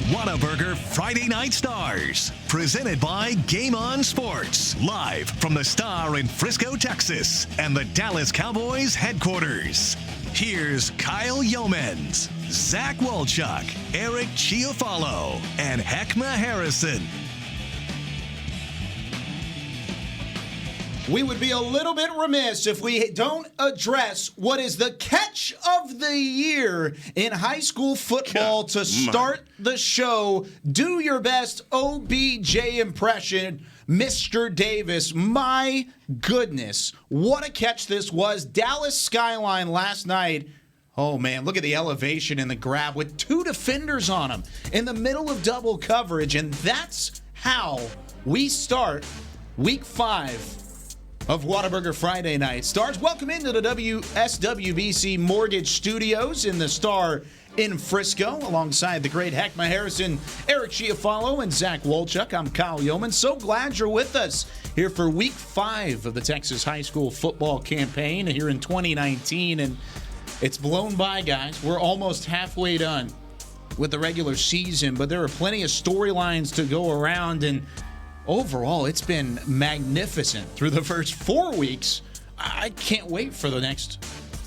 Whataburger Friday Night Stars, presented by Game On Sports, live from the Star in Frisco, Texas, and the Dallas Cowboys headquarters. Here's Kyle Yeomans, Zach Wolchuk, Eric Chiafalo, and Heckma Harrison. We would be a little bit remiss if we don't address what is the catch of the year in high school football to start the show. Do your best OBJ impression, Mr. Davis. My goodness, what a catch this was. Dallas Skyline last night. Oh, man, look at the elevation and the grab with two defenders on him in the middle of double coverage. And that's how we start Week 5 of Whataburger Friday Night Stars. Welcome into the WSWBC Mortgage Studios in the Star in Frisco, alongside the great Heckma Harrison, Eric Chiafalo, and Zach Wolchuk. I'm Kyle Yeoman. So glad you're with us here for Week 5 of the Texas High School football campaign here in 2019. And it's blown by, guys. We're almost halfway done with the regular season, but there are plenty of storylines to go around, and overall, it's been magnificent through the first 4 weeks. I can't wait for the next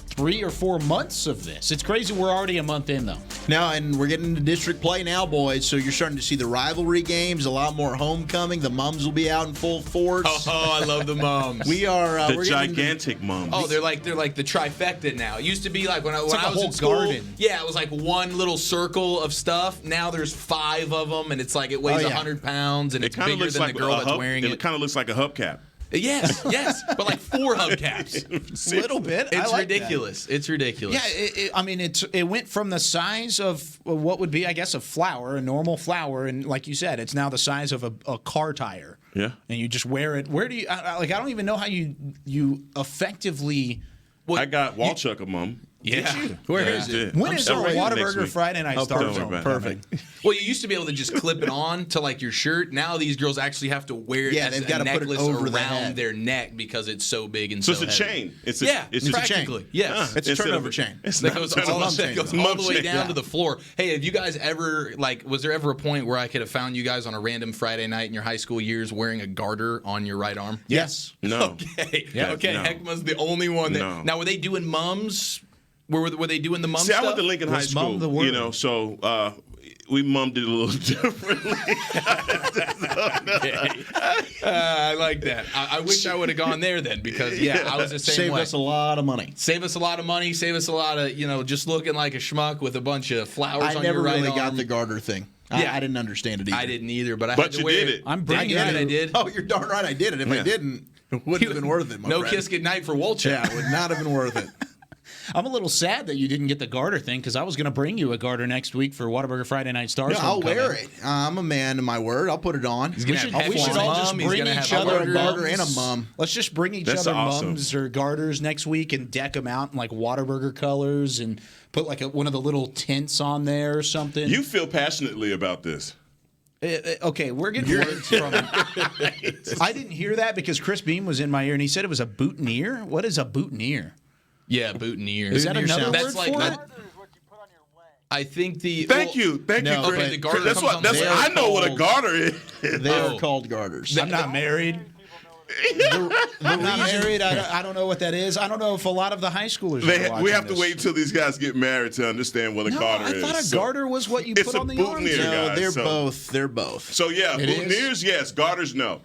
3 or 4 months of this. It's crazy we're already a month in, though. Now, and we're getting into district play now, boys, so you're starting to see the rivalry games, a lot more homecoming. The mums will be out in full force. Oh, I love the mums. The gigantic mums. Oh, they're like the trifecta now. It used to be like when I like was a in school. garden. Yeah, it was like one little circle of stuff. Now there's 5 of them, and it's like it weighs 100 pounds, and it's bigger than the girl that's wearing it. It kind of looks like a hubcap. Yes, but like 4 hubcaps. A little bit. It's like ridiculous. That. It's ridiculous. Yeah, it went from the size of what would be, I guess, a flower, a normal flower, and like you said, it's now the size of a car tire. Yeah. And you just wear it. Where do you I don't even know how you effectively. I got Wolchuk a mum. Yeah. Where is it? When is our Whataburger Friday Night Stars? Perfect. Well, you used to be able to just clip it on to like your shirt. Now these girls actually have to wear it as they've a got to put it necklace over around their neck because it's so big and So so it's a heavy. chain. It's practically. Yes. It's a turnover chain. That goes all the way down to the floor. Hey, have you guys ever, was there ever a point where I could have found you guys on a random Friday night in your high school years wearing a garter on your right arm? Yes. No. Okay. Yeah. Okay. No. Heckma's the only one that. No. Now, were they doing mums? Were they doing the mum stuff? I went to Lincoln High School, so we mummed it a little differently. I like that. I wish I would have gone there then because, I was the same way. Saved us a lot of money. Save us a lot of money. Save us a lot of, just looking like a schmuck with a bunch of flowers on your right arm. I never really got the garter thing. I didn't understand it either. I didn't either, but I had to wear it. But you did it. I'm bringing it. I did. Oh, you're darn right I did it. If I didn't, it wouldn't have been worth it, my friend. No kiss goodnight for Wolchuk. Yeah, it would not have been worth it. I'm a little sad that you didn't get the garter thing because I was going to bring you a garter next week for Whataburger Friday Night Stars. Yeah, I'll wear it. I'm a man of my word. I'll put it on. We should all just bring each other a garter and a mum. Let's just bring each other mums or garters next week and deck them out in like Whataburger colors and put like one of the little tints on there or something. You feel passionately about this. Okay, we're getting words from him. I didn't hear that because Chris Beam was in my ear and he said it was a boutonniere. What is a boutonniere? Yeah, boutonniere. Is that another word for it? I think the. Thank you, Chris. Okay, the garter that's what I know what a garter is. They are called garters. I'm not married. I'm not married. I don't know what that is. I don't know if a lot of the high schoolers we have to wait until these guys get married to understand what a garter is. I thought a garter was what you put on the arms. No, they're both. So yeah, boutonnieres, yes. Garters, no.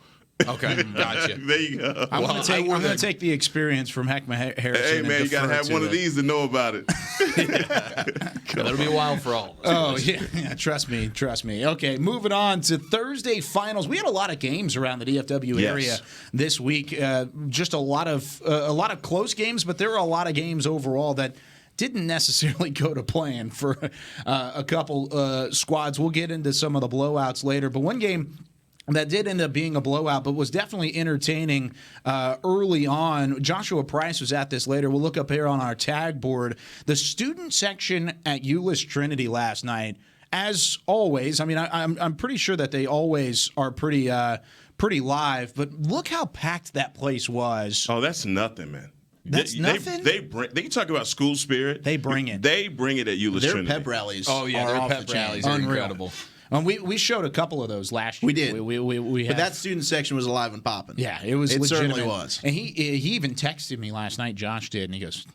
Okay, gotcha. There you go. I'm going to take the experience from Heckma Harrison. Hey, man, you got to have one of these to know about it. That'll be a while for all. Oh, yeah. Trust me. Okay, moving on to Thursday finals. We had a lot of games around the DFW area this week. Just a lot of close games, but there were a lot of games overall that didn't necessarily go to plan for a couple squads. We'll get into some of the blowouts later, but one game that did end up being a blowout, but was definitely entertaining early on. Joshua Price was at this later. We'll look up here on our tag board. The student section at Euless Trinity last night, as always, I mean, I'm pretty sure that they always are pretty live, but look how packed that place was. Oh, that's nothing, man. That's nothing? They talk about school spirit. They bring it. They bring it at Euless Trinity. Their pep rallies. Oh, yeah, their pep rallies are incredible. We showed a couple of those last year. We did. We but that student section was alive and popping. Yeah, it was. It legitimate. certainly was. And he even texted me last night. Josh did, and he goes.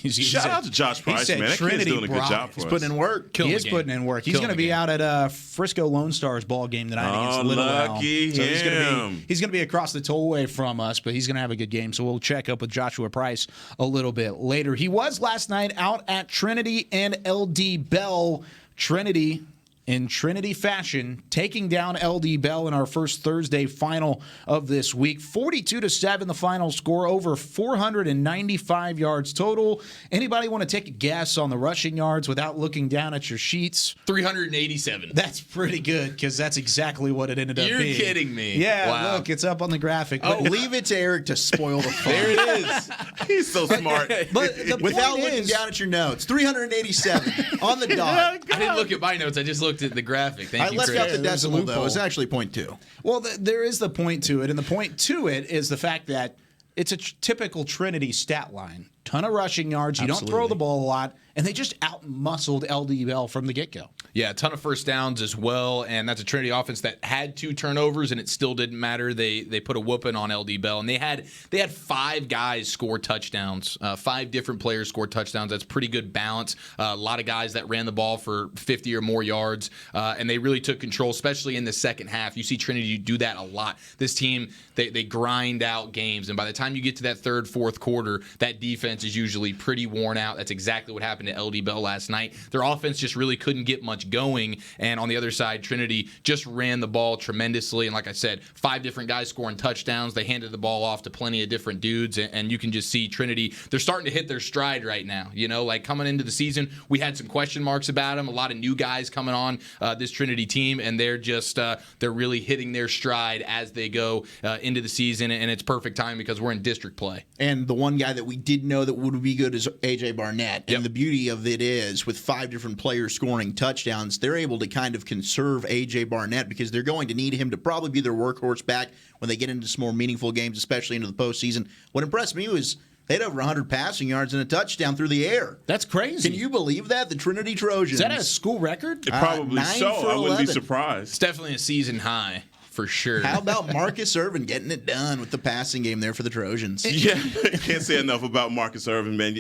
Shout out to Josh Price, man. That kid's doing a good job for us. He's putting in work. He is putting in work. He's going to be out at a Frisco Lone Stars ball game tonight against Little Elm. Lucky So him. he's going to be across the tollway from us, but he's going to have a good game. So we'll check up with Joshua Price a little bit later. He was last night out at Trinity and LD Bell. Trinity, in Trinity fashion, taking down LD Bell in our first Thursday final of this week. 42-7, the final score, over 495 yards total. Anybody want to take a guess on the rushing yards without looking down at your sheets? 387. That's pretty good, because that's exactly what it ended up being. You're kidding me. Yeah, Wow. look, it's up on the graphic. Oh, leave it to Eric to spoil the fun. There it is. He's so smart. But the Without point looking is, down at your notes, 387 on the dot. I didn't look at my notes. I just looked at the graphic. Thank I you, left Chris. out the There's a decimal, though. loophole. It's actually 0.2. well, there is the point to it, and the point to it is the fact that it's a typical Trinity stat line. Ton of rushing yards. You don't throw the ball a lot, and they just out-muscled LD Bell from the get-go. Yeah, a ton of first downs as well, and that's a Trinity offense that had 2 turnovers, and it still didn't matter. They put a whooping on LD Bell, and they had 5 guys score touchdowns. 5 different players score touchdowns. That's pretty good balance. A lot of guys that ran the ball for 50 or more yards, and they really took control, especially in the second half. You see Trinity do that a lot. This team, they grind out games, and by the time you get to that third, fourth quarter, that defense is usually pretty worn out. That's exactly what happened to LD Bell last night. Their offense just really couldn't get much going, and on the other side, Trinity just ran the ball tremendously, and like I said, 5 different guys scoring touchdowns. They handed the ball off to plenty of different dudes, and you can just see Trinity, they're starting to hit their stride right now. You know, like coming into the season, we had some question marks about them, a lot of new guys coming on this Trinity team, and they're just they're really hitting their stride as they go into the season, and it's perfect time because we're in district play. And the one guy that we did know that would be good is A.J. Barnett. Yep. And the beauty of it is, with 5 different players scoring touchdowns, they're able to kind of conserve A.J. Barnett because they're going to need him to probably be their workhorse back when they get into some more meaningful games, especially into the postseason. What impressed me was they had over 100 passing yards and a touchdown through the air. That's crazy. Can you believe that? The Trinity Trojans. Is that a school record? Probably 9 so. for I wouldn't be 11. surprised. It's definitely a season high. For sure. How about Marcus Irvin getting it done with the passing game there for the Trojans? Yeah, can't say enough about Marcus Irvin, man.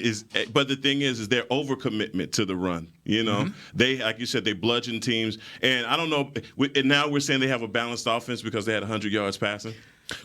But the thing is their overcommitment to the run. You know, they, like you said, they bludgeon teams, and I don't know. And now we're saying they have a balanced offense because they had 100 yards passing.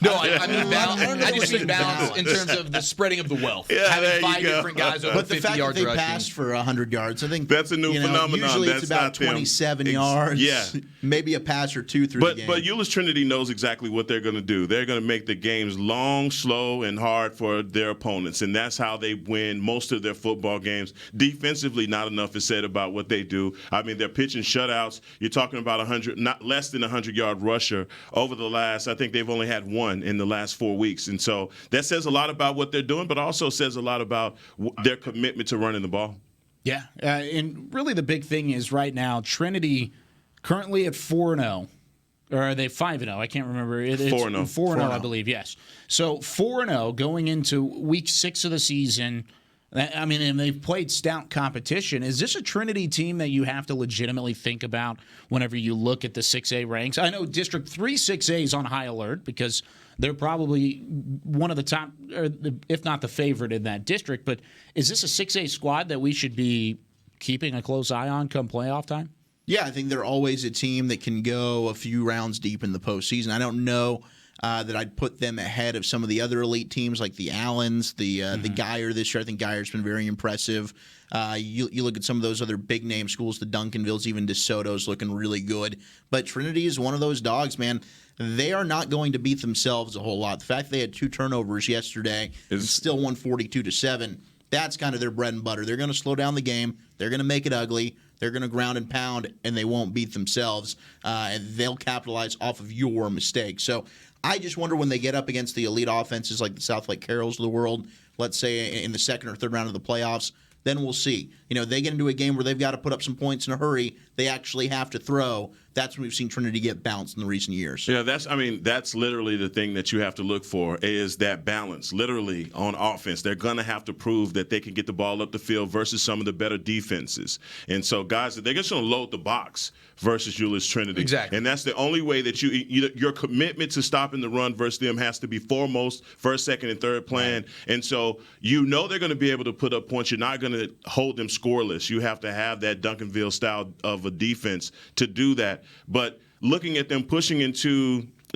No, I mean balance. I just mean balance in terms of the spreading of the wealth. Yeah, there having you 5 go. different guys over But the 50 fact that yards they rushing. passed for 100 yards, I think That's a new phenomenon. Usually That's it's about not them. 27 yards. Yeah. Maybe a pass or 2 through the game. But Euless Trinity knows exactly what they're going to do. They're going to make the games long, slow, and hard for their opponents, and that's how they win most of their football games. Defensively, not enough is said about what they do. I mean, they're pitching shutouts. You're talking about 100, not less than 100-yard rusher over the last. I think they've only had 1 in the last 4 weeks, and so that says a lot about what they're doing, but also says a lot about their commitment to running the ball. Yeah, and really the big thing is right now, Trinity currently at 4-0. Or are they 5-0? I can't remember. It's 4-0. 4-0, I believe, yes. So 4-0 going into week 6 of the season. I mean, and they've played stout competition. Is this a Trinity team that you have to legitimately think about whenever you look at the 6A ranks? I know District 3 6A is on high alert because they're probably one of the top, or if not the favorite in that district. But is this a 6A squad that we should be keeping a close eye on come playoff time? Yeah, I think they're always a team that can go a few rounds deep in the postseason. I don't know that I'd put them ahead of some of the other elite teams like the Allens, the Geyer this year. I think Geyer's been very impressive. You look at some of those other big name schools, the Duncanvilles, even DeSoto's looking really good. But Trinity is one of those dogs, man. They are not going to beat themselves a whole lot. The fact they had 2 turnovers yesterday and still won 42-7, that's kind of their bread and butter. They're going to slow down the game. They're going to make it ugly. They're going to ground and pound, and they won't beat themselves. And they'll capitalize off of your mistakes. So I just wonder when they get up against the elite offenses like the South Lake Carrolls of the world, let's say in the second or third round of the playoffs, then we'll see. You know, they get into a game where they've got to put up some points in a hurry. They actually have to throw. that's when we've seen Trinity get bounced in the recent years. Yeah, that's literally the thing that you have to look for is that balance. Literally on offense, they're going to have to prove that they can get the ball up the field versus some of the better defenses. And so, guys, they're just going to load the box versus Euless Trinity. Exactly. And that's the only way that your commitment to stopping the run versus them has to be foremost, first, second, and third plan. Right. And so they're going to be able to put up points. You're not going to hold them scoreless. You have to have that Duncanville style of a defense to do that. But looking at them pushing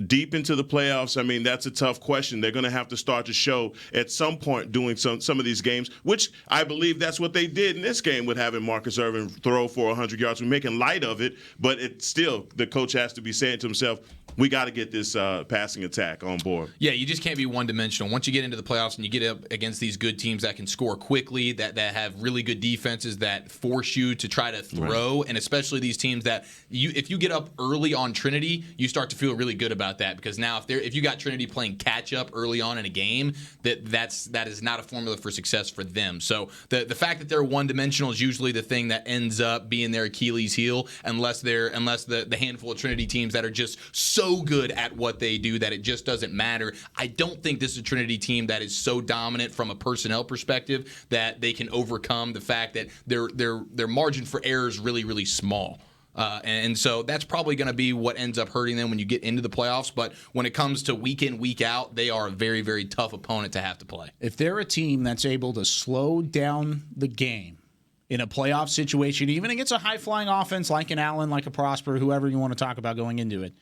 deep into the playoffs, that's a tough question. They're going to have to start to show at some point doing some of these games, which I believe that's what they did in this game with having Marcus Irvin throw for 100 yards. We're making light of it, but it's still the coach has to be saying to himself, we got to get this passing attack on board. Yeah, you just can't be one-dimensional. Once you get into the playoffs and you get up against these good teams that can score quickly, that have really good defenses that force you to try to throw, right. And especially these teams that if you get up early on Trinity, you start to feel really good about that because now if you got Trinity playing catch-up early on in a game, that is not a formula for success for them. So the fact that they're one-dimensional is usually the thing that ends up being their Achilles heel unless the handful of Trinity teams that are just so good at what they do that it just doesn't matter. I don't think this is a Trinity team that is so dominant from a personnel perspective that they can overcome the fact that their margin for error is really, really small. And so that's probably going to be what ends up hurting them when you get into the playoffs. But when it comes to week in, week out, they are a very, very tough opponent to have to play. If they're a team that's able to slow down the game in a playoff situation, even against a high-flying offense like an Allen, like a Prosper, whoever you want to talk about going into it,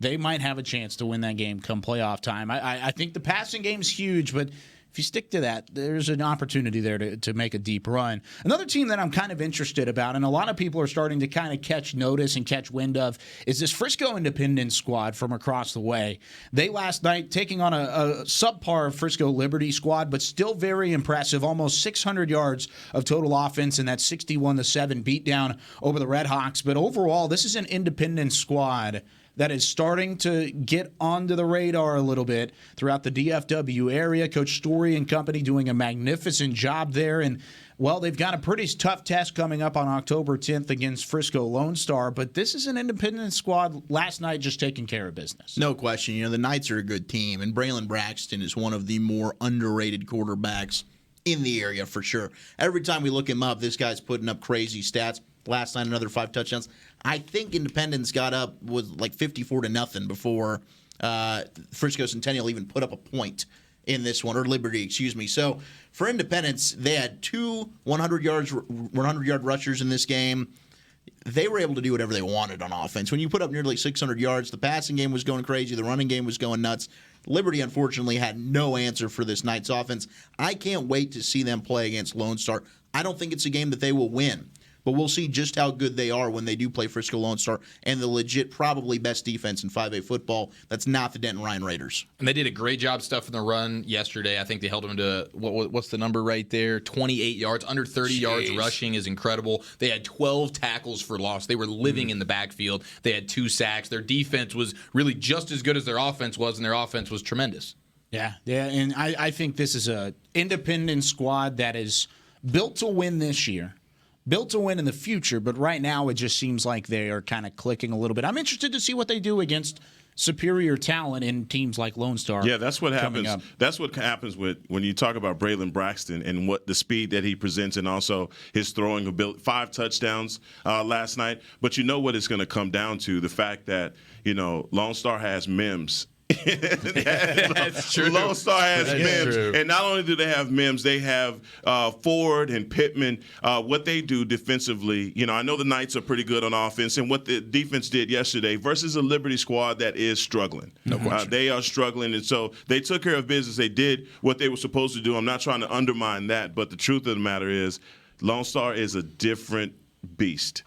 they might have a chance to win that game come playoff time. I think the passing game's huge, but if you stick to that, there's an opportunity there to make a deep run. Another team that I'm kind of interested about, and a lot of people are starting to kind of catch notice and catch wind of, is this Frisco Independence squad from across the way. They last night taking on a subpar Frisco Liberty squad, but still very impressive. Almost 600 yards of total offense in that 61-7 beatdown over the Red Hawks. But overall, this is an Independence squad that is starting to get onto the radar a little bit throughout the DFW area. Coach Story and company doing a magnificent job there. And, well, they've got a pretty tough test coming up on October 10th against Frisco Lone Star. But this is an Independent squad last night just taking care of business. No question. The Knights are a good team. And Braylon Braxton is one of the more underrated quarterbacks in the area for sure. Every time we look him up, this guy's putting up crazy stats. Last night, another 5 touchdowns. I think Independence got up with like 54-0 before Frisco Centennial even put up a point in this one, or Liberty, excuse me. So for Independence, they had 2 100-yard rushers in this game. They were able to do whatever they wanted on offense. When you put up nearly 600 yards, the passing game was going crazy, the running game was going nuts. Liberty, unfortunately, had no answer for this Knights offense. I can't wait to see them play against Lone Star. I don't think it's a game that they will win. But we'll see just how good they are when they do play Frisco Lone Star and the legit, probably best defense in 5A football. That's not the Denton Ryan Raiders. And they did a great job stuffing the run yesterday. I think they held them to, what's the number right there? 28 yards. Under 30 yards rushing is incredible. They had 12 tackles for loss. They were living in the backfield. They had 2 sacks. Their defense was really just as good as their offense was, and their offense was tremendous. Yeah, and I think this is a independent squad that is built to win this year. Built to win in the future, but right now it just seems like they are kind of clicking a little bit. I'm interested to see what they do against superior talent in teams like Lone Star. Yeah, that's what happens. That's what happens when you talk about Braylon Braxton and what the speed that he presents and also his throwing ability. 5 touchdowns last night. But you know what it's going to come down to, the fact that, Lone Star has Mims. That's true. Lone Star has Mims. True. And not only do they have Mims, they have Ford and Pittman. What they do defensively, I know the Knights are pretty good on offense, and what the defense did yesterday versus a Liberty squad that is struggling. No question. They are struggling, and so they took care of business. They did what they were supposed to do. I'm not trying to undermine that, but the truth of the matter is Lone Star is a different beast.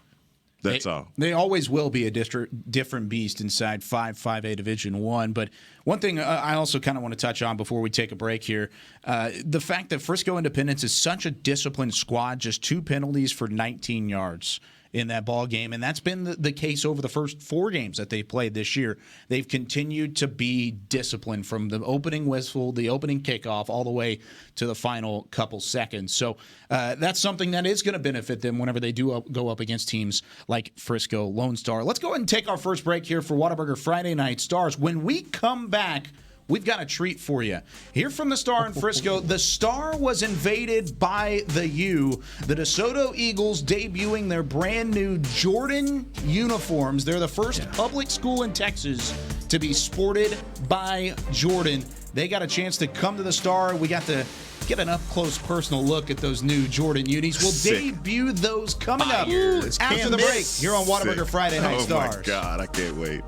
That's all. They always will be a different beast inside 5A Division I. But one thing I also kind of want to touch on before we take a break here, the fact that Frisco Independence is such a disciplined squad, just 2 penalties for 19 yards. in that ball game, and that's been the case over the first 4 games that they've played this year. They've continued to be disciplined from the opening whistle, the opening kickoff, all the way to the final couple seconds. So that's something that is going to benefit them whenever they do go up against teams like Frisco Lone Star. Let's go ahead and take our first break here for Whataburger Friday Night Stars. When we come back, we've got a treat for you. Here from the Star in Frisco, the Star was invaded by the U. The DeSoto Eagles debuting their brand new Jordan uniforms. They're the first public school in Texas to be sported by Jordan. They got a chance to come to the Star. We got to get an up-close personal look at those new Jordan unis. We'll debut those coming up after the break here on Whataburger Friday Night Stars. Oh, my God. I can't wait.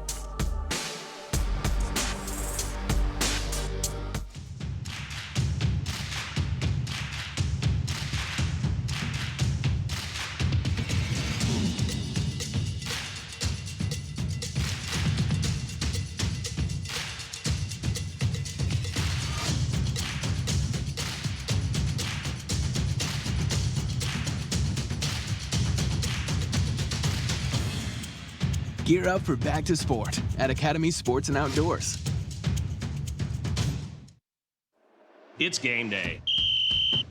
Gear up for Back to Sport at Academy Sports and Outdoors. It's game day.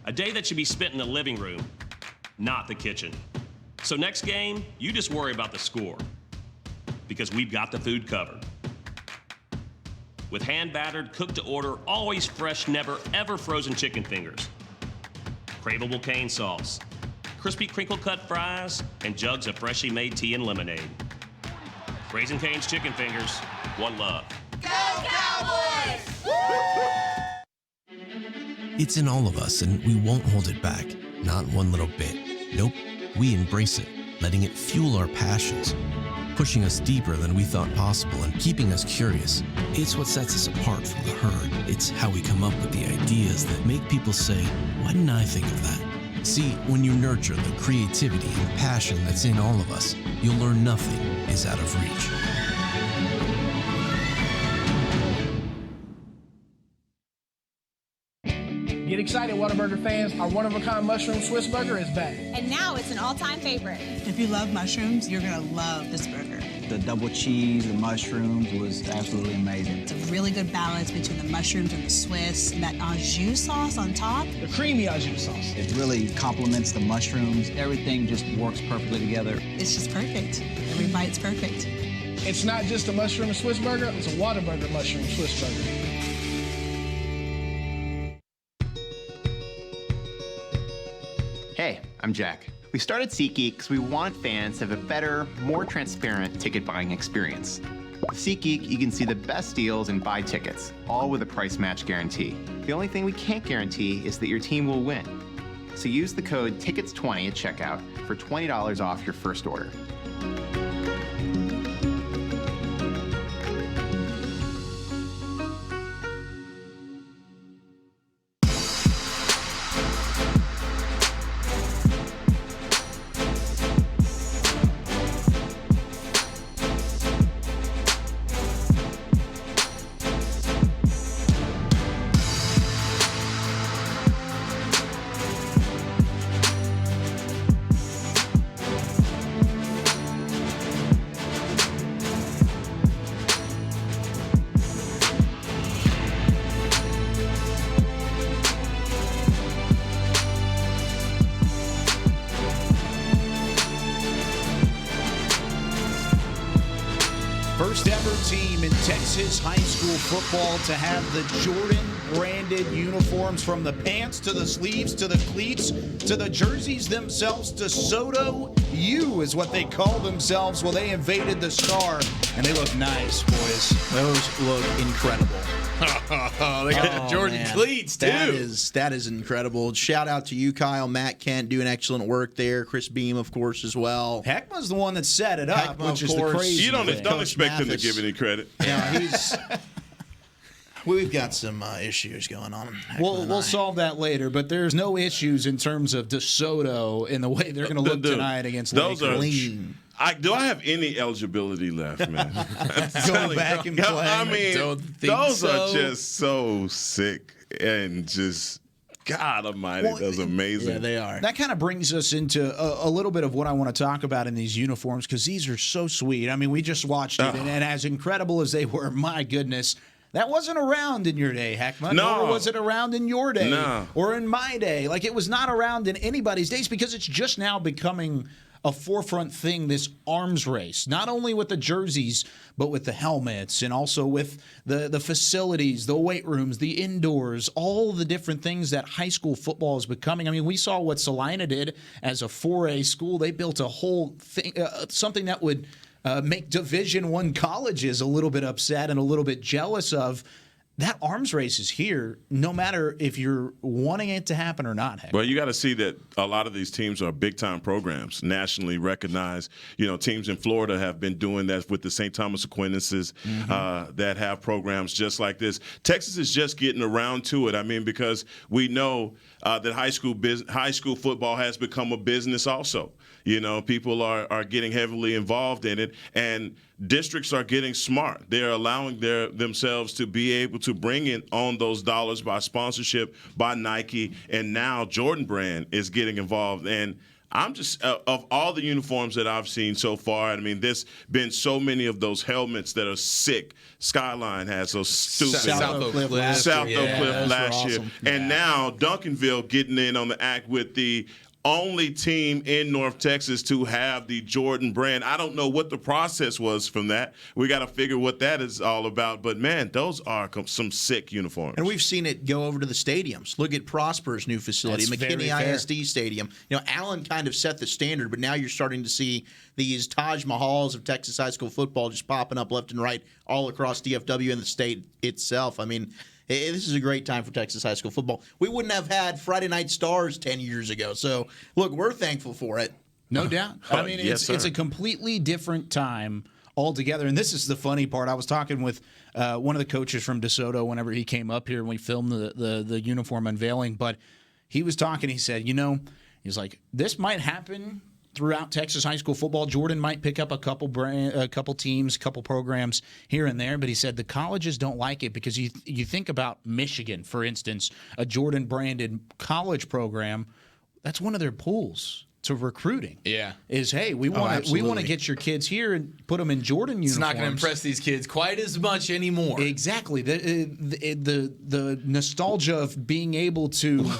A day that should be spent in the living room, not the kitchen. So next game, you just worry about the score, because we've got the food covered. With hand-battered, cooked-to-order, always fresh, never, ever frozen chicken fingers, craveable cane sauce, crispy crinkle-cut fries, and jugs of freshly made tea and lemonade. Raising Cane's Chicken Fingers, one love. Go Cowboys! It's in all of us, and we won't hold it back. Not one little bit. Nope, we embrace it, letting it fuel our passions, pushing us deeper than we thought possible and keeping us curious. It's what sets us apart from the herd. It's how we come up with the ideas that make people say, why didn't I think of that? See, when you nurture the creativity and passion that's in all of us, you'll learn nothing is out of reach. Get excited, Whataburger fans. Our one-of-a-kind mushroom Swiss burger is back. And now it's an all-time favorite. If you love mushrooms, you're going to love this burger. The double cheese, the mushrooms was absolutely amazing. It's a really good balance between the mushrooms and the Swiss. That au jus sauce on top. The creamy au jus sauce. It really complements the mushrooms. Everything just works perfectly together. It's just perfect. Every bite's perfect. It's not just a mushroom Swiss burger, it's a Whataburger mushroom Swiss burger. Hey, I'm Jack. We started SeatGeek because we want fans to have a better, more transparent ticket buying experience. With SeatGeek, you can see the best deals and buy tickets, all with a price match guarantee. The only thing we can't guarantee is that your team will win. So use the code TICKETS20 at checkout for $20 off your first order. First ever team in Texas high school football to have the Jordan branded uniforms, from the pants to the sleeves to the cleats to the jerseys themselves. DeSoto U is what they call themselves. Well, they invaded the Star, and they look nice, boys. Those look incredible. They got the Jordan cleats, too. That is incredible. Shout out to you, Kyle. Matt Kent doing excellent work there. Chris Beam, of course, as well. Heck was the one that set it up, Heck, which is the crazy You don't thing. expect him to give any credit. Yeah, he's. We've got some issues going on. We'll solve that later, but there's no issues in terms of DeSoto in the way they're going to look tonight against those Lake are Clean. Do I have any eligibility left, man? Going back and playing. I mean, don't think those so. are just so sick and just God almighty, that's amazing. Yeah, they are. That kind of brings us into a little bit of what I want to talk about in these uniforms, because these are so sweet. I mean, we just watched it, and as incredible as they were, my goodness, that wasn't around in your day, Heckman. No. Nor was it around in your day or in my day. Like, it was not around in anybody's days, because it's just now becoming a forefront thing, this arms race, not only with the jerseys, but with the helmets, and also with the facilities, the weight rooms, the indoors, all the different things that high school football is becoming. I mean, we saw what Salina did as a 4A school. They built a whole thing, something that would make Division I colleges a little bit upset and a little bit jealous of. That arms race is here, no matter if you're wanting it to happen or not. Well, you got to see that a lot of these teams are big-time programs, nationally recognized. You know, teams in Florida have been doing that with the St. Thomas Aquinas that have programs just like this. Texas is just getting around to it. I mean, because we know that high school football has become a business also. You know, people are getting heavily involved in it, and districts are getting smart. They're allowing themselves to be able to bring in on those dollars by sponsorship, by Nike, and now Jordan Brand is getting involved. And I'm just, of all the uniforms that I've seen so far, I mean, there's been so many of those helmets that are sick. Skyline has those stupid. South Oak Cliff last year. Awesome. And now Duncanville getting in on the act with the only team in North Texas to have the Jordan Brand. I don't know what the process was from that. We got to figure what that is all about. But, man, those are some sick uniforms. And we've seen it go over to the stadiums. Look at Prosper's new facility, That's McKinney very fair. ISD Stadium. You know, Allen kind of set the standard, but now you're starting to see these Taj Mahals of Texas high school football just popping up left and right all across DFW and the state itself. I mean, this is a great time for Texas high school football. We wouldn't have had Friday Night Stars 10 years ago. So, look, we're thankful for it. No doubt. I mean, yes, it's sir. a completely different time altogether. And this is the funny part. I was talking with one of the coaches from DeSoto whenever he came up here and we filmed the uniform unveiling. But he was talking. He said, he's like, this might happen throughout Texas high school football. Jordan might pick up a couple teams, a couple programs here and there, but he said the colleges don't like it because you think about Michigan, for instance, a Jordan-branded college program, that's one of their pools to recruiting. Yeah. Is, hey, we want to get your kids here and put them in Jordan uniforms. It's not going to impress these kids quite as much anymore. Exactly. The nostalgia of being able to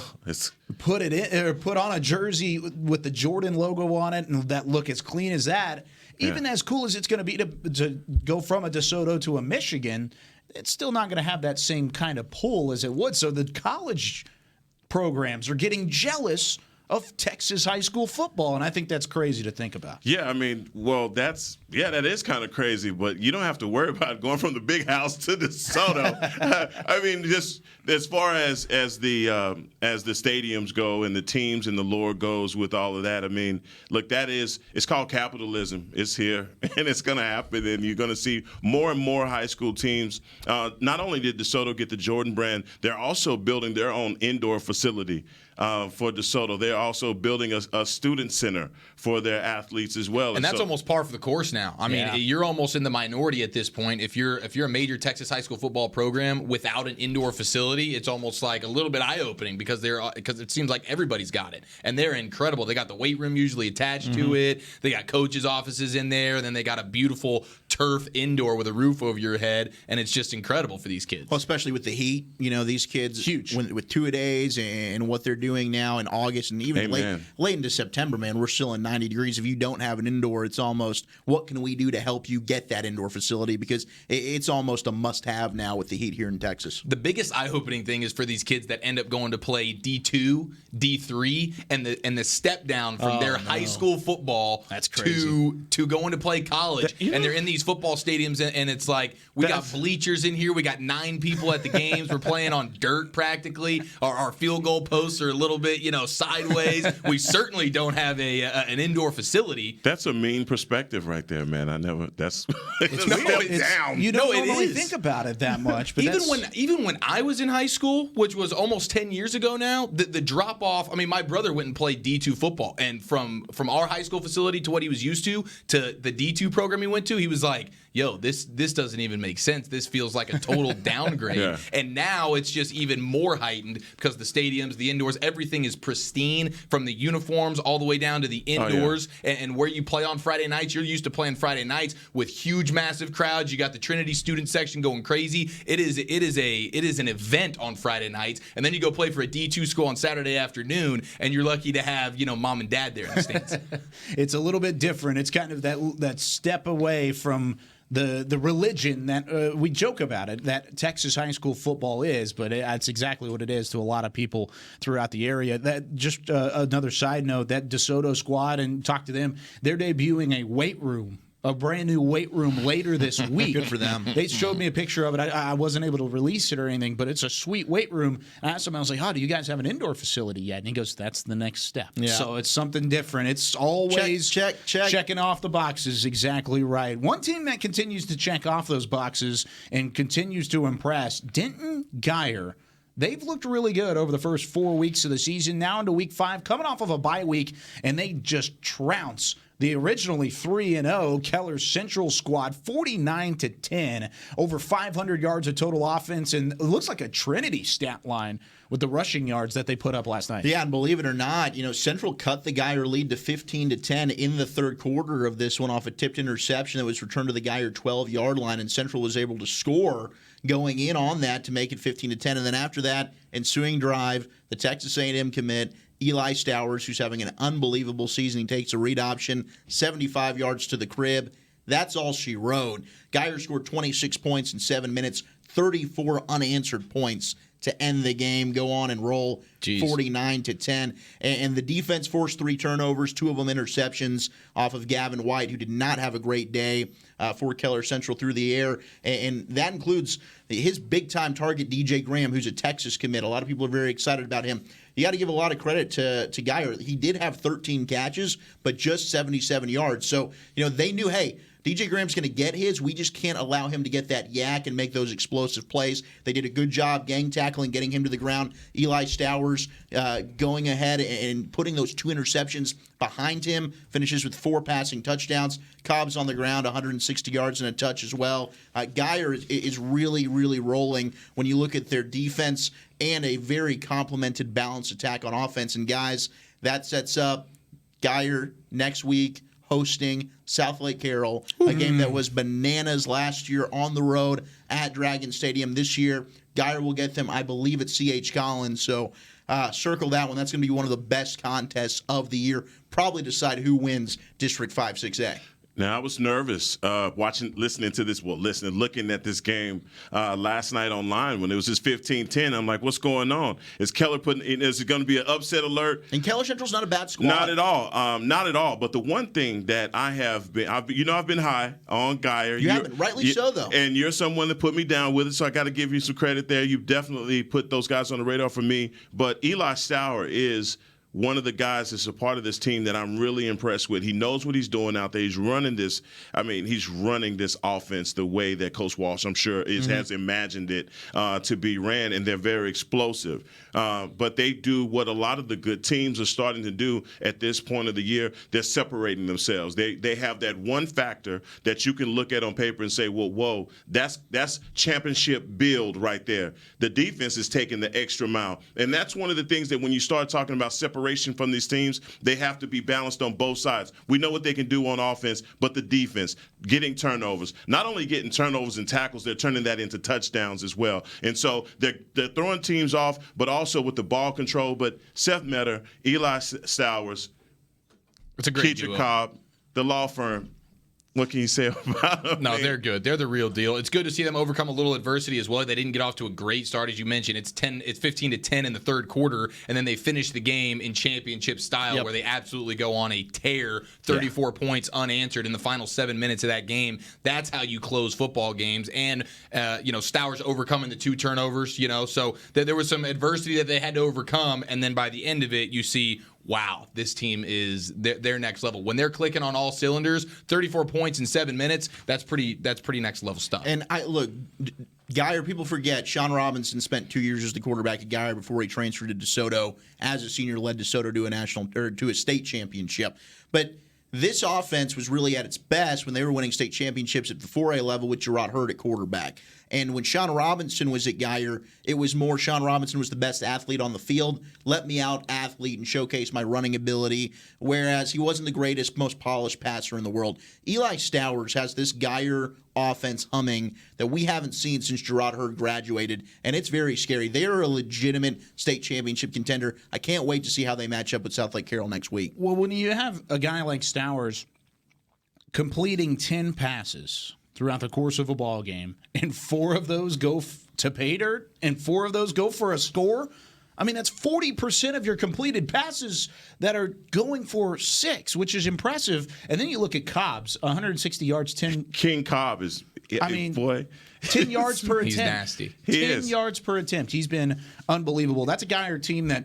put it in or put on a jersey with the Jordan logo on it and that look as clean as that, even as cool as it's going to be to go from a DeSoto to a Michigan, it's still not going to have that same kind of pull as it would. So the college programs are getting jealous of Texas high school football, and I think that's crazy to think about. Yeah, I mean, well, that is kind of crazy, but you don't have to worry about going from the big house to DeSoto. I mean, just as far as the stadiums go and the teams and the lore goes with all of that, I mean, look, it's called capitalism. It's here, and it's going to happen, and you're going to see more and more high school teams. Not only did DeSoto get the Jordan Brand, they're also building their own indoor facility for DeSoto. They're also building a student center for their athletes as well. And that's almost par for the course now. I mean, you're almost in the minority at this point. If you're a major Texas high school football program without an indoor facility, it's almost like a little bit eye-opening because it seems like everybody's got it. And they're incredible. They got the weight room usually attached to it. They got coaches' offices in there. And then they got a beautiful turf indoor with a roof over your head. And it's just incredible for these kids. Well, especially with the heat. You know, these kids, huge. With two-a-days and what they're doing now in August and even late into September, man, we're still in 90 degrees. If you don't have an indoor, it's almost, what can we do to help you get that indoor facility? Because it's almost a must-have now with the heat here in Texas. The biggest eye-opening thing is for these kids that end up going to play D2, D3, and the step down from their high school football to going to play college. And they're in these football stadiums, and it's like, we got bleachers in here. We got 9 people at the games. We're playing on dirt practically. Our field goal posts are a little bit, sideways. We certainly don't have an indoor facility. That's a mean perspective right there, man. That's down. You don't normally think about it that much. But even when I was in high school, which was almost 10 years ago now, the drop off. I mean, my brother went and played D2 football, and from our high school facility to what he was used to the D2 program he went to, he was like, yo, this doesn't even make sense. This feels like a total downgrade. Yeah. And now it's just even more heightened because the stadiums, the indoors, everything is pristine from the uniforms all the way down to the indoors. And where you play on Friday nights, you're used to playing Friday nights with huge, massive crowds. You got the Trinity student section going crazy. It is an event on Friday nights. And then you go play for a D2 school on Saturday afternoon, and you're lucky to have, mom and dad there in the stands. It's a little bit different. It's kind of that step away from the religion that we joke about it, that Texas high school football is, but that's exactly what it is to a lot of people throughout the area. That just another side note, that DeSoto squad, and talk to them, they're debuting a weight room. A brand new weight room later this week. Good for them. They showed me a picture of it. I wasn't able to release it or anything, but it's a sweet weight room. And I asked him, I was like, do you guys have an indoor facility yet? And he goes, that's the next step. Yeah. So it's something different. It's always check. Checking off the boxes. Exactly right. One team that continues to check off those boxes and continues to impress, Denton Geyer. They've looked really good over the first 4 weeks of the season. Now into week 5, coming off of a bye week, and they just trounce the originally 3-0 Keller Central squad, 49-10, over 500 yards of total offense, and it looks like a Trinity stat line with the rushing yards that they put up last night. Yeah, and believe it or not, Central cut the Geyer lead to 15-10 in the third quarter of this one off a tipped interception that was returned to the Geyer 12-yard line, and Central was able to score going in on that to make it 15-10. And then after that, ensuing drive, the Texas A&M commit, Eli Stowers, who's having an unbelievable season. He takes a read option, 75 yards to the crib. That's all she wrote. Geyer scored 26 points in 7 minutes, 34 unanswered points to end the game, go on and roll 49-10. And the defense forced 3 turnovers, 2 of them interceptions off of Gavin White, who did not have a great day for Keller Central through the air. And that includes his big-time target, DJ Graham, who's a Texas commit. A lot of people are very excited about him. You got to give a lot of credit to Geyer. He did have 13 catches, but just 77 yards. So, they knew, hey, DJ Graham's going to get his. We just can't allow him to get that yak and make those explosive plays. They did a good job gang tackling, getting him to the ground. Eli Stowers going ahead and putting those 2 interceptions behind him. Finishes with 4 passing touchdowns. Cobb's on the ground, 160 yards and a touch as well. Geyer is really, really rolling when you look at their defense and a very complemented, balanced attack on offense. And, guys, that sets up Geyer next week hosting South Lake Carroll, a game that was bananas last year on the road at Dragon Stadium. This year, Geyer will get them, I believe, at C.H. Collins. So circle that one. That's going to be one of the best contests of the year. Probably decide who wins District 5-6A. Now, I was nervous looking at this game last night online when it was just 15-10. I'm like, what's going on? Is Keller is it going to be an upset alert? And Keller Central's not a bad squad. Not at all. Not at all. But the one thing that I've been high on Geyer. You haven't, rightly so, though. And you're someone that put me down with it, so I got to give you some credit there. You've definitely put those guys on the radar for me. But Eli Stower is one of the guys that's a part of this team that I'm really impressed with. He knows what he's doing out there. He's running this. He's running this offense the way that Coach Walsh, I'm sure, has imagined it to be ran, and they're very explosive. But they do what a lot of the good teams are starting to do at this point of the year. They're separating themselves. They have that one factor that you can look at on paper and say, well, whoa, that's championship build right there. The defense is taking the extra mile. And that's one of the things that when you start talking about separation from these teams, they have to be balanced on both sides. We know what they can do on offense, but the defense, getting turnovers. Not only getting turnovers and tackles, they're turning that into touchdowns as well. And so they're throwing teams off, but also with the ball control. But Seth Metter, Eli Stowers, it's a great Keisha duo. Cobb, the law firm. What can you say about them? No, they're good. They're the real deal. It's good to see them overcome a little adversity as well. They didn't get off to a great start, as you mentioned. It's 15-10 in the third quarter, and then they finish the game in championship style, where they absolutely go on a tear, 34 points unanswered in the final 7 minutes of that game. That's how you close football games. And Stowers overcoming the 2 turnovers. So there was some adversity that they had to overcome, and then by the end of it, you see, wow, this team is their next level. When they're clicking on all cylinders, 34 points in 7 minutes, that's pretty next level stuff. And look, Geyer, people forget, Sean Robinson spent 2 years as the quarterback at Geyer before he transferred to DeSoto as a senior, led DeSoto to a state championship. But this offense was really at its best when they were winning state championships at the 4A level with Gerard Hurd at quarterback. And when Sean Robinson was at Geyer, it was more Sean Robinson was the best athlete on the field, let me out athlete and showcase my running ability, whereas he wasn't the greatest, most polished passer in the world. Eli Stowers has this Geyer offense humming that we haven't seen since Gerard Hurd graduated, and it's very scary. They are a legitimate state championship contender. I can't wait to see how they match up with South Lake Carroll next week. Well, when you have a guy like Stowers completing 10 passes throughout the course of a ball game, and 4 of those go to pay dirt, and 4 of those go for a score. I mean, that's 40% of your completed passes that are going for 6, which is impressive. And then you look at Cobb's, 160 yards, 10. King Cobb is, boy. 10 yards per attempt. He's nasty. 10 yards per attempt. He's been unbelievable. That's a guy or team that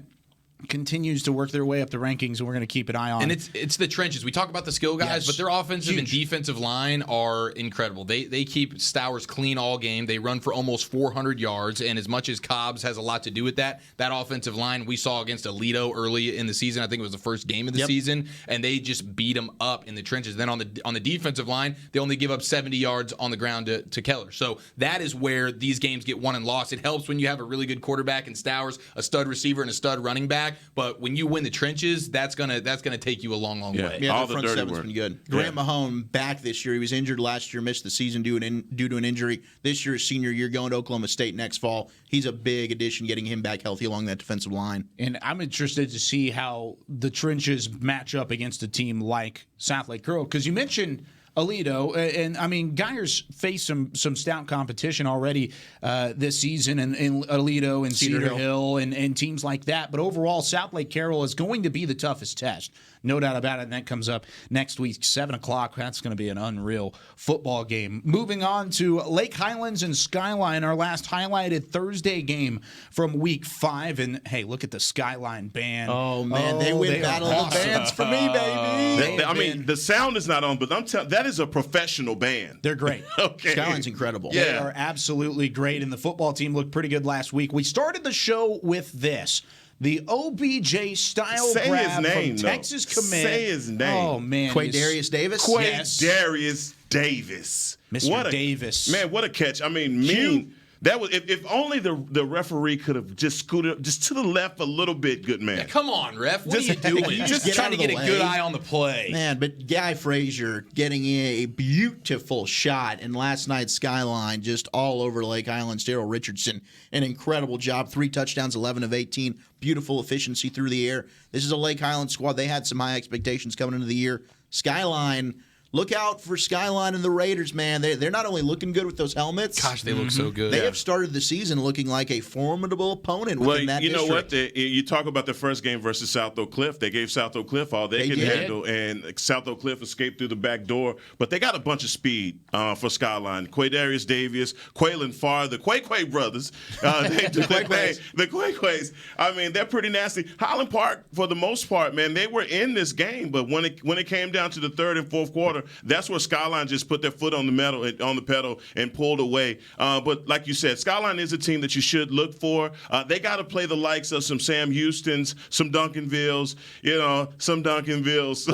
continues to work their way up the rankings, and we're going to keep an eye on. And it's the trenches. We talk about the skill guys, but their offensive and defensive line are incredible. They keep Stowers clean all game. They run for almost 400 yards, and as much as Cobbs has a lot to do with that offensive line we saw against Aledo early in the season, I think it was the first game of the season, and they just beat them up in the trenches. Then on the defensive line, they only give up 70 yards on the ground to Keller. So that is where these games get won and lost. It helps when you have a really good quarterback in Stowers, a stud receiver, and a stud running back. But when you win the trenches, that's gonna take you a long way. Yeah, all the front seven's been good. Grant Mahone back this year. He was injured last year, missed the season due to an injury. This year, senior year, going to Oklahoma State next fall. He's a big addition, getting him back healthy along that defensive line. And I'm interested to see how the trenches match up against a team like South Lake Carroll, because you mentioned Aledo, and I mean, Geyer's faced some stout competition already this season, in Aledo and Cedar Hill and teams like that. But overall, South Lake Carroll is going to be the toughest test. No doubt about it, and that comes up next week, 7 o'clock. That's going to be an unreal football game. Moving on to Lake Highlands and Skyline, our last highlighted Thursday game from Week 5. And, hey, look at the Skyline band. Oh, man, they win Battle of the Bands for me, baby. I mean, the sound is not on, but I'm telling that is a professional band. They're great. Okay. Skyline's incredible. They are absolutely great, and the football team looked pretty good last week. We started the show with this. The OBJ style grab from Texas commit. Say his name. Oh, man. Quaydarius Davis? Quaydarius Davis. Mr. Davis. Man, what a catch. I mean, that was if only the referee could have just scooted just to the left a little bit, good man. Yeah, come on, ref. What are you doing? Just trying to get a good eye on the play. Man, but Guy Frazier getting a beautiful shot, and last night's Skyline just all over Lake Highlands. Daryl Richardson, an incredible job. 3 touchdowns, 11 of 18. Beautiful efficiency through the air. This is a Lake Highlands squad. They had some high expectations coming into the year. Skyline, look out for Skyline and the Raiders, man. They're not only looking good with those helmets. Gosh, they look so good. They have started the season looking like a formidable opponent within that district. Well, you know what? You talk about the first game versus South Oak Cliff. They gave South Oak Cliff all they could handle, and South Oak Cliff escaped through the back door. But they got a bunch of speed for Skyline. Quaydarius Davis, Quaylen Farr, the Quay brothers. The Quays. I mean, they're pretty nasty. Highland Park, for the most part, man, they were in this game. But when it came down to the third and fourth quarter, that's where Skyline just put their foot on the pedal and pulled away. But like you said, Skyline is a team that you should look for. They got to play the likes of some Sam Houstons, some Duncanvilles, some Duncanvilles.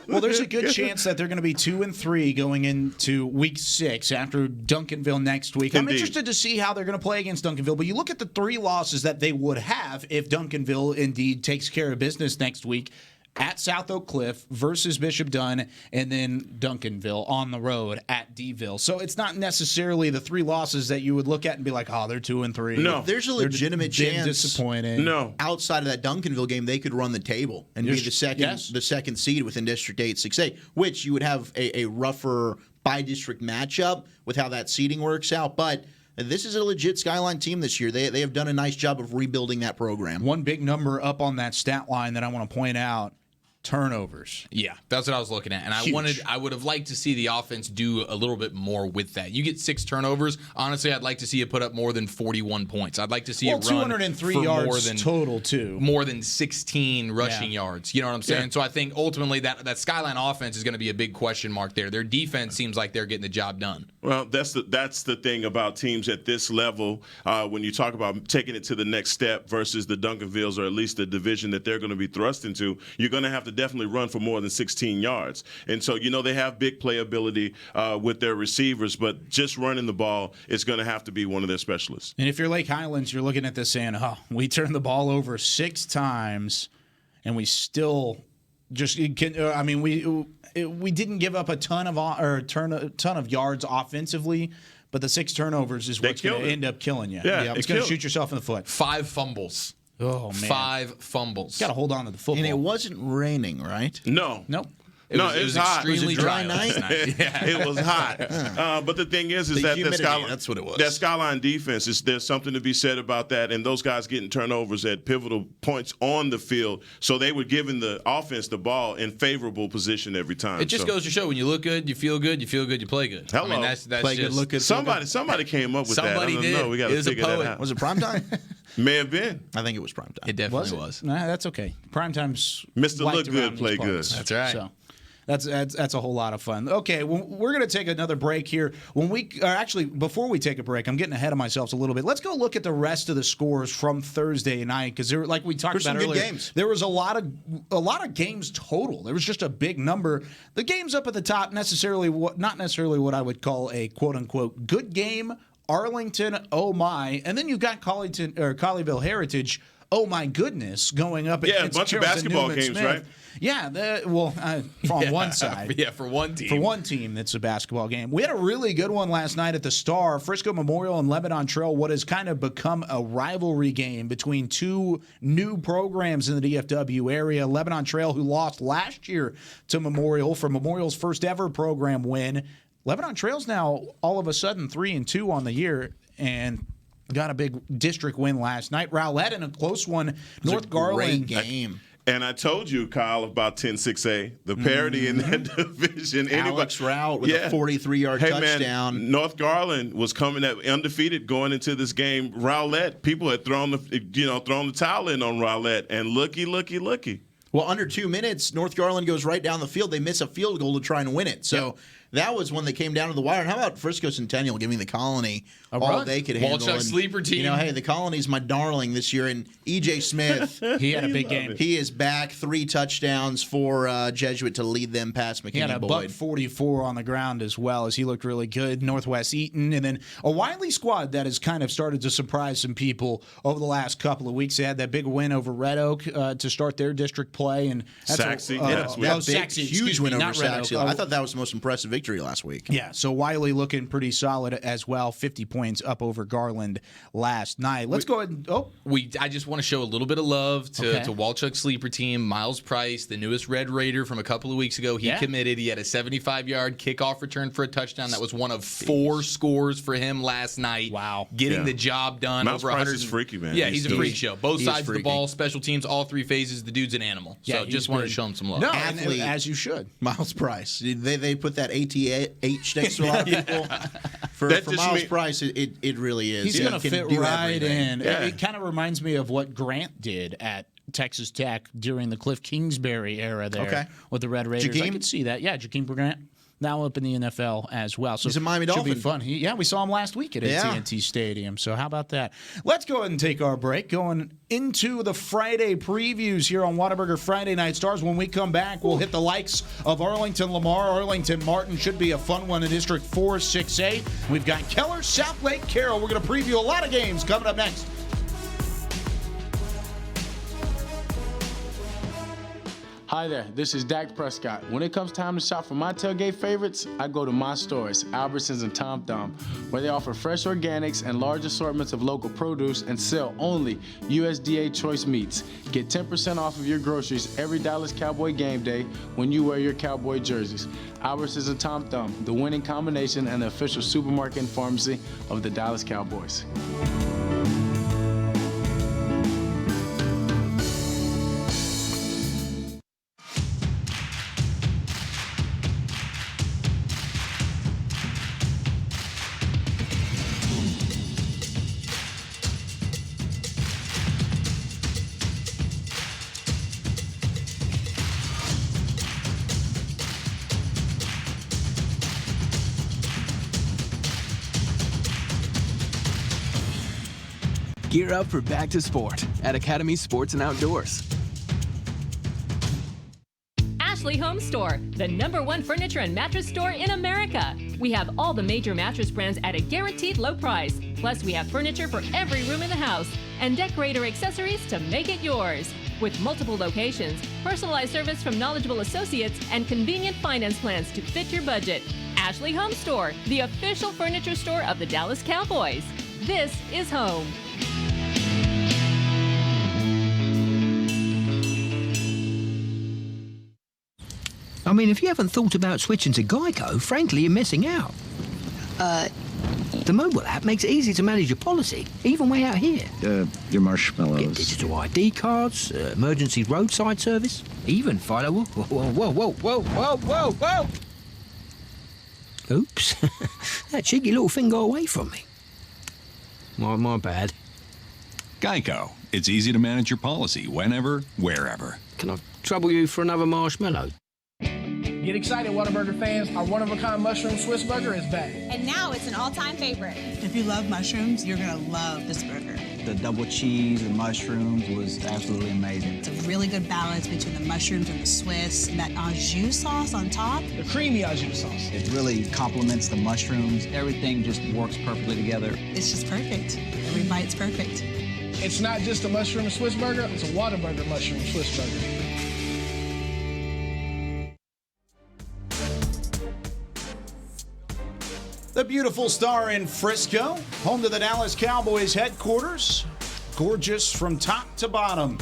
Well, there's a good chance that they're going to be 2-3 going into Week 6 after Duncanville next week. I'm interested to see how they're going to play against Duncanville. But you look at the 3 losses that they would have if Duncanville indeed takes care of business next week. At South Oak Cliff versus Bishop Dunn, and then Duncanville on the road at Deville. So it's not necessarily the 3 losses that you would look at and be like, oh, they're 2-3. No. There's a legitimate chance. Disappointed. No. Outside of that Duncanville game, they could run the table and be the second seed within District 8, 6A, which you would have a rougher by-district matchup with how that seeding works out. But this is a legit Skyline team this year. They have done a nice job of rebuilding that program. One big number up on that stat line that I want to point out. Turnovers. Yeah, that's what I was looking at. And I would have liked to see the offense do a little bit more with that. You get 6 turnovers. Honestly, I'd like to see it put up more than 41 points. I'd like to see it run 203 for yards more than total, too. More than 16 rushing yards. You know what I'm saying? Yeah. So I think ultimately that Skyline offense is going to be a big question mark there. Their defense seems like they're getting the job done. Well, that's the thing about teams at this level. When you talk about taking it to the next step versus the Duncanvilles, or at least the division that they're going to be thrust into, you're going to have to definitely run for more than 16 yards. And so, they have big playability with their receivers, but just running the ball is going to have to be one of their specialists. And if you're Lake Highlands, you're looking at this saying, we turned the ball over 6 times, and we still just we didn't give up a ton of yards offensively, but the 6 turnovers is what's going to end up killing you. Yeah, it's going to shoot yourself in the foot. 5 fumbles. Oh, man. 5 fumbles. Got to hold on to the football. And it wasn't raining, right? No. Nope. It was hot. Extremely Was it dry dry night? last night. It was hot. But the thing is The that humidity, Skyline, that's what it was. That Skyline defense, there's something to be said about that, and those guys getting turnovers at pivotal points on the field. So they were giving the offense the ball in favorable position every time. It just goes to show when you look good, you feel good, you play good. Hello. I mean, that's Play just good, look good. Somebody came up with Somebody that. I did. don't know. We got It to was a figure that poet. out. Was it primetime? May have been. I think it was primetime. It definitely was. Nah, that's okay. Primetime's Mr. liked Look Good, around these play good. parts. That's right. So that's a whole lot of fun. Okay, well, we're going to take another break here. Before we take a break, I'm getting ahead of myself a little bit. Let's go look at the rest of the scores from Thursday night because like we talked about earlier, games. there was a lot of games total. There was just a big number. The games up at the top not necessarily what I would call a quote unquote good game. Arlington, oh my, and then you've got Colleyville Heritage. Oh my goodness, going up against a bunch of basketball games, right? Yeah, on one side. Yeah, for one team. For one team, that's a basketball game. We had a really good one last night at the Star. Frisco Memorial and Lebanon Trail, what has kind of become a rivalry game between 2 new programs in the DFW area. Lebanon Trail, who lost last year to Memorial for Memorial's first ever program win. Lebanon Trail's now all of a sudden 3-2 on the year and got a big district win last night. Rowlett in a close one. North Garland. Great game. And I told you, Kyle, about 10-6A, the parity in that division. Alex Rout with a 43-yard touchdown. Man, North Garland was coming at undefeated going into this game. Rowlett, people had thrown the towel in on Rowlett, and looky. Well, under 2 minutes, North Garland goes right down the field. They miss a field goal to try and win it. So that was when they came down to the wire. And how about Frisco Centennial giving the Colony all they could handle? Walchuk sleeper team. Hey, the Colony's my darling this year. And E.J. Smith. He had a big game. He is back. 3 touchdowns for Jesuit to lead them past McKinney He had a Boyd. $144 on the ground as well as he looked really good. Northwest Eaton. And then a Wiley squad that has kind of started to surprise some people over the last couple of weeks. They had that big win over Red Oak to start their district play. And Saxe. Huge win over Saxe. Oak. I thought that was the most impressive victory last week. Yeah, so Wiley looking pretty solid as well. 50 points up over Garland last night. Let's go ahead and I just want to show a little bit of love to Walchuk sleeper team. Miles Price, the newest Red Raider from a couple of weeks ago. He committed. He had a 75-yard kickoff return for a touchdown. That was one of 4 scores for him last night. Wow. Getting the job done. Miles over Price 100. is freaky, man. Yeah, he's a freak show. Both sides of the ball, freaky. special teams, all 3 phases. The dude's an animal. Yeah, So just wanted to show him some love. No, Athlete. as you should. Miles Price. They put that ATH next to a lot of people. For That just Miles mean- Price, it really is. He's He going to can fit do right everything. in. It kind of reminds me of what Grant did at Texas Tech during the Cliff Kingsbury era there with the Red Raiders. I Jakeem? could see that. Yeah, Jakeem Grant. Now up in the NFL as well. So He's a Miami should Dolphin. be fun. We saw him last week at AT&T Stadium. So how about that? Let's go ahead and take our break. Going into the Friday previews here on Whataburger Friday Night Stars. When we come back, we'll hit the likes of Arlington Lamar. Arlington Martin should be a fun one in District 4, 6A. We've got Keller, South Lake, Carroll. We're going to preview a lot of games coming up next. Hi there, this is Dak Prescott. When it comes time to shop for my tailgate favorites, I go to my stores, Albertsons and Tom Thumb, where they offer fresh organics and large assortments of local produce and sell only USDA choice meats. Get 10% off of your groceries every Dallas Cowboy game day when you wear your Cowboy jerseys. Albertsons and Tom Thumb, the winning combination and the official supermarket and pharmacy of the Dallas Cowboys. Gear up for back to sport at Academy Sports and Outdoors. Ashley Home Store, the #1 furniture and mattress store in America. We have all the major mattress brands at a guaranteed low price. Plus, we have furniture for every room in the house and decorator accessories to make it yours. With multiple locations, personalized service from knowledgeable associates, and convenient finance plans to fit your budget. Ashley Home Store, the official furniture store of the Dallas Cowboys. This is home. I mean, if you haven't thought about switching to Geico, frankly, you're missing out. The mobile app makes it easy to manage your policy, even way out here. Your marshmallows. Get digital ID cards, emergency roadside service, even follow. Whoa. Oops. That cheeky little thing got away from me. My bad. Geico. It's easy to manage your policy whenever, wherever. Can I trouble you for another marshmallow? Get excited, Whataburger fans. Our one-of-a-kind mushroom Swiss burger is back. And now it's an all-time favorite. If you love mushrooms, you're going to love this burger. The double cheese and mushrooms was absolutely amazing. It's a really good balance between the mushrooms and the Swiss, and that au jus sauce on top. The creamy au jus sauce. It really complements the mushrooms. Everything just works perfectly together. It's just perfect. Every bite's perfect. It's not just a mushroom Swiss burger, it's a Whataburger mushroom Swiss burger. The beautiful Star in Frisco, home to the Dallas Cowboys headquarters. Gorgeous from top to bottom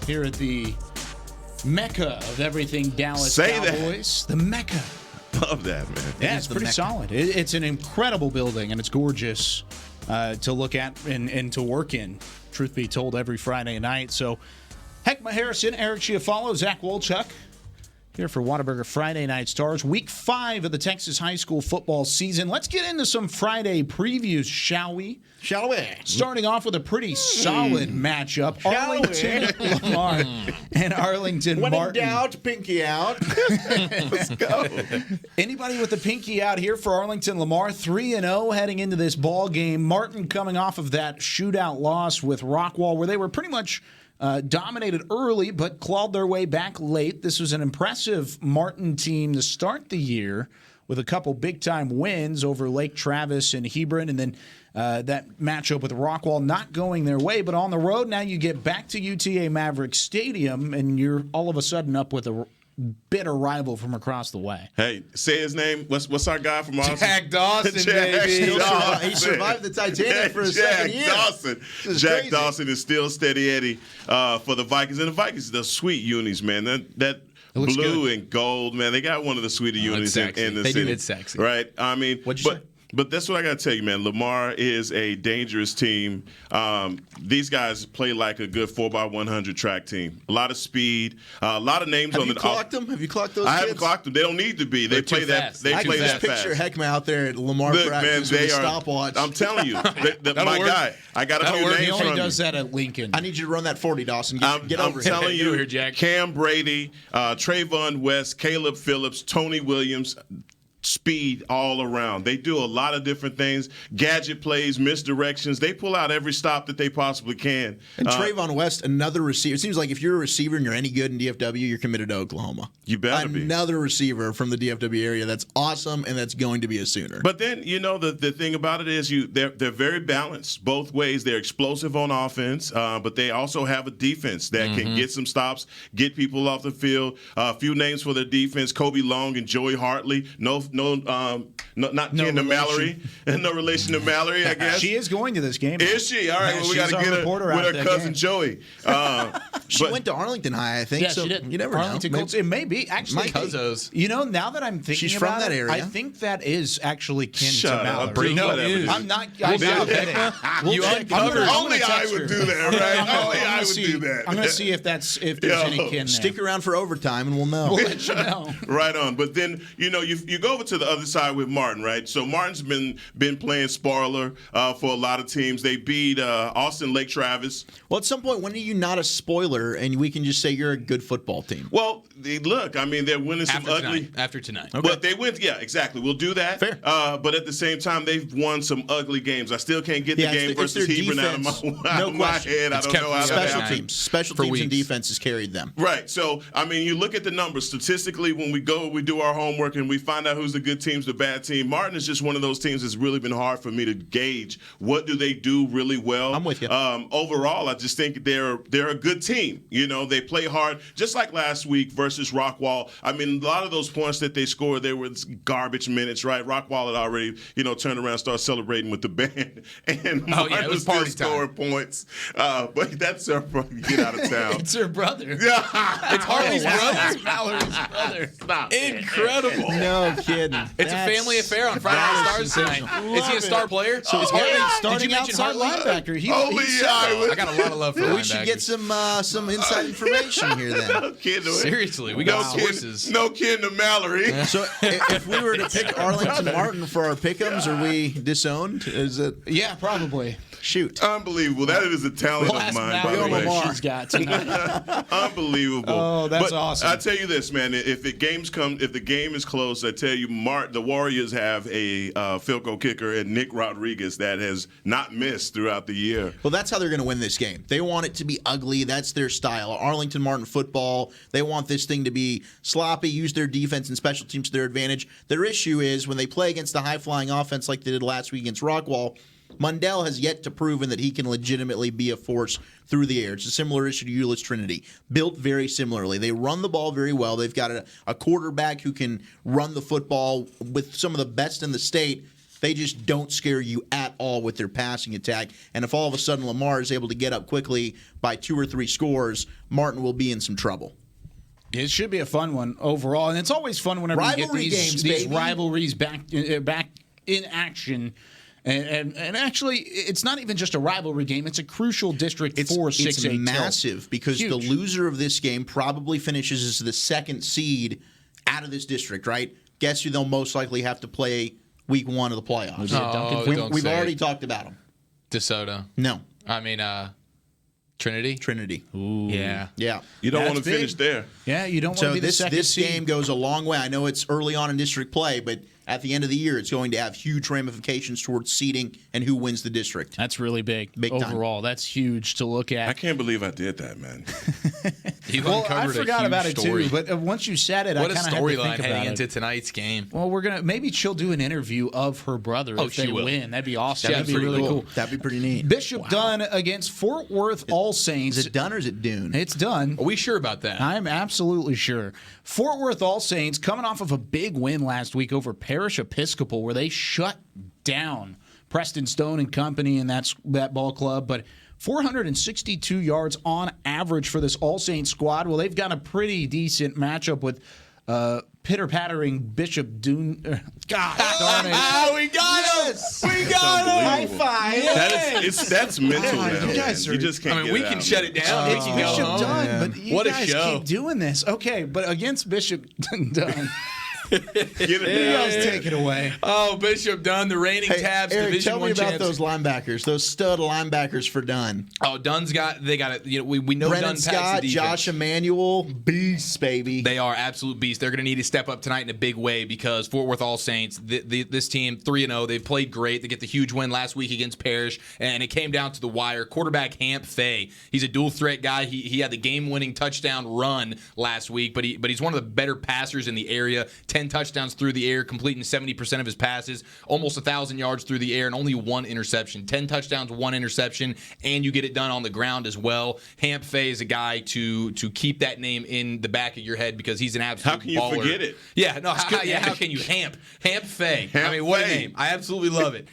here at the Mecca of everything Dallas Cowboys. The Mecca. Love that, man. Yeah, it's pretty solid. It's an incredible building, and it's gorgeous to look at and to work in, truth be told, every Friday night. So, Heckma Harrison, Eric Chiafalo, Zach Wolchuk, here for Whataburger Friday Night Stars. Week 5 of the Texas high school football season. Let's get into some Friday previews, shall we? Starting off with a pretty solid matchup. Arlington Lamar and Arlington when Martin. in doubt, pinky out. Let's go. Anybody with the pinky out here for Arlington Lamar? 3-0 heading into this ball game. Martin coming off of that shootout loss with Rockwall, where they were pretty much dominated early, but clawed their way back late. This was an impressive Martin team to start the year with a couple big-time wins over Lake Travis and Hebron, and then that matchup with Rockwall not going their way. But on the road, now you get back to UTA Maverick Stadium, and you're all of a sudden up with a bitter rival from across the way. Hey, say his name. What's our guy from Austin? Jack Dawson, baby. He survived the Titanic for a second year. Jack Dawson is still steady Eddie for the Vikings. And the Vikings, the sweet unis, man. That blue good. And gold, man. They got one of the sweeter unis in the city. It's sexy. Right? I mean, What'd you say? But that's what I got to tell you, man. Lamar is a dangerous team. These guys play like a good 4x100 track team. A lot of speed, a lot of names on the. Have you clocked those? I kids? haven't clocked them. They don't need to be. They play that. They I play can that just fast. picture Heckma out there at Lamar Look, practice man, with a stopwatch. I'm telling you, my work. guy. I got a few names He only from does you. that at Lincoln. I need you to run that 40, Dawson. Get I'm over telling it. you, here, Jack. Cam Brady, Trayvon West, Caleb Phillips, Tony Williams. Speed all around. They do a lot of different things, gadget plays, misdirections. They pull out every stop that they possibly can. And Trayvon West, another receiver. It seems like if you're a receiver and you're any good in DFW, you're committed to Oklahoma. You better be. Another receiver from the DFW area that's awesome and that's going to be a Sooner. But then, the thing about it is they're very balanced both ways. They're explosive on offense, but they also have a defense that can get some stops, get people off the field. A few names for their defense: Kobe Long and Joey Hartley. Not kin to Mallory, and no relation to Mallory, I guess. She is going to this game. Is she? All right, well, we got to get her with her cousin Joey. She went to Arlington High, I think. Yeah, so she did. You never Arlington know. Colts. It may be actually. Cousins. Now that I'm thinking She's about from that it, area. I think that is actually kin Shut to up, Mallory. no, it is. I'm not. I'm not kidding. You uncovered. Only I would do that, right? Only I would do that. I'm going to see if there's any kin there. Stick around for overtime and we'll know. We'll let you know. Right on. But then, you go over to the other side with Martin, right? So Martin's been playing spoiler for a lot of teams. They beat Austin Lake Travis. Well, at some point, when are you not a spoiler color, and we can just say you're a good football team. Well, look, I mean, they're winning some ugly. After tonight. Okay. But they win. Yeah, exactly. We'll do that. Fair. But at the same time, they've won some ugly games. I still can't get the game versus Hebron out of my head. I don't know how special that teams. Special teams and defense has carried them. Right. So, I mean, you look at the numbers. Statistically, when we do our homework and we find out who's the good teams, the bad team. Martin is just one of those teams that's really been hard for me to gauge. What do they do really well? I'm with you. Overall, I just think they're a good team. They play hard, just like last week versus Rockwall. I mean, a lot of those points that they scored, they were garbage minutes, right? Rockwall had already, turned around and started celebrating with the band, and Martin was still scoring points. But that's her brother. Get out of town. It's her brother. Yeah, it's Harley's brother. Mallory's brother. Stop. Incredible. No kidding. It's a family affair on Friday Night Stars tonight. Is he a star player? So is Harley starting outside linebacker? I got a lot of love for linebackers. We should get some inside information here then. No kidding. Seriously, we got sources. No kidding to Mallory. So if we were to pick Arlington Martin for our pick'ems, are we disowned? Is it? Yeah, probably. Shoot. Unbelievable. That is a talent of mine, by the way. She's got tonight. Unbelievable. Oh, that's awesome. I tell you this, man. If the game is close, I tell you, the Warriors have a field goal kicker in Nick Rodriguez that has not missed throughout the year. Well, that's how they're going to win this game. They want it to be ugly. That's their style. Arlington Martin football, they want this thing to be sloppy, use their defense and special teams to their advantage. Their issue is when they play against the high-flying offense like they did last week against Rockwall, Mundell has yet to proven that he can legitimately be a force through the air. It's a similar issue to Euless Trinity. Built very similarly. They run the ball very well. They've got a quarterback who can run the football with some of the best in the state. They just don't scare you at all with their passing attack. And if all of a sudden Lamar is able to get up quickly by 2 or 3 scores, Martin will be in some trouble. It should be a fun one overall. And it's always fun whenever Rivalry you get games, these baby. rivalries back in action. And actually, it's not even just a rivalry game. It's a crucial District 4 6-8 It's massive because the loser of this game probably finishes as the second seed out of this district, right? Guess who they'll most likely have to play week 1 of the playoffs? We've already talked about them. DeSoto. No. I mean, Trinity. Ooh. Yeah. You don't want to finish there. Yeah, you don't want to be the second this seed. game goes a long way. I know it's early on in district play, but at the end of the year, it's going to have huge ramifications towards seeding and who wins the district. That's really big time. overall. That's huge to look at. I can't believe I did that, man. I forgot about it too, but once you said it, I kind of had to think about it. What a storyline heading into tonight's game. Well, maybe she'll do an interview of her brother if they win. That'd be awesome. That'd be really cool. That'd be pretty neat. Bishop Dunn against Fort Worth All Saints. Is it Dunn or is it Dune? It's Dunn. Are we sure about that? I'm absolutely sure. Fort Worth All Saints coming off of a big win last week over Parish Episcopal, where they shut down Preston Stone and company and that ball club, but 462 yards on average for this All Saints squad. Well, they've got a pretty decent matchup with pitter-pattering Bishop Dune. God darn it. We got it! We got High it! five. That's mental now. You guys You just can't get we it can out, shut man. it down. It's Bishop Dunn, but you What a guys show. keep doing this. Okay, but against Bishop Dunn. Get it You down. guys take it away. Oh, Bishop Dunn, the reigning Tabs Eric, Division tell One me about champs. those linebackers, those stud linebackers for Dunn. Oh, Dunn's got it. We know Brennan Dunn packs Scott, the defense. Josh Emmanuel, beasts, baby. They are absolute beasts. They're going to need to step up tonight in a big way because Fort Worth All Saints, this team 3-0, they've played great. They get the huge win last week against Parrish, and it came down to the wire. Quarterback Hamp Fay, he's a dual threat guy. He had the game-winning touchdown run last week, but he's one of the better passers in the area. 10 touchdowns through the air, completing 70% of his passes, almost 1,000 yards through the air, and only 1 interception. 10 touchdowns, 1 interception, and you get it done on the ground as well. Hamp Fay is a guy to keep that name in the back of your head because he's an absolute How can you baller. forget it? Yeah, no, how can you? Hamp Fay. Hamp I mean, what a Fay. name. I absolutely love it.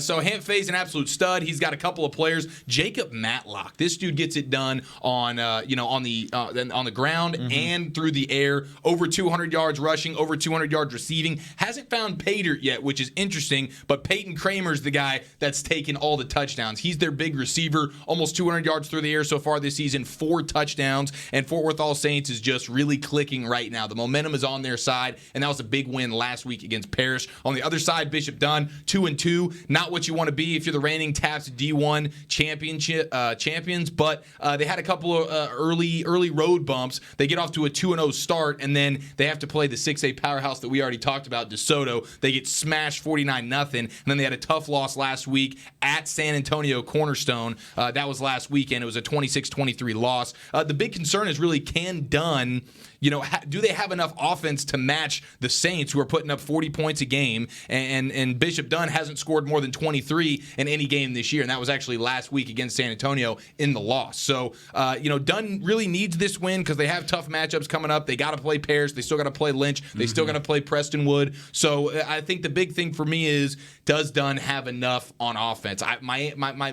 So Hamp Fay's an absolute stud. He's got a couple of players. Jacob Matlock. This dude gets it done on the ground and through the air. Over 200 yards rushing, over 200 yards receiving. Hasn't found pay dirt yet, which is interesting, but Peyton Kramer's the guy that's taken all the touchdowns. He's their big receiver, almost 200 yards through the air so far this season, 4 touchdowns, and Fort Worth All Saints is just really clicking right now. The momentum is on their side, and that was a big win last week against Parrish. On the other side, Bishop Dunn, 2-2, not what you want to be if you're the reigning TAPS D1 champions, but they had a couple of early road bumps. They get off to a 2-0 start, and then they have to play the 6A powerhouse that we already talked about, DeSoto. They get smashed 49-0, and then they had a tough loss last week at San Antonio Cornerstone. That was last weekend. It was a 26-23 loss. The big concern is really, can Dunn, do they have enough offense to match the Saints, who are putting up 40 points a game? And Bishop Dunn hasn't scored more than 23 in any game this year, and that was actually last week against San Antonio in the loss. So, Dunn really needs this win because they have tough matchups coming up. They got to play Parrish. They still got to play Lynch. They still got to play Prestonwood. So I think the big thing for me is, does Dunn have enough on offense? My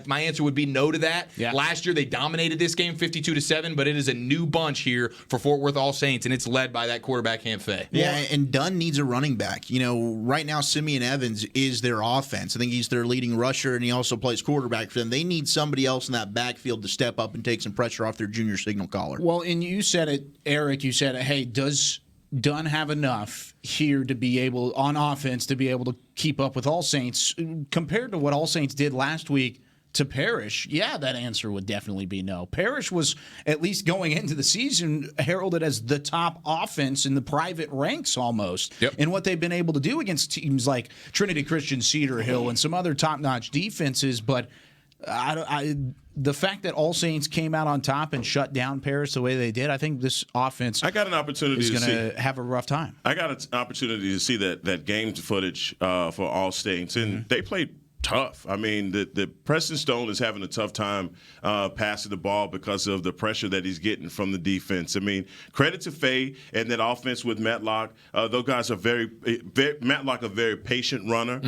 answer would be no to that. Yeah. Last year they dominated this game 52-7, but it is a new bunch here for Fort Worth All Saints, and it's led by that quarterback, Ham Fay. Yeah, and Dunn needs a running back. Right now Simeon Evans is their offense. I think he's their leading rusher, and he also plays quarterback for them. They need somebody else in that backfield to step up and take some pressure off their junior signal caller. Well, and you said it, Eric. You said, hey, does Dunn have enough here to be able, on offense, to be able to keep up with All Saints compared to what All Saints did last week to Parrish? Yeah, that answer would definitely be no. Parrish was, at least going into the season, heralded as the top offense in the private ranks almost. Yep. And what they've been able to do against teams like Trinity Christian, Cedar Hill, and some other top-notch defenses. But the fact that All Saints came out on top and shut down Parrish the way they did, I think this offense I got an opportunity is going to have a rough time. I got an opportunity to see that game footage for All Saints, and they played tough. I mean, the Preston Stone is having a tough time passing the ball because of the pressure that he's getting from the defense. I mean, credit to Faye and that offense with Matlock. Those guys are Matlock a very patient runner.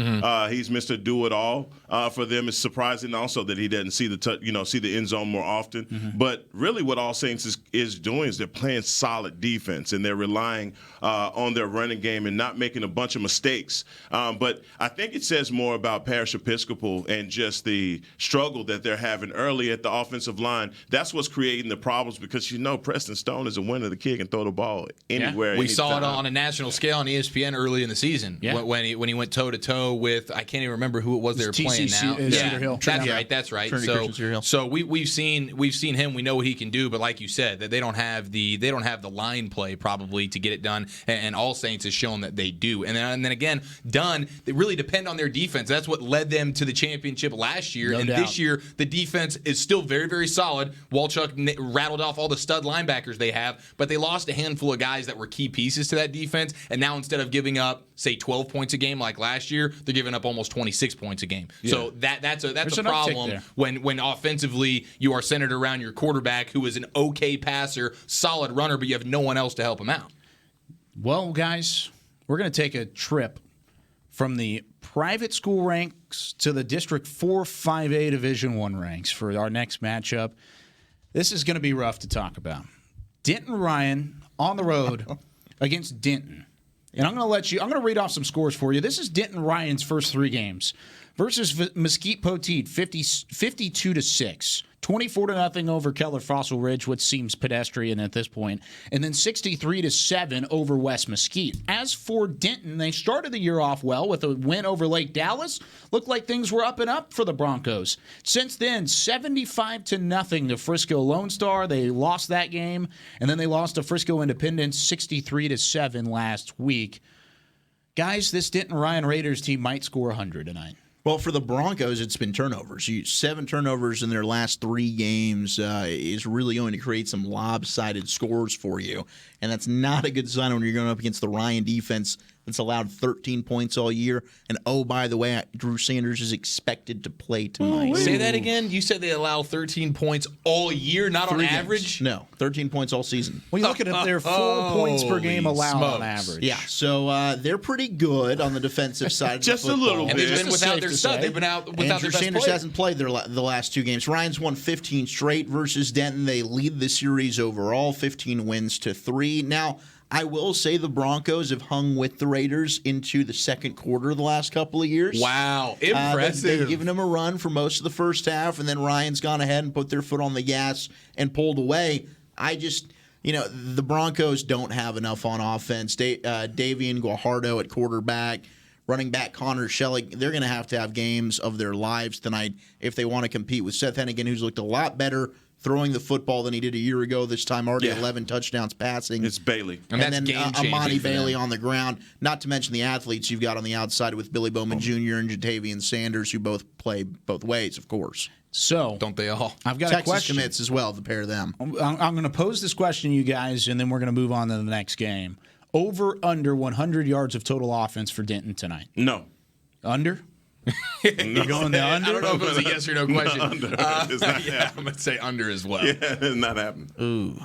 He's Mr. Do-It-All for them. It's surprising also that he doesn't see the end zone more often. But really, what All Saints is doing is they're playing solid defense, and they're relying on their running game and not making a bunch of mistakes. But I think it says more about Parrish Episcopal and just the struggle that they're having early at the offensive line. That's what's creating the problems, because Preston Stone is a winner. The kid can throw the ball anywhere. We saw it on a national scale on ESPN early in the season when he went toe-to-toe with, I can't even remember who it was they were playing now. Cedar Hill. That's right. Hill. So we've seen him. We know what he can do, but like you said, that they don't have the line play probably to get it done, and All Saints has shown that they do. And then again, Dunn, they really depend on their defense. That's what led them to the championship last year. No and doubt. This year, the defense is still very, very solid. Walchuk rattled off all the stud linebackers they have, but they lost a handful of guys that were key pieces to that defense. And now instead of giving up, say, 12 points a game like last year, they're giving up almost 26 points a game. Yeah. So that's a problem when offensively you are centered around your quarterback, who is an okay passer, solid runner, but you have no one else to help him out. Well, guys, we're going to take a trip from the private school ranks to the District 4 5A Division I ranks for our next matchup. This is going to be rough to talk about. Denton Ryan on the road against Denton. And I'm going to read off some scores for you. This is Denton Ryan's first 3 games versus Mesquite Poteet, 52-6. 24-0 over Keller Fossil Ridge, which seems pedestrian at this point, and then 63-7 over West Mesquite. As for Denton, they started the year off well with a win over Lake Dallas. Looked like things were up and up for the Broncos. Since then, 75-0 to Frisco Lone Star. They lost that game, and then they lost to Frisco Independence 63-7 last week. Guys, this Denton Ryan Raiders team might score 100 tonight. Well, for the Broncos, it's been turnovers. 7 turnovers in their last 3 games is really going to create some lopsided scores for you. And that's not a good sign when you're going up against the Ryan defense that's allowed 13 points all year. And, oh, by the way, Drew Sanders is expected to play tonight. Say that again? You said they allow 13 points all year, not on average? No, 13 points all season. Well, you look at it, they're 4 points per game allowed on average. Yeah, so they're pretty good on the defensive side Just of the football. a little bit. And they've been without their stud. They've been out without their Drew best Sanders player. hasn't played the last 2 games. Ryan's won 15 straight versus Denton. They lead the series overall, 15 wins to 3. Now, I will say the Broncos have hung with the Raiders into the second quarter of the last couple of years. Wow, impressive. They've given them a run for most of the first half, and then Ryan's gone ahead and put their foot on the gas and pulled away. The Broncos don't have enough on offense. Davian Guajardo at quarterback, running back Connor Shelley, they're going to have games of their lives tonight if they want to compete with Seth Hennigan, who's looked a lot better throwing the football than he did a year ago. This time already 11 touchdowns passing. It's Bailey. And that's then game-changing Amani for Bailey them. on the ground. Not to mention the athletes you've got on the outside with Billy Bowman Jr. and Jatavian Sanders, who both play both ways, of course. So, don't they all? I've got Texas a question. commits as well, the pair of them. I'm going to pose this question to you guys, and then we're going to move on to the next game. Over, under 100 yards of total offense for Denton tonight? No. Under? You're going the under? I don't know if it was a yes or no question. Under. It's not I'm going to say under as well. Yeah, it's not happening. Ooh.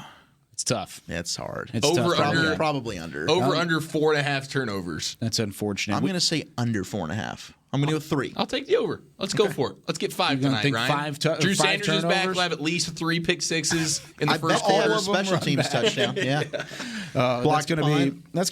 It's tough. That's hard. It's Over, tough. under. Probably under. Over, under 4.5 turnovers. That's unfortunate. I'm going to say under 4.5. I'm going to go 3. I'll take the over. Let's go for it. Let's get 5 You're gonna tonight, think Ryan. five Drew Sanders is back. turnovers? We'll have at least 3 pick sixes in the I first bet they have quarter. a special teams touchdown. Yeah. That's going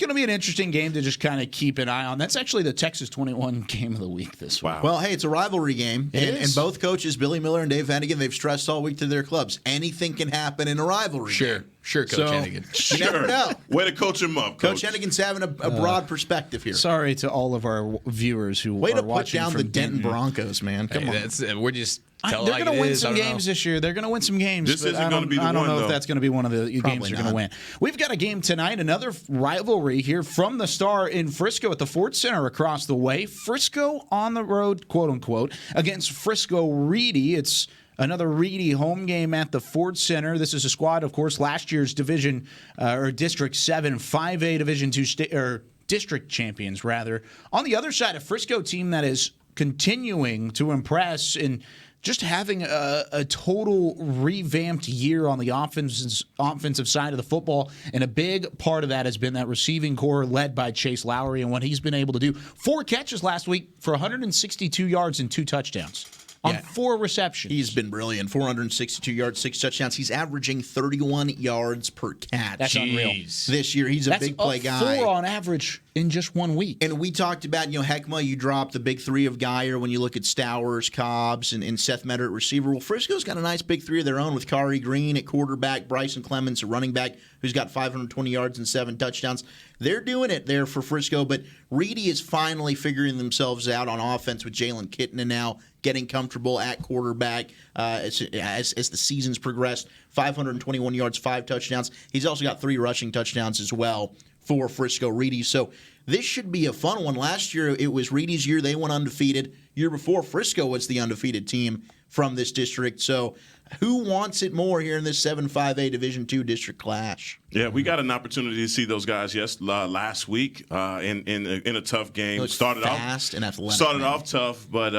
to be an interesting game to just kind of keep an eye on. That's actually the Texas 21 game of the week this week. Well, hey, it's a rivalry game. And both coaches, Billy Miller and Dave Hennigan, they've stressed all week to their clubs. Anything can happen in a rivalry game. Sure, Coach Hennigan. You never know. Way to coach him up, Coach Hennigan's having a broad perspective here. Sorry to all of our viewers who Way are to put watching down from the Denton Broncos, man. Come on. We're just tell they're like going to it win is. some I don't games know. this year. They're going to win some games. This but isn't gonna be the I don't one, know though. if that's going to be one of the games Probably they're going to not. win. We've got a game tonight, another rivalry here from the Star in Frisco at the Ford Center across the way. Frisco on the road, quote unquote, against Frisco Reedy. It's another Reedy home game at the Ford Center. This is a squad, of course, last year's Division or District 7 5A Division 2 district champions, rather. On the other side, a Frisco team that is continuing to impress and just having a total revamped year on the offensive side of the football. And a big part of that has been that receiving core led by Chase Lowry and what he's been able to do. 4 catches last week for 162 yards and 2 touchdowns. On 4 receptions. He's been brilliant. 462 yards, 6 touchdowns. He's averaging 31 yards per catch. That's unreal. This year, he's a big play guy. 4 on average in just 1 week. And we talked about, Heckma, you dropped the big 3 of Geyer when you look at Stowers, Cobbs, and Seth Metter at receiver. Well, Frisco's got a nice big 3 of their own with Kari Green at quarterback, Bryson Clements at running back, who's got 520 yards and 7 touchdowns. They're doing it there for Frisco, but Reedy is finally figuring themselves out on offense with Jalen Kitna now getting comfortable at quarterback as the season's progressed. 521 yards, 5 touchdowns. He's also got 3 rushing touchdowns as well for Frisco Reedy. So this should be a fun one. Last year, it was Reedy's year. They went undefeated. Year before, Frisco was the undefeated team from this district. So who wants it more here in this 7-5A Division II district clash? Yeah, we got an opportunity to see those guys last week in a tough game. Started fast and athletic. Started off tough, but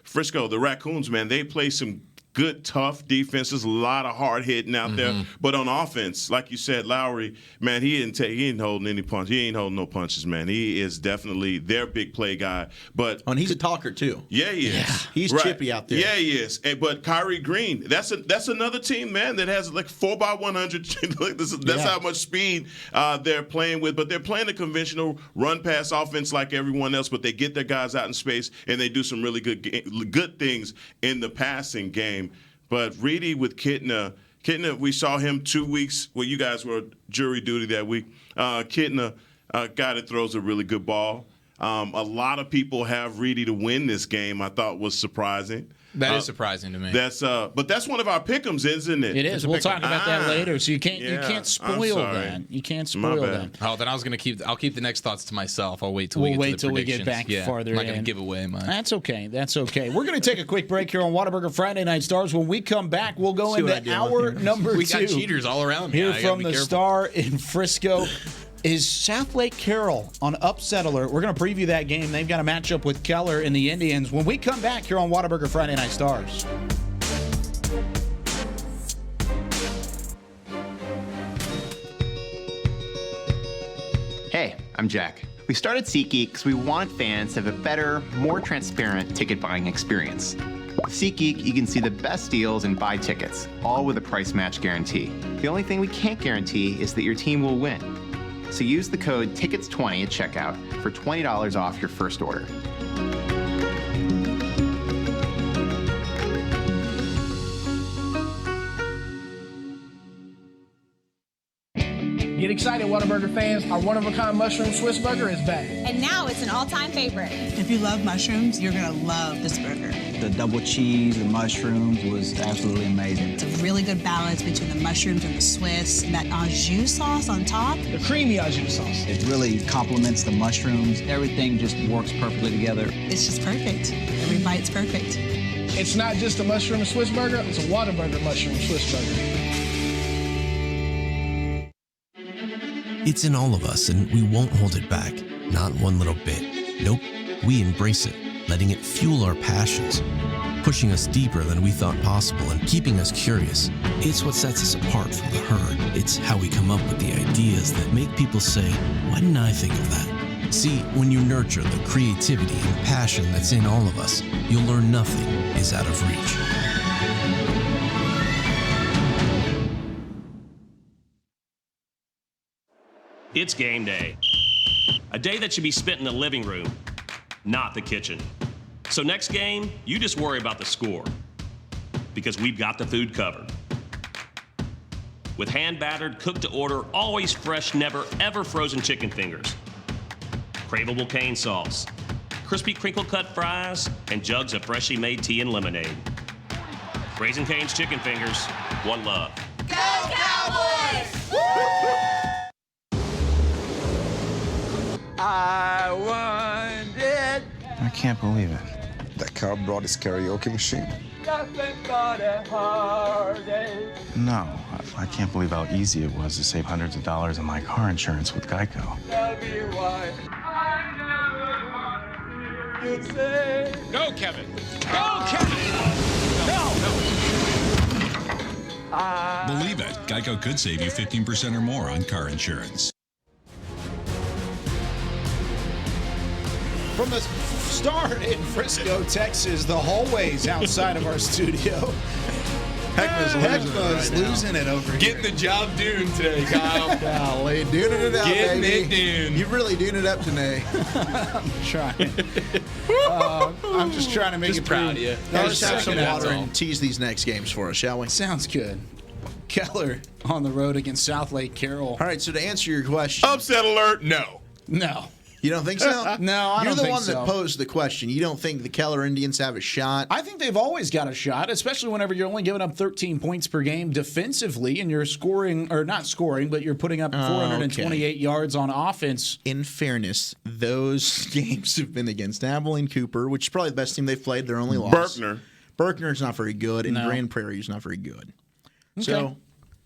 Frisco, the Raccoons, man, they play some good, tough defenses, a lot of hard hitting out there. But on offense, like you said, Lowry, man, he ain't holding any punch. He ain't holding no punches, man. He is definitely their big play guy. But and he's a talker too. Yeah, he is. Yeah. He's chippy out there. Yeah, he is. But Kyrie Green, that's another team, man, that has like 4x100. That's how much speed they're playing with. But they're playing a conventional run-pass offense like everyone else. But they get their guys out in space and they do some really good things in the passing game. But Reedy with Kitna, we saw him 2 weeks. Well, you guys were jury duty that week. Kitna, a guy that throws a really good ball. A lot of people have Reedy to win this game. I thought was surprising. That is surprising to me. But that's one of our pick'ems, isn't it? It is. We'll talk about that later. So you can't spoil that. You can't spoil that. Oh, then I'll keep the next thoughts to myself. I'll wait till we get back farther. I'm not going to give away mine. That's okay. We're going to take a quick break here on Whataburger Friday Night Stars. When we come back, we'll go into hour number 2. We got cheaters all around here from the Star in Frisco. Is South Lake Carroll on upset alert? We're going to preview that game. They've got a matchup with Keller and the Indians when we come back here on Whataburger Friday Night Stars. Hey, I'm Jack. We started SeatGeek because we want fans to have a better, more transparent ticket buying experience. With SeatGeek, you can see the best deals and buy tickets, all with a price match guarantee. The only thing we can't guarantee is that your team will win. So use the code TICKETS20 at checkout for $20 off your first order. Get excited, Whataburger fans. Our one-of-a-kind mushroom Swiss burger is back. And now it's an all-time favorite. If you love mushrooms, you're gonna love this burger. The double cheese, the mushrooms was absolutely amazing. It's a really good balance between the mushrooms and the Swiss, and that au jus sauce on top. The creamy au jus sauce. It really complements the mushrooms. Everything just works perfectly together. It's just perfect. Every bite's perfect. It's not just a mushroom Swiss burger, it's a Whataburger mushroom Swiss burger. It's in all of us, and we won't hold it back. Not one little bit. Nope, we embrace it, letting it fuel our passions, pushing us deeper than we thought possible and keeping us curious. It's what sets us apart from the herd. It's how we come up with the ideas that make people say, why didn't I think of that? See, when you nurture the creativity and passion that's in all of us, you'll learn nothing is out of reach. It's game day. A day that should be spent in the living room, not the kitchen. So next game, you just worry about the score. Because we've got the food covered. With hand-battered, cooked-to-order, always fresh, never, ever frozen chicken fingers. Craveable cane sauce. Crispy crinkle-cut fries, and jugs of freshly made tea and lemonade. Raising Cane's Chicken Fingers, one love. Go Cowboys! Woo! I want it. I can't believe it. That car brought his karaoke machine? Nothing but a heartache. No, I can't believe how easy it was to save hundreds of dollars on my car insurance with Geico. Tell me why I never wanted you to say. Go, Kevin. Go, Kevin. No. Believe it, Geico could save you 15% or more on car insurance. From the Star in Frisco, Texas, the hallways outside of our studio. Heckma's losing it over here. Getting the job done today, Kyle. Golly, doing it up, Getting baby. it done. You're really doing it up today. I'm trying. I'm just trying to make Just it proud through. of you. Now let's have some That's water all. and tease these next games for us, shall we? Sounds good. Keller on the road against South Lake Carroll. All right, so to answer your question. Upset alert. No. No. You don't think so? No, I You're don't the think one so. that posed the question. You don't think the Keller Indians have a shot? I think they've always got a shot, especially whenever you're only giving up 13 points per game defensively and you're scoring, or not scoring, but you're putting up 428 yards on offense. In fairness, those games have been against Abilene Cooper, which is probably the best team they've played. Their only loss. Berkner's not very good, and Grand Prairie's not very good. Okay. So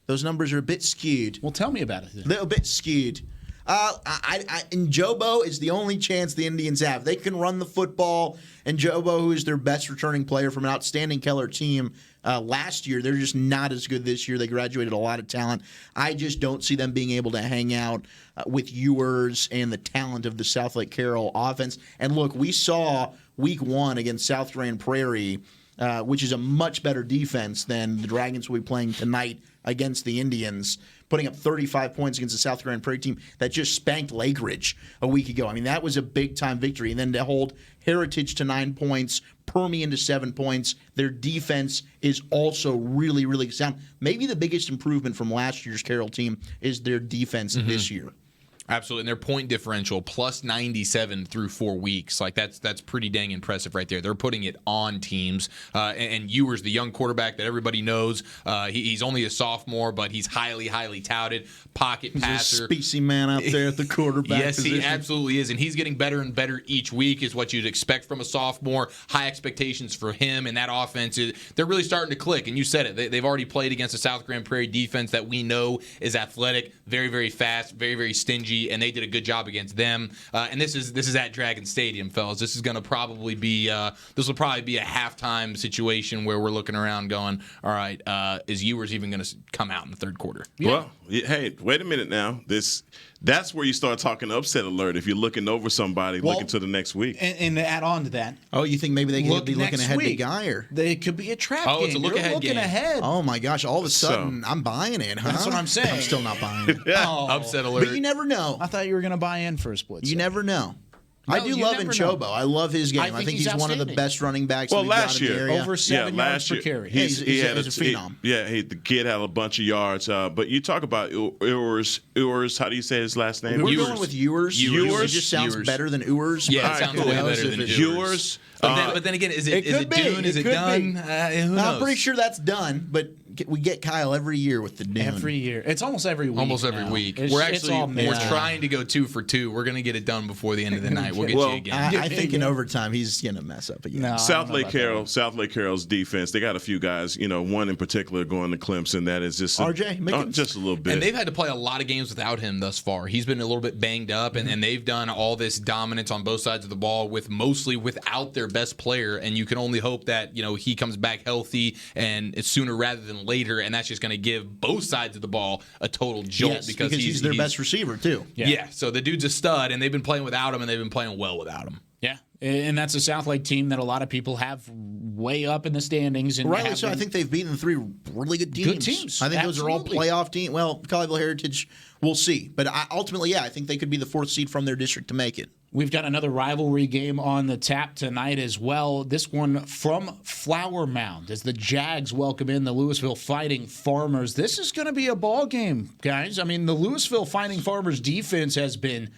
those numbers are a bit skewed. Well, tell me about it. They're a bit skewed. And Jobo is the only chance the Indians have. They can run the football, and Jobo, who is their best returning player from an outstanding Keller team last year, they're just not as good this year. They graduated a lot of talent. I just don't see them being able to hang out with Ewers and the talent of the South Lake Carroll offense. And look, we saw week 1 against South Grand Prairie, which is a much better defense than the Dragons will be playing tonight against the Indians, putting up 35 points against the South Grand Prairie team that just spanked Lake Ridge a week ago. I mean, that was a big-time victory. And then to hold Heritage to 9 points, Permian to 7 points, their defense is also really, really sound. Maybe the biggest improvement from last year's Carroll team is their defense this year. Absolutely, and their point differential plus 97 through 4 weeks, like that's pretty dang impressive right there. They're putting it on teams, and Ewers, the young quarterback that everybody knows, he's only a sophomore, but he's highly, highly touted pocket passer. He's a spacey man out there at the quarterback Yes, position. he absolutely is, and he's getting better and better each week. Is what you'd expect from a sophomore. High expectations for him, and that offense they're really starting to click. And you said it; they've already played against a South Grand Prairie defense that we know is athletic, very, very fast, very, very stingy. energy, and they did a good job against them. And this is at Dragon Stadium, fellas. This is going to probably be a halftime situation where we're looking around going, all right, is Ewers even going to come out in the third quarter? Yeah. Well, hey, wait a minute now. That's where you start talking upset alert if you're looking over somebody looking to the next week. And to add on to that. Oh, you think maybe they could be looking ahead to Geyer? They could be a trap game. It's a look-ahead game. Ahead. Oh, my gosh. All of a sudden, I'm buying it, huh? That's what I'm saying. I'm still not buying it. Upset alert. But you never know. I thought you were going to buy in for a split. You never know. No, I do love Nchobo. I love his game. I think he's one of the best running backs. Well, we've last got in the year, area. Over 7 yards per carry. He had a phenom. The kid had a bunch of yards. But you talk about Ewers. How do you say his last name? We're going with Ewers. It just sounds better than Ewers. Yeah, it sounds way better than Ewers. But then again, is it Dune? Is it done? Who knows? I'm pretty sure that's done, but we get Kyle every year with the Dune. Every year. It's almost every week. Almost every week. We're trying to go 2 for 2. We're going to get it done before the end of the night. We'll get you again. I think in overtime he's going to mess up again. No, South Lake Carroll's defense, they got a few guys, one in particular going to Clemson that is just RJ just a little bit. And they've had to play a lot of games without him thus far. He's been a little bit banged up, and they've done all this dominance on both sides of the ball mostly without their best player. And you can only hope that he comes back healthy and it's sooner rather than later, and that's just going to give both sides of the ball a total jolt because he's their best receiver too. Yeah, so the dude's a stud, and they've been playing without him, and they've been playing well without him. Yeah, and that's a South Lake team that a lot of people have way up in the standings. And rightly so. I think they've beaten 3 really good teams. I think those are all playoff teams. Well, Colleyville Heritage, we'll see. But ultimately, I think they could be the 4th seed from their district to make it. We've got another rivalry game on the tap tonight as well. This one from Flower Mound as the Jags welcome in the Louisville Fighting Farmers. This is going to be a ball game, guys. I mean, the Louisville Fighting Farmers defense has been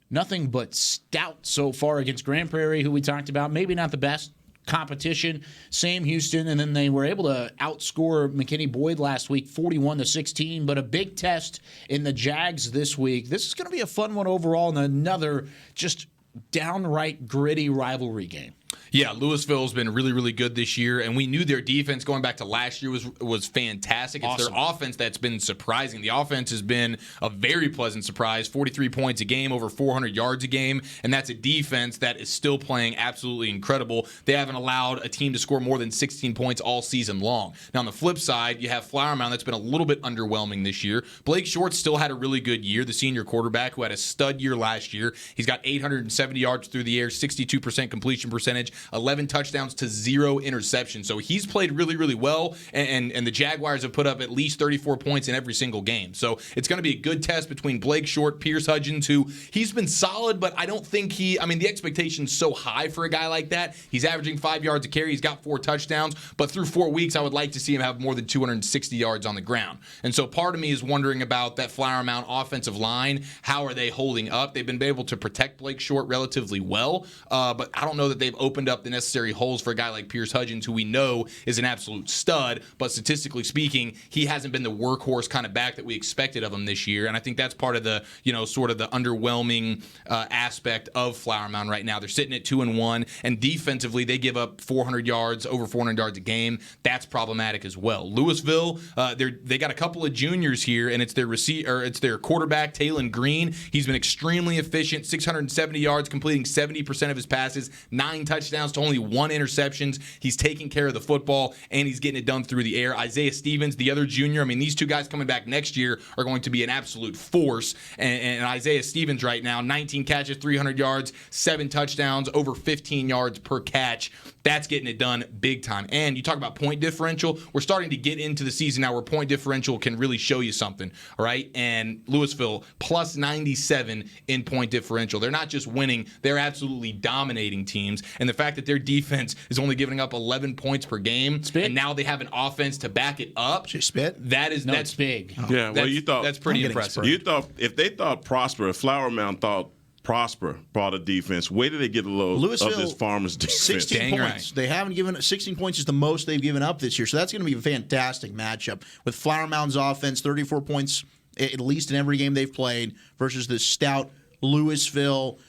nothing but stout so far against Grand Prairie, who we talked about. Maybe not the best competition. Sam Houston, and then they were able to outscore McKinney Boyd last week 41-16, but a big test in the Jags this week. This is going to be a fun one overall and another just downright gritty rivalry game. Yeah, Louisville's been really, really good this year, and we knew their defense going back to last year was fantastic. It's their offense that's been surprising. The offense has been a very pleasant surprise, 43 points a game, over 400 yards a game, and that's a defense that is still playing absolutely incredible. They haven't allowed a team to score more than 16 points all season long. Now, on the flip side, you have Flower Mound that's been a little bit underwhelming this year. Blake Short still had a really good year, the senior quarterback who had a stud year last year. He's got 870 yards through the air, 62% completion percentage, 11 touchdowns to 0 interceptions. So he's played really, really well, and the Jaguars have put up at least 34 points in every single game. So it's going to be a good test between Blake Short, Pierce Hudgens, who he's been solid, but I don't think the expectation's so high for a guy like that. He's averaging 5 yards a carry. He's got 4 touchdowns, but through 4 weeks, I would like to see him have more than 260 yards on the ground. And so part of me is wondering about that Flower Mound offensive line. How are they holding up? They've been able to protect Blake Short relatively well, but I don't know that they've opened up the necessary holes for a guy like Pierce Hudgens, who we know is an absolute stud, but statistically speaking, he hasn't been the workhorse kind of back that we expected of him this year. And I think that's part of the, sort of the underwhelming aspect of Flower Mound right now. They're sitting at 2-1, and defensively, they give up 400 yards, over 400 yards a game. That's problematic as well. Louisville, they got a couple of juniors here, and it's their quarterback, Taylon Green. He's been extremely efficient, 670 yards, completing 70% of his passes, 9 touchdowns to only 1 interceptions. He's taking care of the football, and he's getting it done through the air. Isaiah Stevens, the other junior, these two guys coming back next year are going to be an absolute force. And Isaiah Stevens right now, 19 catches, 300 yards, 7 touchdowns, over 15 yards per catch. That's getting it done big time. And you talk about point differential. We're starting to get into the season now where point differential can really show you something, all right? And Louisville, plus 97 in point differential. They're not just winning, they're absolutely dominating teams. And the fact that their defense is only giving up 11 points per game, and now they have an offense to back it up. Just spit? That's big. Yeah, well, you thought that's pretty impressive. You thought if they thought Prosper, if Flower Mound thought Prosper brought a defense, where did they get a load of this Farmers defense? 16 points. Right. They haven't given 16 points is the most they've given up this year. So that's going to be a fantastic matchup with Flower Mound's offense, 34 points at least in every game they've played, versus the stout Louisville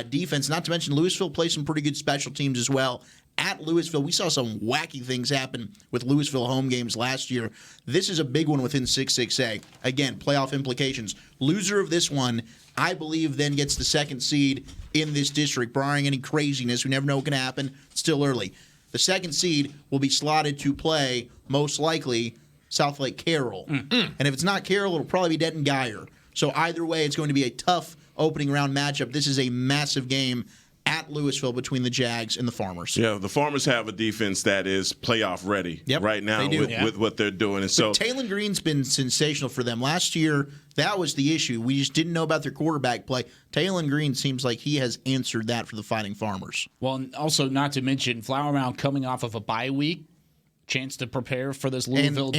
defense. Not to mention Louisville plays some pretty good special teams as well. at Louisville. We saw some wacky things happen with Louisville home games last year. This is a big one within 6-6A. Again, playoff implications. Loser of this one, I believe, then gets the second seed in this district, barring any craziness. We never know what can happen. It's still early. The second seed will be slotted to play, most likely, South Lake Carroll. And if it's not Carroll, it'll probably be Denton Geyer. So either way, it's going to be a tough opening round matchup. This is a massive game at Louisville between the Jags and the Farmers. Yeah, the Farmers have a defense that is playoff ready right now with what they're doing. And so Taylon Green's been sensational for them. Last year, that was the issue. We just didn't know about their quarterback play. Taylon Green seems like he has answered that for the Fighting Farmers. Well, and also not to mention Flower Mound coming off of a bye week. Chance to prepare for this Louisville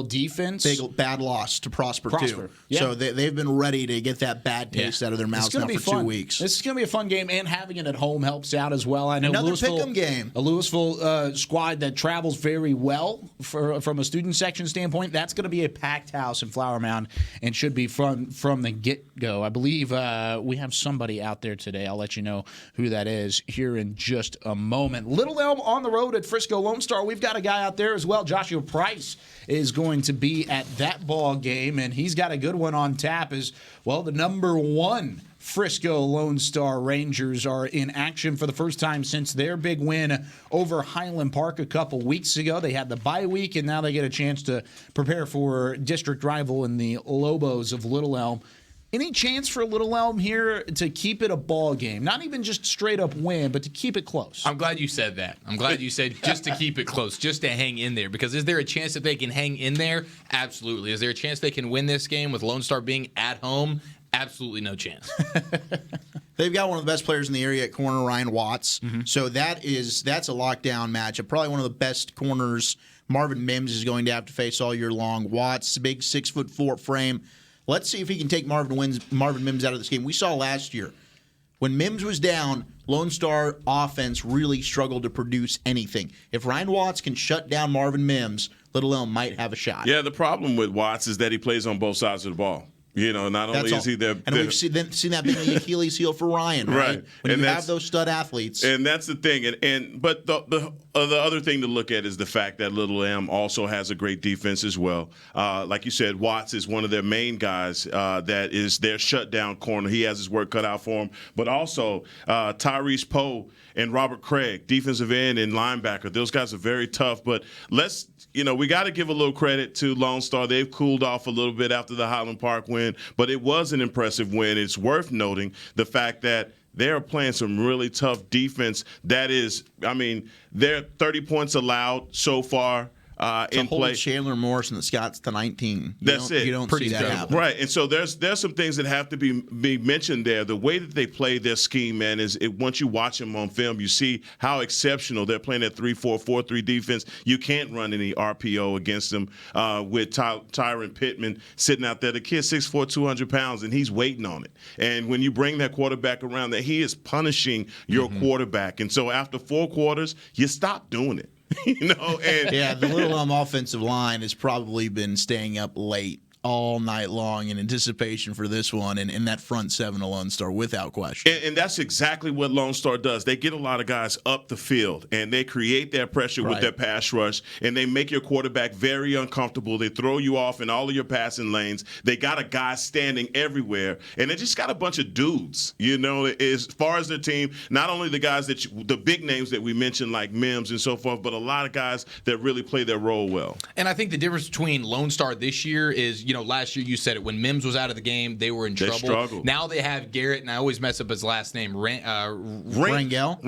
defense. Big bad loss to Prosper. Too. Yeah. So they've been ready to get that bad taste out of their mouths now for 2 weeks. This is going to be a fun game, and having it at home helps out as well. I know Another Louisville, pick'em game. A Louisville squad that travels very well from a student section standpoint. That's going to be a packed house in Flower Mound and should be fun from the get-go. I believe we have somebody out there today. I'll let you know who that is here in just a moment. Little Elm on the road at Frisco Lone Star. We've got a guy out there as well. Joshua Price is going to be at that ball game, and he's got a good one on tap as well. The number 1 Frisco Lone Star Rangers are in action for the first time since their big win over Highland Park a couple weeks ago. They had the bye week, and now they get a chance to prepare for district rival in the Lobos of Little Elm. Any chance for Little Elm here to keep it a ball game? Not even just straight up win, but to keep it close. I'm glad you said that. I'm glad you said just to keep it close, just to hang in there. Because is there a chance that they can hang in there? Absolutely. Is there a chance they can win this game with Lone Star being at home? Absolutely no chance. They've got one of the best players in the area at corner, Ryan Watts. So that's a lockdown matchup. Probably one of the best corners Marvin Mims is going to have to face all year long. Watts, big 6'4" frame. Let's see if he can take Marvin Mims out of this game. We saw last year when Mims was down, Lone Star offense really struggled to produce anything. If Ryan Watts can shut down Marvin Mims, Little Elm might have a shot. Yeah, the problem with Watts is that he plays on both sides of the ball. You know, not only is he there, and we've seen that being the Achilles heel for Ryan, right? When and you have those stud athletes, and that's the thing. But the other thing to look at is the fact that Little Elm also has a great defense as well. Like you said, Watts is one of their main guys. That is their shutdown corner. He has his work cut out for him. But also Tyrese Poe and Robert Craig, defensive end and linebacker. Those guys are very tough. But we got to give a little credit to Lone Star. They've cooled off a little bit after the Highland Park win, but it was an impressive win. It's worth noting the fact that they're playing some really tough defense. That is, they're 30 points allowed so far. In play, Chandler Morris and the Scots to 19. That's it. You don't see that happen, right? And so there's some things that have to be mentioned there. The way that they play their scheme, man, once you watch them on film, you see how exceptional they're playing that 3-4-4-3 defense. You can't run any RPO against them with Tyron Pittman sitting out there. The kid's 6'4", 200 pounds, and he's waiting on it. And when you bring that quarterback around, that he is punishing your quarterback. And so after 4 quarters, you stop doing it. The Little Elm offensive line has probably been staying up late all night long in anticipation for this one and that front seven of Lone Star without question. And that's exactly what Lone Star does. They get a lot of guys up the field, and they create that pressure with their pass rush, and they make your quarterback very uncomfortable. They throw you off in all of your passing lanes. They got a guy standing everywhere, and they just got a bunch of dudes, as far as their team, not only the guys the big names that we mentioned like Mims and so forth, but a lot of guys that really play their role well. And I think the difference between Lone Star this year is, last year you said it, when Mims was out of the game, they were in trouble. Struggled. Now they have Garrett, and I always mess up his last name, Rangel.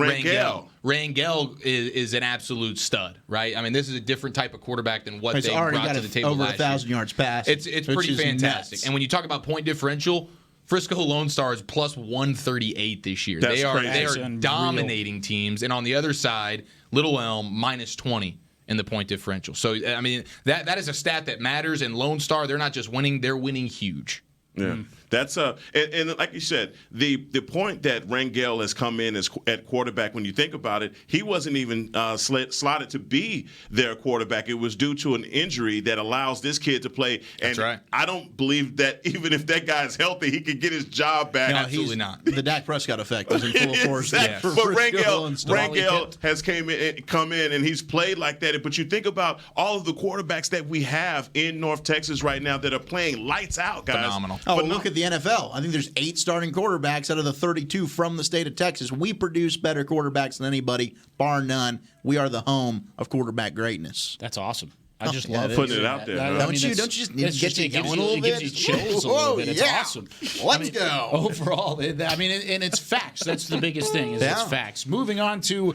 Rangel is an absolute stud, right? This is a different type of quarterback than what they brought to the table over last 1,000 year. yards passed. It's pretty fantastic. Nuts. And when you talk about point differential, Frisco Lone Star is plus 138 this year. That's they crazy. are dominating teams. And on the other side, Little Elm minus 20 in the point differential. So, that is a stat that matters. And Lone Star, they're not just winning, they're winning huge. Yeah. That's and like you said, the point that Rangel has come in as at quarterback. When you think about it, he wasn't even slotted to be their quarterback. It was due to an injury that allows this kid to play. And That's right. I don't believe that even if that guy's healthy, he could get his job back. No, Absolutely not. The Dak Prescott effect was in full force. Exactly. But Rangel has come in and he's played like that. But you think about all of the quarterbacks that we have in North Texas right now that are playing lights out, guys. Phenomenal. Oh, look at the NFL. I think there's 8 starting quarterbacks out of the 32 from the state of Texas. We produce better quarterbacks than anybody, bar none. We are the home of quarterback greatness. That's awesome. I just love putting it out there. Don't you just need to get you going a little bit? It gives you chills a little bit. It's awesome. Let's go. Overall, and it's facts. That's the biggest thing is it's facts. Moving on to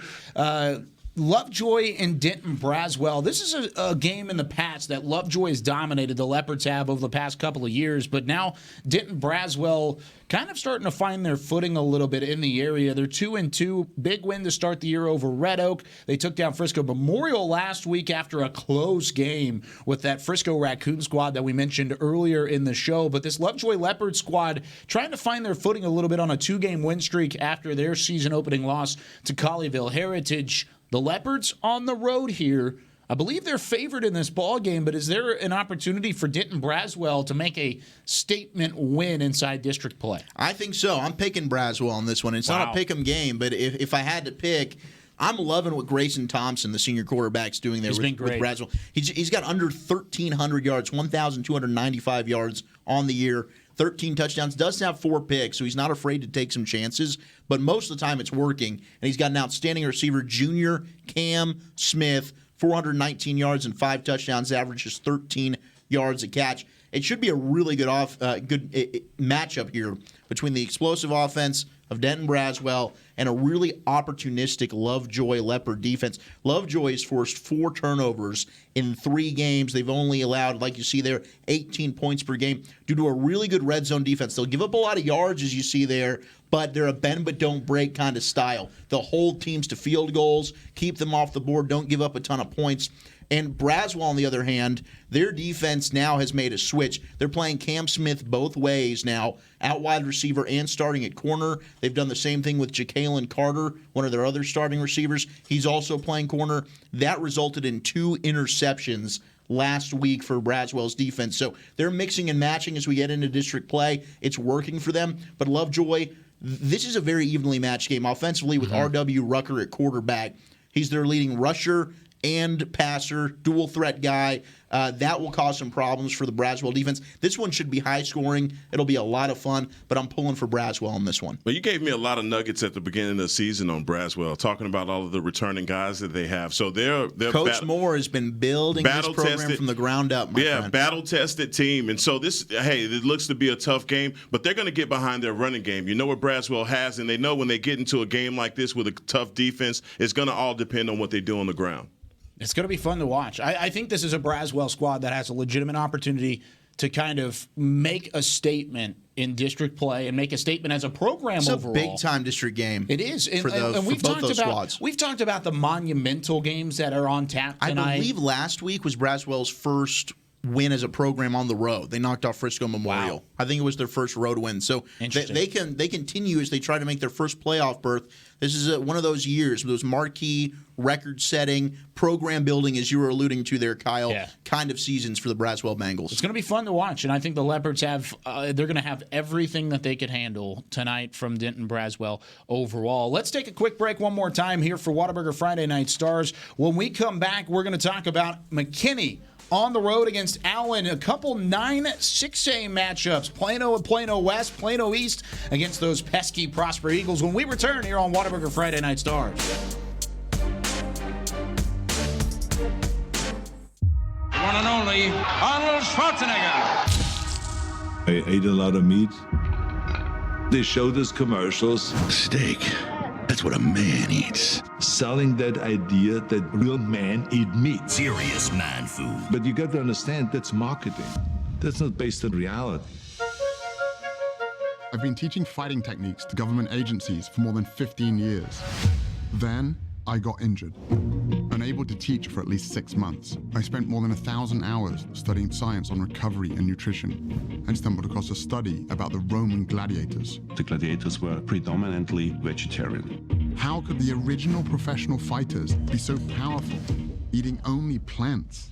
Lovejoy and Denton Braswell. This is a game in the past that Lovejoy has dominated. The Leopards have over the past couple of years, but now Denton Braswell kind of starting to find their footing a little bit in the area. They're 2-2. Big win to start the year over Red Oak. They took down Frisco Memorial last week after a close game with that Frisco Raccoon squad that we mentioned earlier in the show. But this Lovejoy Leopard squad trying to find their footing a little bit on a 2-game win streak after their season opening loss to Colleyville Heritage. The Leopards on the road here. I believe they're favored in this ball game, but is there an opportunity for Denton Braswell to make a statement win inside district play? I think so. I'm picking Braswell on this one. It's not a pick 'em game, but if I had to pick, I'm loving what Grayson Thompson, the senior quarterback's doing there with Braswell. He's got under 1,300 yards, 1,295 yards on the year. 13 touchdowns, does have 4 picks, so he's not afraid to take some chances, but most of the time it's working. And he's got an outstanding receiver, junior Cam Smith, 419 yards and 5 touchdowns, averages 13 yards a catch. It should be a really good matchup here between the explosive offense of Denton Braswell and a really opportunistic Lovejoy Leopard defense. Lovejoy has forced 4 turnovers in 3 games. They've only allowed, like you see there, 18 points per game due to a really good red zone defense. They'll give up a lot of yards, as you see there, but they're a bend but don't break kind of style. They'll hold teams to field goals, keep them off the board, don't give up a ton of points. And Braswell, on the other hand, their defense now has made a switch. They're playing Cam Smith both ways now, out wide receiver and starting at corner. They've done the same thing with Jacalen Carter, one of their other starting receivers. He's also playing corner. That resulted in 2 interceptions last week for Braswell's defense. So they're mixing and matching as we get into district play. It's working for them. But Lovejoy, this is a very evenly matched game offensively with R.W. Rucker at quarterback. He's their leading rusher and passer, dual threat guy. That will cause some problems for the Braswell defense. This one should be high scoring. It'll be a lot of fun, but I'm pulling for Braswell on this one. Well, you gave me a lot of nuggets at the beginning of the season on Braswell, talking about all of the returning guys that they have. So they're Coach Moore has been building this program from the ground up, my friend. Battle-tested team. And so it looks to be a tough game, but they're going to get behind their running game. You know what Braswell has, and they know when they get into a game like this with a tough defense, it's going to all depend on what they do on the ground. It's going to be fun to watch. I think this is a Braswell squad that has a legitimate opportunity to kind of make a statement in district play and make a statement as a program overall. It's a big-time district game. It is. And we've both those squads. We've talked about the monumental games that are on tap tonight. I believe last week was Braswell's first win as a program on the road. They knocked off Frisco Memorial. Wow. I think it was their first road win. So they continue as they try to make their first playoff berth. This is one of those years, those marquee, record-setting, program building, as you were alluding to there, Kyle, kind of seasons for the Braswell Bengals. It's going to be fun to watch, and I think the Leopards they're going to have everything that they could handle tonight from Denton Braswell overall. Let's take a quick break one more time here for Whataburger Friday Night Stars. When we come back, we're going to talk about McKinney on the road against Allen. A couple 9-6A matchups. Plano and Plano West, Plano East against those pesky Prosper Eagles when we return here on Whataburger Friday Night Stars. One and only Arnold Schwarzenegger. I ate a lot of meat. They showed us commercials. Steak. That's what a man eats. Selling that idea that real men eat meat. Serious man food. But you got to understand, that's marketing. That's not based on reality. I've been teaching fighting techniques to government agencies for more than 15 years. Then I got injured. An unable to teach for at least 6 months. I spent more than 1,000 hours studying science on recovery and nutrition, and stumbled across a study about the Roman gladiators. The gladiators were predominantly vegetarian. How could the original professional fighters be so powerful, eating only plants?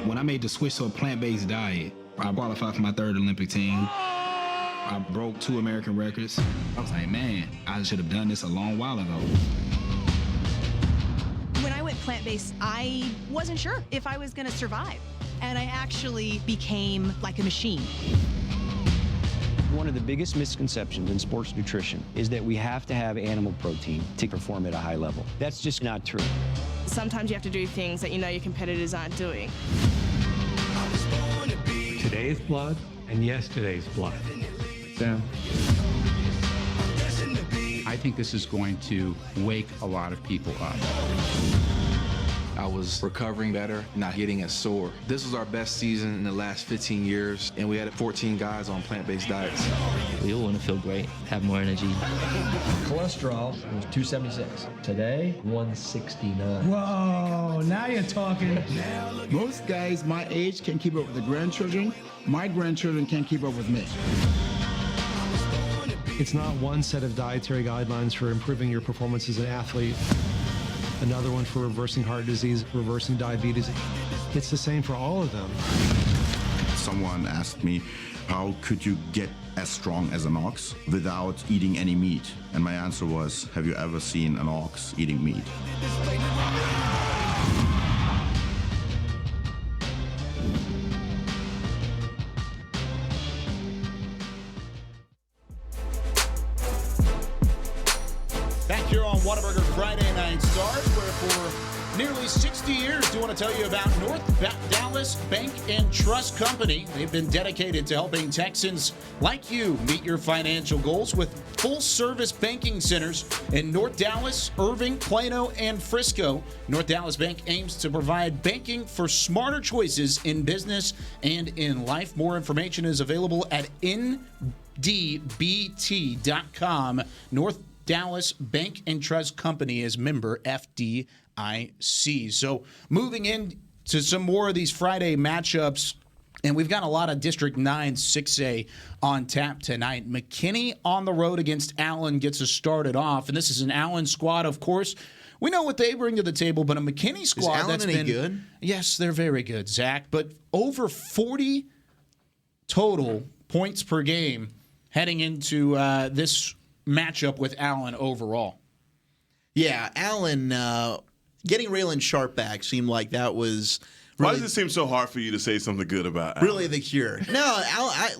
When I made the switch to a plant-based diet, I qualified for my 3rd Olympic team. I broke 2 American records. I was like, man, I should have done this a long while ago. When I went plant-based, I wasn't sure if I was going to survive. And I actually became like a machine. One of the biggest misconceptions in sports nutrition is that we have to have animal protein to perform at a high level. That's just not true. Sometimes you have to do things that you know your competitors aren't doing. Today's blood and yesterday's blood. Sam. I think this is going to wake a lot of people up. I was recovering better, not getting as sore. This was our best season in the last 15 years, and we had 14 guys on plant-based diets. We all want to feel great, have more energy. Cholesterol was 276. Today, 169. Whoa, now you're talking. Most guys my age can keep up with the grandchildren. My grandchildren can't keep up with me. It's not one set of dietary guidelines for improving your performance as an athlete, another one for reversing heart disease, reversing diabetes. It's the same for all of them. Someone asked me, how could you get as strong as an ox without eating any meat? And my answer was, have you ever seen an ox eating meat? Back here on Whataburger Friday Night Stars, where for nearly 60 years, we want to tell you about North Dallas Bank and Trust Company. They've been dedicated to helping Texans like you meet your financial goals with full-service banking centers in North Dallas, Irving, Plano, and Frisco. North Dallas Bank aims to provide banking for smarter choices in business and in life. More information is available at ndbt.com. North Dallas Bank and Trust Company is member FDIC. So moving into some more of these Friday matchups, and we've got a lot of District 9 6A on tap tonight. McKinney on the road against Allen gets us started off, and this is an Allen squad, of course. We know what they bring to the table, but a McKinney squad is Allen that's any been good? Yes, they're very good, Zach. But over 40 total points per game heading into this matchup with Allen overall. Yeah, Allen getting Raylan Sharp back seemed like that was Why does it seem so hard for you to say something good about Allen? Really the cure. No,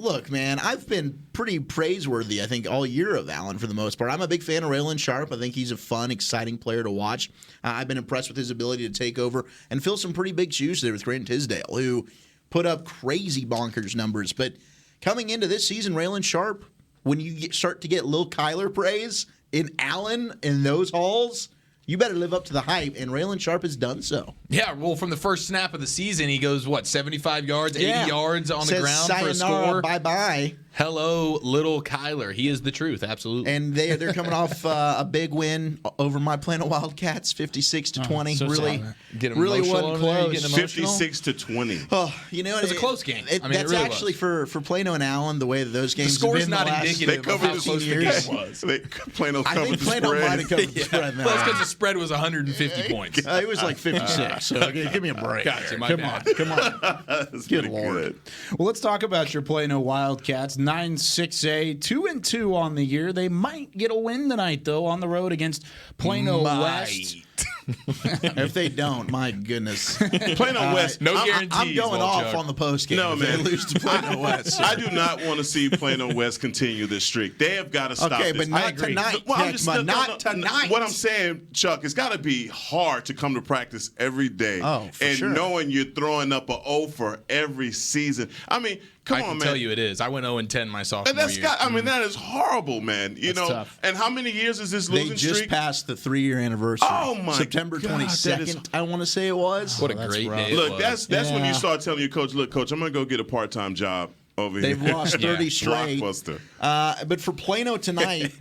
look, man, I've been pretty praiseworthy, I think, all year of Allen for the most part. I'm a big fan of Raylan Sharp. I think he's a fun, exciting player to watch. I've been impressed with his ability to take over and fill some pretty big shoes there with Grant Tisdale, who put up crazy bonkers numbers. But coming into this season, Raylan Sharp, when you start to get Lil Kyler praise in Allen in those halls, you better live up to the hype, and Raylan Sharp has done so. Yeah, well, from the first snap of the season, he goes, 75 yards, 80 yards on the ground for a score? Bye-bye. Hello, little Kyler. He is the truth, absolutely. And they're coming off a big win over my Plano Wildcats, 56-20. So really, get really emotional wasn't close. 56-20. Oh, you know, it was a close game. That's really actually for Plano and Allen, the way that those games the have score's been not the last indicative of how close the game was. Plano I covered think the Plano spread. might have covered the spread. Well, that's because the spread was 150 points. It was like 56. So give me a break. Gotcha, Come on. Good Lord. Well, let's talk about your Plano Wildcats. 9-6A, 2-2 on the year. They might get a win tonight, though, on the road against Plano West. If they don't, my goodness. Plano West. No guarantees. I'm going off Chuck. on the post game. No, if man. They lose to Plano West. I do not want to see Plano West continue this streak. They have got to stop Okay, this. but not tonight. Not tonight. What I'm saying, Chuck, it's got to be hard to come to practice every day and knowing you're throwing up an O for every season. I mean, come on, man. I can tell you it is. I went 0-10 my sophomore year. I mean, that is horrible, man. You know, tough. And how many years is this losing They just streak? passed the 3-year anniversary. Oh, my September God, 22nd, I want to say it was. What a great day. Look, that's when you start telling your coach, look, coach, I'm going to go get a part-time job over They've here. lost 30 straight. Blockbuster. But for Plano tonight,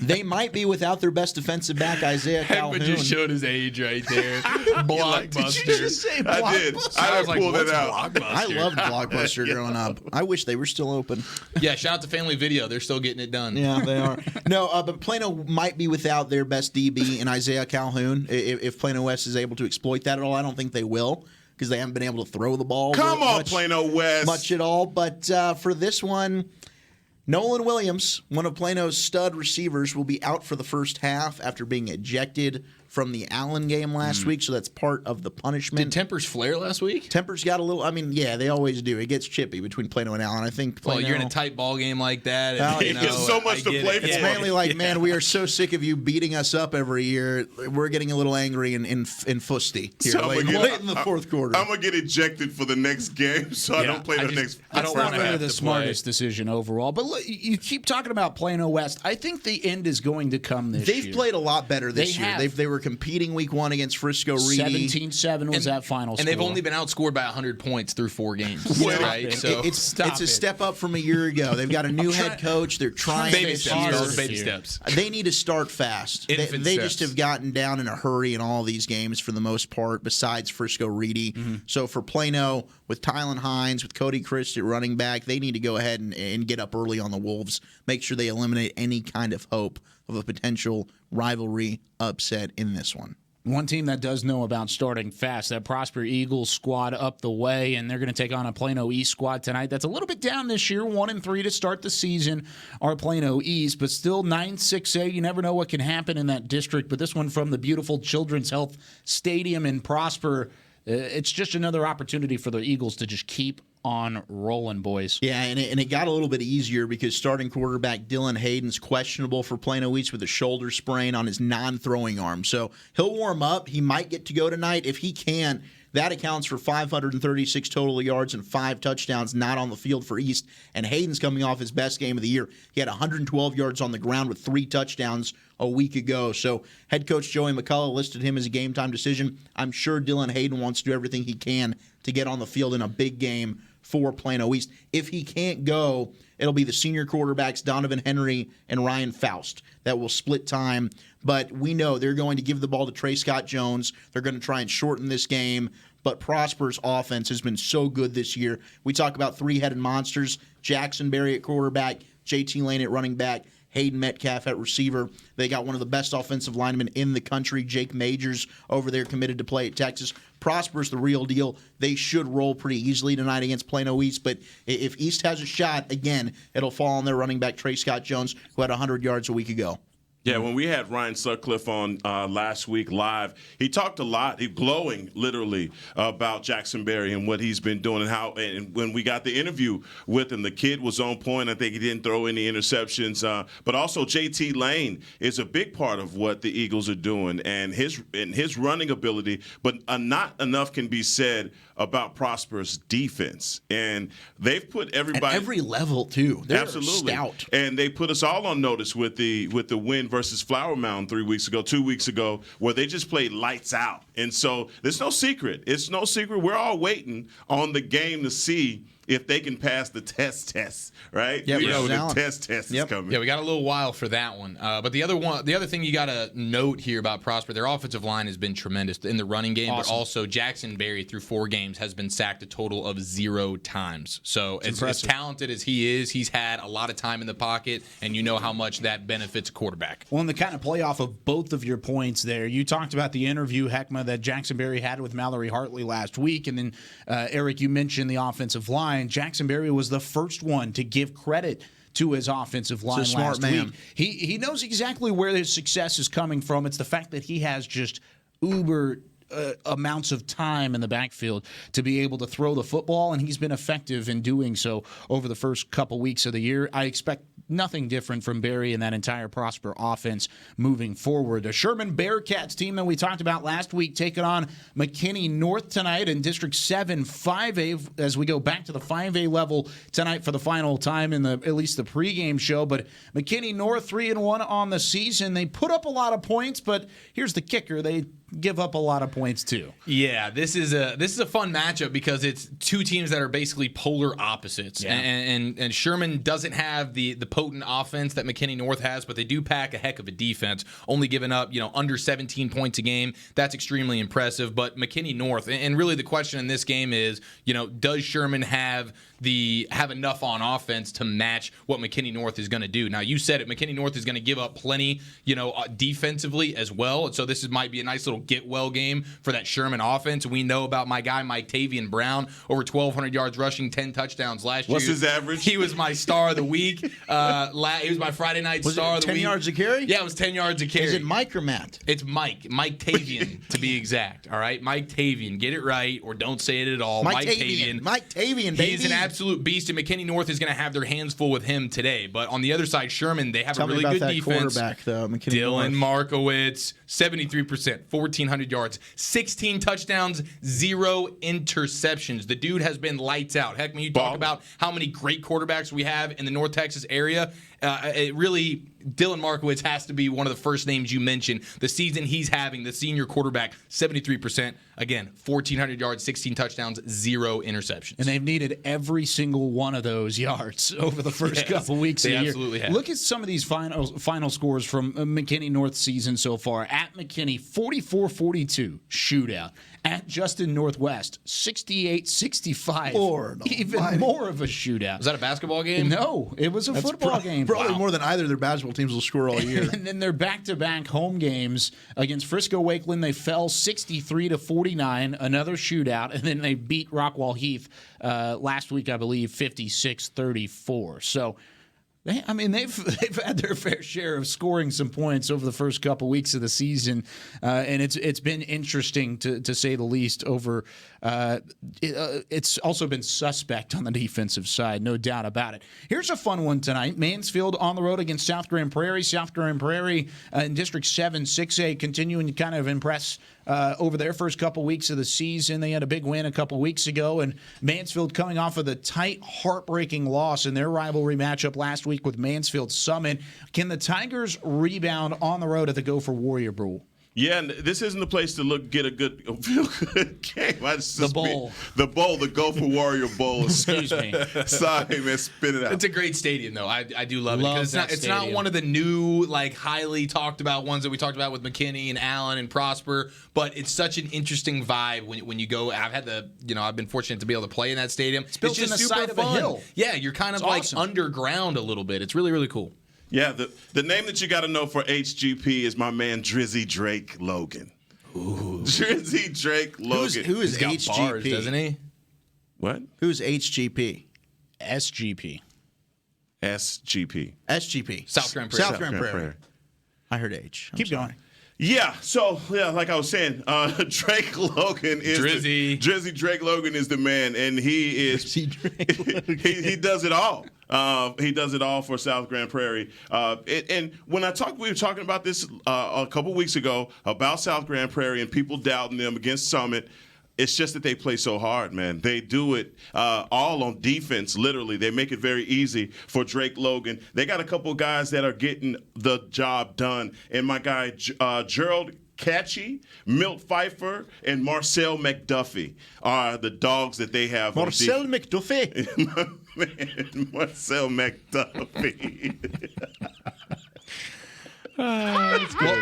They might be without their best defensive back, Isaiah Calhoun. Heckman just showed his age right there. Blockbuster. Did you just say Blockbuster? I did. I was like, pulled it what's out. Blockbuster? I loved Blockbuster growing up. I wish they were still open. Yeah, shout out to Family Video. They're still getting it done. Yeah, they are. No, but Plano might be without their best DB in Isaiah Calhoun. If Plano West is able to exploit that at all, I don't think they will because they haven't been able to throw the ball. Come on, Plano West. Much at all. But for this one, Nolan Williams, one of Plano's stud receivers, will be out for the first half after being ejected from the Allen game last week, so that's part of the punishment. Did tempers flare last week? Tempers got a little, yeah, they always do. It gets chippy between Plano and Allen. I think Plano, Well, you're in a tight ball game like that. And, It's so much to play for. It's mainly like, man, we are so sick of you beating us up every year. We're getting a little angry and fusty here late in the fourth quarter. I'm going to get ejected for the next game, so I don't play the next. I don't want to have the smartest decision overall. But look, you keep talking about Plano West. I think the end is going to come this year. They've played a lot better this year. They were competing week one against Frisco Reedy. 17-7 was that final score. And they've only been outscored by 100 points through 4 games. Right? So it's a step up from a year ago. They've got a new head coach. They're trying baby steps. They need to start fast. They just have gotten down in a hurry in all these games for the most part, besides Frisco Reedy. So for Plano, with Tylen Hines, with Cody Christ at running back, they need to go ahead and get up early on the Wolves, make sure they eliminate any kind of hope of a potential rivalry upset in this one. One team that does know about starting fast, that Prosper Eagles squad up the way, and they're going to take on a Plano East squad tonight. That's a little bit down this year, 1-3 to start the season, our Plano East, but still 9-6A. You never know what can happen in that district, but this one from the beautiful Children's Health Stadium in Prosper, it's just another opportunity for the Eagles to just keep on rolling, boys. Yeah, and it got a little bit easier because starting quarterback Dylan Hayden's questionable for Plano East with a shoulder sprain on his non-throwing arm. So he'll warm up. He might get to go tonight. If he can, that accounts for 536 total yards and 5 touchdowns not on the field for East. And Hayden's coming off his best game of the year. He had 112 yards on the ground with 3 touchdowns a week ago. So head coach Joey McCullough listed him as a game-time decision. I'm sure Dylan Hayden wants to do everything he can to get on the field in a big game for Plano East. If he can't go, it'll be the senior quarterbacks Donovan Henry and Ryan Faust that will split time. But we know they're going to give the ball to Trey Scott Jones. They're going to try and shorten this game. But Prosper's offense has been so good this year. We talk about 3-headed monsters. Jackson Berry at quarterback, JT Lane at running back, Hayden Metcalf at receiver. They got one of the best offensive linemen in the country, Jake Majors, over there committed to play at Texas. Prosper's the real deal. They should roll pretty easily tonight against Plano East, but if East has a shot, again, it'll fall on their running back, Trey Scott Jones, who had 100 yards a week ago. Yeah, when we had Ryan Sutcliffe on last week live, he talked a lot, glowing literally about Jackson Berry and what he's been doing and how. And when we got the interview with him, the kid was on point. I think he didn't throw any interceptions, but also JT Lane is a big part of what the Eagles are doing and his running ability. But not enough can be said about Prosper's defense, and they've put everybody at every level too. They're absolutely stout, and they put us all on notice with the win versus Flower Mound 2 weeks ago, where they just played lights out. And so there's no secret. It's no secret. We're all waiting on the game to see if they can pass the test, right? Yeah, we know the test is coming. Yeah, we got a little while for that one. But the other thing you got to note here about Prosper, their offensive line has been tremendous in the running game, but also Jackson Berry through 4 games has been sacked a total of 0 times. So as talented as he is, he's had a lot of time in the pocket, and you know how much that benefits a quarterback. Well, and the kind of play off of both of your points there, you talked about the interview, Heckma, that Jackson Berry had with Mallory Hartley last week, and then, Eric, you mentioned the offensive line. Jackson Berry was the first one to give credit to his offensive line last week. He knows exactly where his success is coming from. It's the fact that he has just uber amounts of time in the backfield to be able to throw the football, and he's been effective in doing so over the first couple weeks of the year. I expect nothing different from Barry and that entire Prosper offense moving forward. The Sherman Bearcats team that we talked about last week taking on McKinney North tonight in District 7 5A as we go back to the 5A level tonight for the final time in at least the pregame show. But McKinney North 3-1 on the season. They put up a lot of points, but here's the kicker. They give up a lot of points too. Yeah, this is a fun matchup because it's 2 teams that are basically polar opposites. Yeah. And Sherman doesn't have the potent offense that McKinney North has, but they do pack a heck of a defense, only giving up, under 17 points a game. That's extremely impressive. But McKinney North, and really the question in this game is, does Sherman have enough on offense to match what McKinney North is going to do? Now, you said it, McKinney North is going to give up plenty, defensively as well. And so this might be a nice little get-well game for that Sherman offense. We know about my guy, Mike Tavian Brown, over 1,200 yards rushing, 10 touchdowns last year. What's his average? He was my star of the week. He was my Friday night star of the week. 10 yards a carry? Yeah, it was 10 yards a carry. Is it Mike or Matt? It's Mike Tavian, to be exact. All right, Mike Tavian. Get it right, or don't say it at all. Mike Tavian. Mike Tavian, baby. He's an absolute beast, and McKinney North is going to have their hands full with him today. But on the other side, Sherman, they have Tell a really good defense. Quarterback, though, McKinney Dylan North. Markowitz, 73%, 1,400 yards, 16 touchdowns, 0 interceptions. The dude has been lights out. Heck, when you talk about how many great quarterbacks we have in the North Texas area, Dylan Markowitz has to be one of the first names you mentioned. The season he's having, the senior quarterback, 73%. Again, 1,400 yards, 16 touchdowns, 0 interceptions. And they've needed every single one of those yards over the first couple weeks of the year. They absolutely have. Look at some of these final scores from McKinney North season so far. At McKinney, 44-42 shootout. At Justin Northwest, 68-65. Lord Even almighty. more of a shootout. Was that a basketball game? No, it was a football game. Probably more than either of their basketball teams will score all year. And then their back-to-back home games against Frisco Wakeland, they fell 63-49, another shootout, and then they beat Rockwall Heath last week, I believe, 56-34. So, they've had their fair share of scoring some points over the first couple weeks of the season, and it's been interesting to say the least. It's also been suspect on the defensive side, no doubt about it. Here's a fun one tonight: Mansfield on the road against South Grand Prairie. South Grand Prairie in District 7, 6A, continuing to kind of impress over their first couple weeks of the season. They had a big win a couple weeks ago, and Mansfield coming off of the tight, heartbreaking loss in their rivalry matchup last week with Mansfield Summit. Can the Tigers rebound on the road at the Gopher Warrior Bowl? Yeah, and this isn't the place to get a feel good game. The bowl. The Gopher Warrior Bowl. Excuse me. Sorry, man, spit it out. It's a great stadium, though. I do love it. Because it's not one of the new, highly talked about ones that we talked about with McKinney and Allen and Prosper, but it's such an interesting vibe when you go. I've been fortunate to be able to play in that stadium. It's built just in the super side of a fun. hill. Yeah, you're kind of awesome. Underground a little bit. It's really, really cool. Yeah, the name that you got to know for HGP is my man Drizzy Drake Logan. Ooh. Drizzy Drake Logan. Who is He's got HGP? bars, doesn't he? What? Who's HGP? SGP. SGP. SGP. South Grand Prairie. South Grand Prairie. I heard H. Keep going. Yeah, so like I was saying, Drake Logan is Drizzy Drake Logan is the man, and he is he does it all. He does it all for South Grand Prairie. And when we were talking about this a couple weeks ago about South Grand Prairie and people doubting them against Summit. It's just that they play so hard, man. They do it all on defense, literally. They make it very easy for Drake Logan. They got a couple of guys that are getting the job done. And my guy, Gerald Catchy, Milt Pfeiffer, and Marcel McDuffie are the dogs that they have. Marcel McDuffie? Man, Marcel McDuffie. That's good.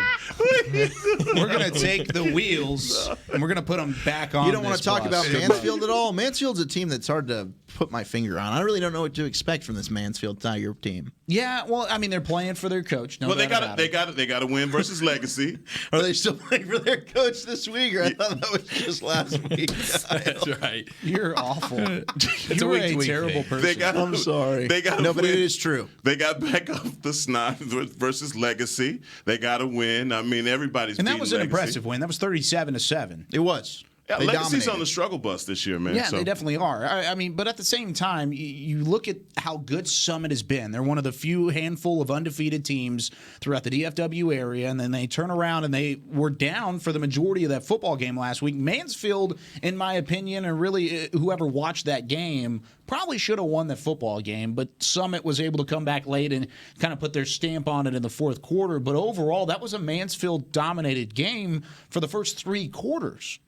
We're going to take the wheels and we're going to put them back on. You don't want this to talk bus. about Mansfield at all? Mansfield's a team that's hard to put my finger on. I really don't know what to expect from this Mansfield Tiger team. Yeah, well, I mean, they're playing for their coach. No, they got to win versus Legacy. Are they still playing for their coach this week? Or I thought that was just last week. That's right. You're awful. You're a terrible person. I'm sorry. No, but it is true. They got back off the snot versus Legacy. They got to win. I mean, everybody's and that beating was an Legacy. impressive win. That was 37-7. It was. Yeah, They Legacy's dominated. on the struggle bus this year, man. Yeah, so. they definitely are. I mean, but at the same time, you look at how good Summit has been. They're one of the few handful of undefeated teams throughout the DFW area, and then they turn around and they were down for the majority of that football game last week. Mansfield, in my opinion, and really whoever watched that game, probably should have won that football game, but Summit was able to come back late and kind of put their stamp on it in the fourth quarter. But overall, that was a Mansfield-dominated game for the first three quarters.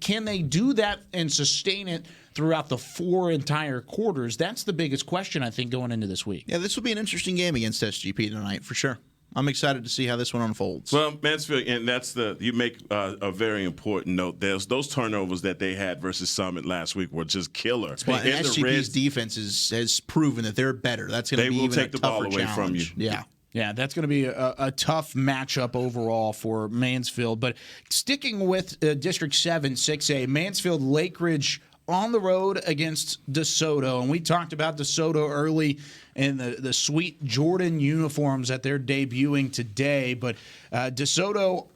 can they do that and sustain it throughout the 4 entire quarters? That's the biggest question, I think, going into this week. Yeah, this will be an interesting game against SGP tonight for sure. I'm excited to see how this one unfolds. Well, Mansfield, and you make a very important note. Those turnovers that they had versus Summit last week were just killer. Well, and SGP's defense has proven that they're better. That's going to be even a tougher challenge. They will take the ball away from you. Yeah. Yeah, that's going to be a tough matchup overall for Mansfield. But sticking with District 7, 6A, Mansfield Lake Ridge on the road against DeSoto. And we talked about DeSoto early in the sweet Jordan uniforms that they're debuting today. But DeSoto,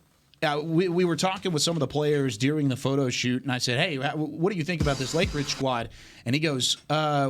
we were talking with some of the players during the photo shoot, and I said, hey, what do you think about this Lake Ridge squad? And he goes,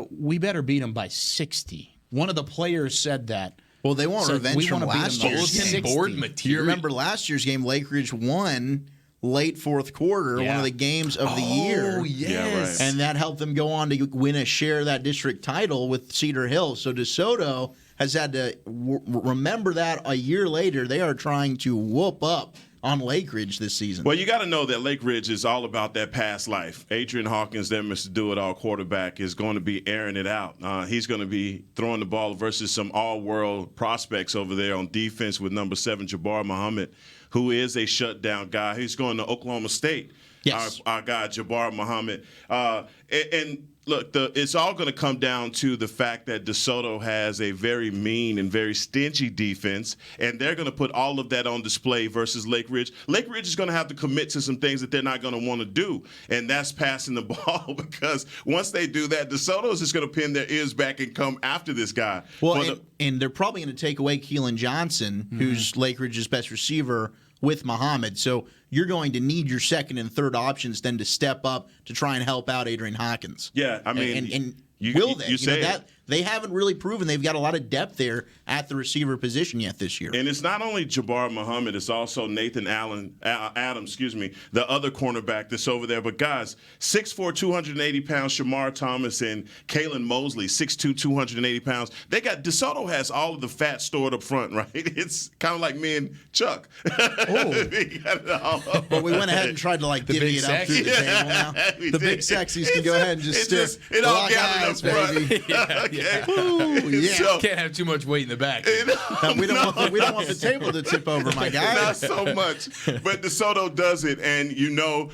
we better beat them by 60. One of the players said that. Well, they want revenge from last year's bulletin board material. You remember last year's game, Lake Ridge won late fourth quarter, one of the games of the year. Oh, yes. Yeah, right. And that helped them go on to win a share of that district title with Cedar Hill. So DeSoto has had to remember that a year later. They are trying to whoop up on Lake Ridge this season. Well, you got to know that Lake Ridge is all about that past life. Adrian Hawkins, their Mr. Do-It-All quarterback, is going to be airing it out. He's going to be throwing the ball versus some all-world prospects over there on defense with number 7, Jabbar Muhammad, who is a shutdown guy. He's going to Oklahoma State. Yes. Our guy, Jabbar Muhammad. And look, it's all going to come down to the fact that DeSoto has a very mean and very stingy defense, and they're going to put all of that on display versus Lake Ridge. Lake Ridge is going to have to commit to some things that they're not going to want to do, and that's passing the ball, because once they do that, DeSoto is just going to pin their ears back and come after this guy. Well, and they're probably going to take away Keelan Johnson, who's Lake Ridge's best receiver, with Muhammad. So you're going to need your second and third options then to step up to try and help out Adrian Hawkins. Yeah, I mean, and you, will they? You say that they haven't really proven they've got a lot of depth there at the receiver position yet this year. And it's not only Jabbar Muhammad, it's also Nathan Adams, the other cornerback that's over there. But guys, 6'4", 280 pounds, Shamar Thomas and Kalen Mosley, 6'2", 280 pounds. DeSoto has all of the fat stored up front, right? It's kind of like me and Chuck. Oh. But we went ahead and tried to divvy it up through the table now. The big sexies can go ahead and just it all gathered up front. So, can't have too much weight in the back. We don't want the table to tip over, my guy. Not so much. But DeSoto does it, and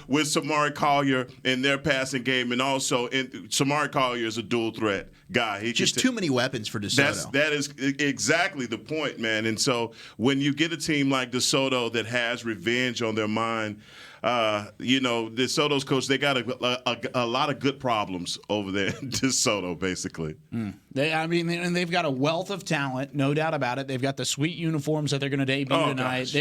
with Samari Collier in their passing game, and also Samari Collier is a dual threat guy. He just too many weapons for DeSoto. That is exactly the point, man. And so when you get a team like DeSoto that has revenge on their mind, DeSoto's coach, they got a lot of good problems over there in DeSoto, basically. And they've got a wealth of talent, no doubt about it. They've got the sweet uniforms that they're going to debut tonight.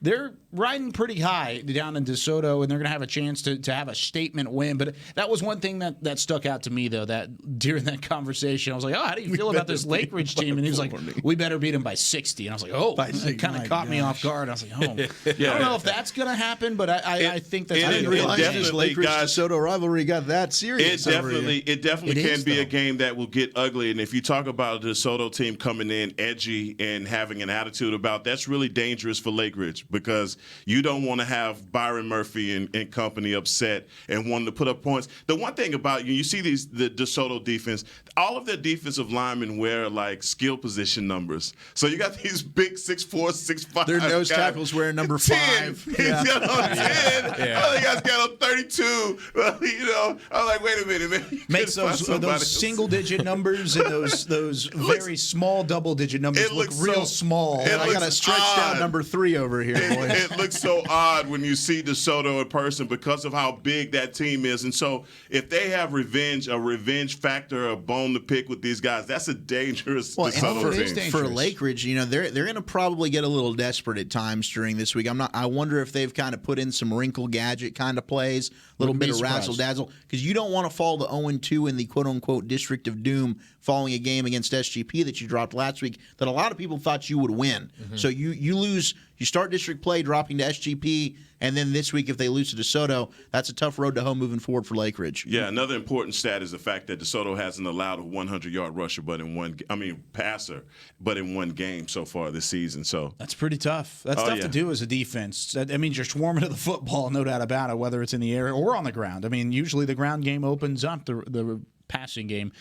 They're riding pretty high down in DeSoto, and they're going to have a chance to have a statement win. But that was one thing that stuck out to me, though, that during that conversation, I was like, how do you feel about this Lake Ridge team? And he was like, we better beat them by 60. And I was like, it kind of caught me off guard. I was like, I don't know if that's going to happen, but I think that's I didn't realize this Lake Ridge-DeSoto rivalry got that serious. It definitely can be a game that will get ugly. And if you talk about a DeSoto team coming in edgy and having an attitude about, that's really dangerous for Lake Ridge, because you don't want to have Byron Murphy and company upset and wanting to put up points. The one thing about you see the DeSoto defense, all of their defensive linemen wear skill position numbers. So you got these big 6'4", 6'5". Their nose tackles wearing number 5. He's got on 10. Other guys got on 32. I'm like, wait a minute, man. Makes those single-digit numbers and those very small double-digit numbers look real small. I got a stretched out number 3 over here, boys. It looks so odd when you see DeSoto in person because of how big that team is. And so if they have a revenge factor, a bone to pick with these guys, that's a dangerous DeSoto team. For Lake Ridge, they're going to probably get a little desperate at times during this week. I wonder if they've kind of put in some wrinkle gadget kind of plays, a little bit of razzle dazzle, because you don't want to fall to 0-2 in the quote unquote District of Doom following a game against SGP that you dropped last week that a lot of people thought you would win. So you lose You start district play, dropping to SGP, and then this week if they lose to DeSoto, that's a tough road to home moving forward for Lake Ridge. Yeah, another important stat is the fact that DeSoto hasn't allowed a 100-yard rusher, passer, but in one game so far this season. So that's pretty tough. That's tough to do as a defense. That means you're swarming to the football, no doubt about it, whether it's in the air or on the ground. I mean, usually the ground game opens up the passing game.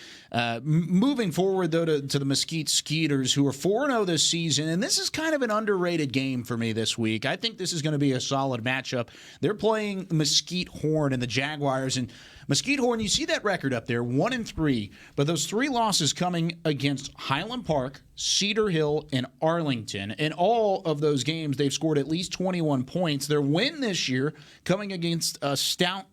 Moving forward, though, to the Mesquite Skeeters, who are 4-0 this season, and this is kind of an underrated game for me this week. I think this is going to be a solid matchup. They're playing Mesquite Horn and the Jaguars, and Mesquite Horn, you see that record up there, 1-3, but those 3 losses coming against Highland Park, Cedar Hill, and Arlington. In all of those games, they've scored at least 21 points. Their win this year coming against a stout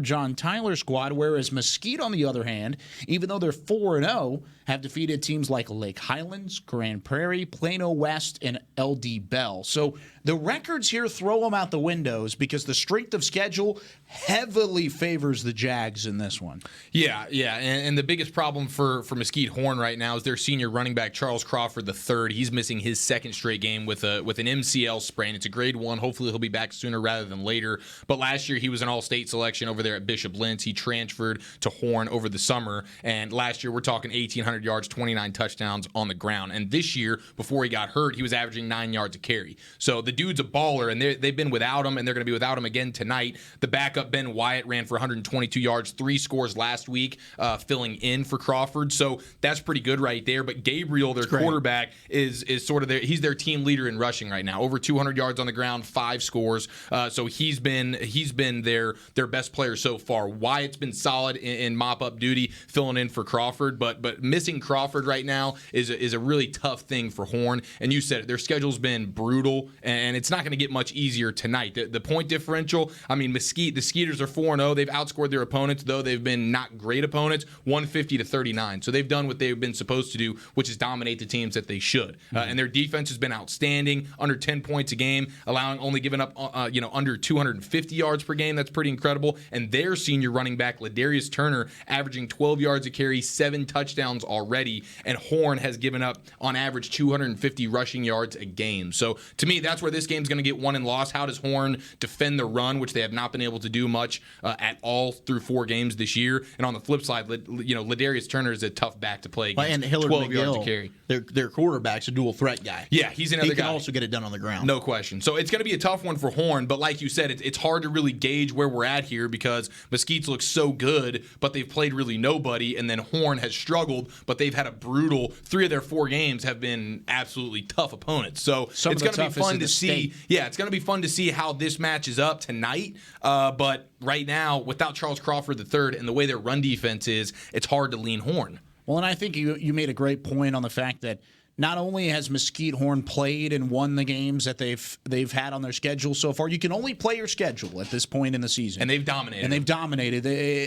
John Tyler squad, whereas Mesquite, on the other hand, even though they're 4-0, have defeated teams like Lake Highlands, Grand Prairie, Plano West, and LD Bell. So the records here throw them out the windows because the strength of schedule heavily favors the Jags in this one. Yeah, and the biggest problem for Mesquite Horn right now is their senior running back, Charles Crawford III. He's missing his second straight game with an MCL sprain. It's a grade 1. Hopefully he'll be back sooner rather than later. But last year he was an all-state selection over there at Bishop Lentz. He transferred to Horn over the summer, and last year we're talking 1,800 yards, 29 touchdowns on the ground. And this year, before he got hurt, he was averaging 9 yards a carry. So the dude's a baller, and they've been without him, and they're going to be without him again tonight. The backup, Ben Wyatt, ran for 122 yards, 3 scores last week, filling in for Crawford. So that's pretty good right there. But Gabriel, their quarterback, is sort of he's their team leader in rushing right now. Over 200 yards on the ground, 5 scores. So he's been their best player so far. Wyatt's been solid in mop-up duty, filling in for Crawford. But missing Crawford right now is a really tough thing for Horn. And you said it, their schedule's been brutal, and it's not going to get much easier tonight. The point differential, I mean, the Skeeters are 4-0. They've outscored their opponents, though they've been not great opponents, 150-39. So they've done what they've been supposed to do, which is dominate the teams that they should. And their defense has been outstanding, under 10 points a game, only giving up under 250 yards per game. That's pretty incredible. And their senior running back, Ladarius Turner, averaging 12 yards a carry, 7 touchdowns already. And Horn has given up, on average, 250 rushing yards a game. So to me, that's where this game's going to get won and lost. How does Horn defend the run, which they have not been able to do much at all through 4 games this year? And on the flip side, Ladarius Turner is a tough back to play against. And Hillard 12 McGill, yards a carry. Their quarterback's a dual threat guy. Yeah, he's another guy. He can also get it done on the ground. No question. So it's going to be a tough one for Horn, but like you said, it's hard to really gauge where we're at here because Mesquite's looks so good, but they've played really nobody, and then Horn has struggled, but they've had a brutal 3 of their 4 games have been absolutely tough opponents. So it's going to be fun to see. Yeah, it's going to be fun to see how this matches up tonight. But right now, without Charles Crawford III and the way their run defense is, it's hard to lean Horn. Well, and I think you made a great point on the fact that not only has Mesquite Horn played and won the games that they've had on their schedule so far, you can only play your schedule at this point in the season. And they've dominated.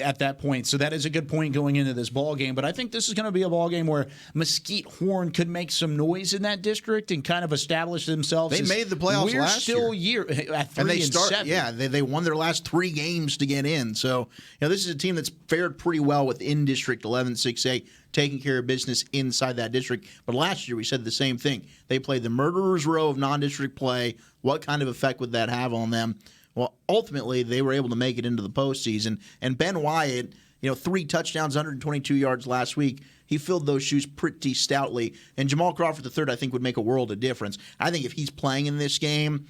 At that point. So that is a good point going into this ball game. But I think this is going to be a ball game where Mesquite Horn could make some noise in that district and kind of establish themselves. They made the playoffs last year. At 3-7. Yeah, they won their last 3 games to get in. So this is a team that's fared pretty well within District 11-6A. Taking care of business inside that district. But last year we said the same thing. They played the murderer's row of non-district play. What kind of effect would that have on them? Well, ultimately, they were able to make it into the postseason. And Ben Wyatt, 3 touchdowns, 122 yards last week. He filled those shoes pretty stoutly. And Jamal Crawford III, I think, would make a world of difference. I think if he's playing in this game,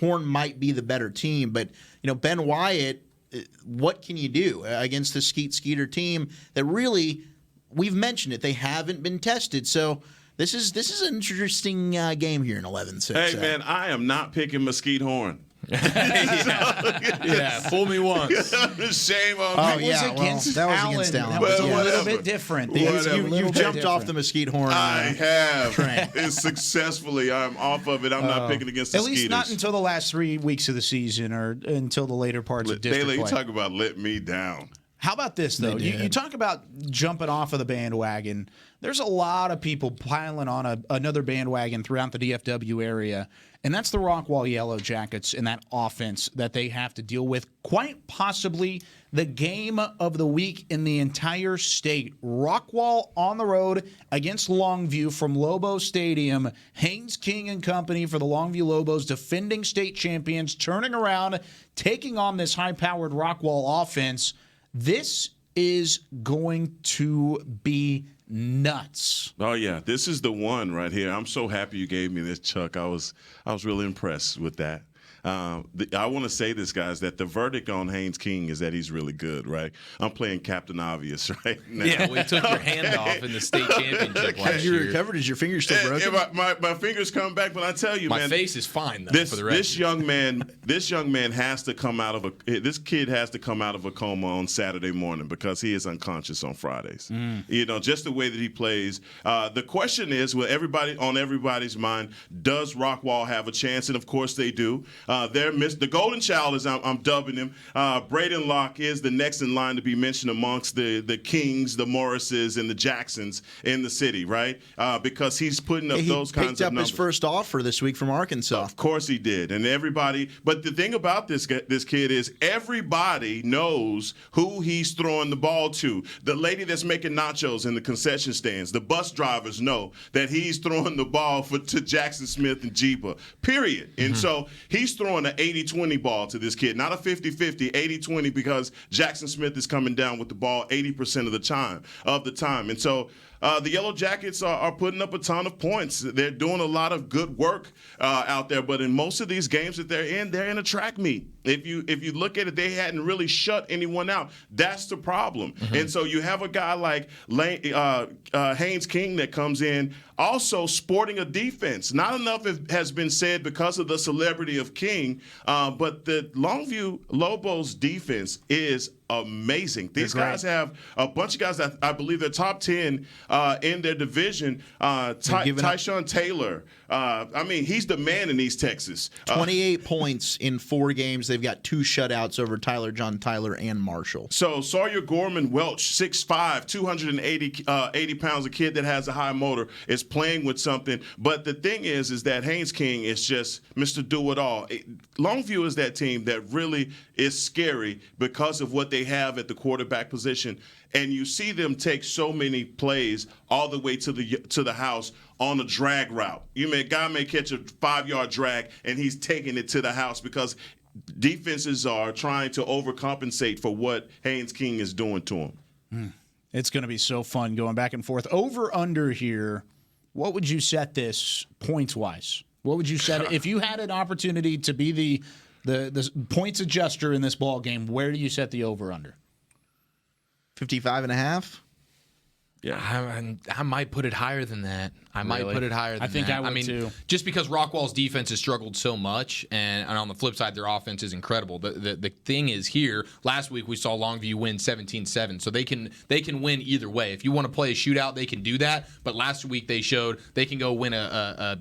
Horn might be the better team. But, Ben Wyatt, what can you do against the Skeeter team that really – we've mentioned it. They haven't been tested. So this is an interesting game here in 11-6. Hey, man, I am not picking Mesquite Horn. Yeah, fool me once. Shame on me. That was against Allen. That was a little bit different. You jumped off the Mesquite Horn. I have. It's successfully. I'm off of it. I'm not picking against the At Skeeters. least not until the last 3 weeks of the season or until the later parts of district play. You talk about let me down. How about this, though? You talk about jumping off of the bandwagon. There's a lot of people piling on another bandwagon throughout the DFW area, and that's the Rockwall Yellow Jackets and that offense that they have to deal with. Quite possibly the game of the week in the entire state. Rockwall on the road against Longview from Lobo Stadium. Haynes King and company for the Longview Lobos, defending state champions, turning around, taking on this high-powered Rockwall offense. This is going to be nuts. Oh yeah, this is the one right here. I'm so happy you gave me this, Chuck. I was really impressed with that. I want to say this, guys, that the verdict on Haynes King is that he's really good, right? I'm playing Captain Obvious right now. Yeah, we took your hand off in the state championship last year. You recovered? Is your finger still broken? My fingers come back, but I tell you, my man, face is fine though. For the rest this young man has to come out of this kid has to come out of a coma on Saturday morning because he is unconscious on Fridays. You know, just the way that he plays. The question is, everybody's mind, does Rockwall have a chance? And of course they do. The golden child, as I'm dubbing him, Braden Locke is the next in line to be mentioned amongst the Kings, the Morrises, and the Jacksons in the city, right? Because he's putting up those kinds of numbers. He picked up his first offer this week from Arkansas. Of course he did, and everybody. But the thing about this kid is everybody knows who he's throwing the ball to. The lady that's making nachos in the concession stands, the bus drivers know that he's throwing the ball to Jackson Smith and Jeeba, period. And so he's throwing an 80-20 ball to this kid, not a 50-50, 80-20, because Jackson Smith is coming down with the ball 80% of the time. And so the Yellow Jackets are putting up a ton of points. They're doing a lot of good work out there, but in most of these games that they're in a track meet. If you look at it, they hadn't really shut anyone out. That's the problem. And so you have a guy like Haynes King that comes in also sporting a defense. Not enough has been said because of the celebrity of King, but the Longview Lobos defense is amazing. These guys have a bunch of guys that I believe they're top 10 in their division. Tyshawn Taylor. I mean, he's the man in East Texas. 28 points in 4 games. They've got 2 shutouts over John Tyler, and Marshall. So Sawyer Gorman Welch, 6'5", 280 pounds, a kid that has a high motor, is playing with something. But the thing is that Haynes King is just Mr. Do-It-All. Longview is that team that really is scary because of what they have at the quarterback position. And you see them take so many plays all the way to the house on a drag route. Guy may catch a 5-yard drag, and he's taking it to the house because defenses are trying to overcompensate for what Haynes King is doing to him. It's going to be so fun going back and forth. Over under here, what would you set this points-wise? What would you set it? If you had an opportunity to be the points adjuster in this ball game, where do you set the over-under? 55.5? Yeah, I might put it higher than that. I think I would too. Just because Rockwall's defense has struggled so much, and on the flip side, their offense is incredible. The thing is here, last week we saw Longview win 17-7, so they can win either way. If you want to play a shootout, they can do that. But last week they showed they can go win a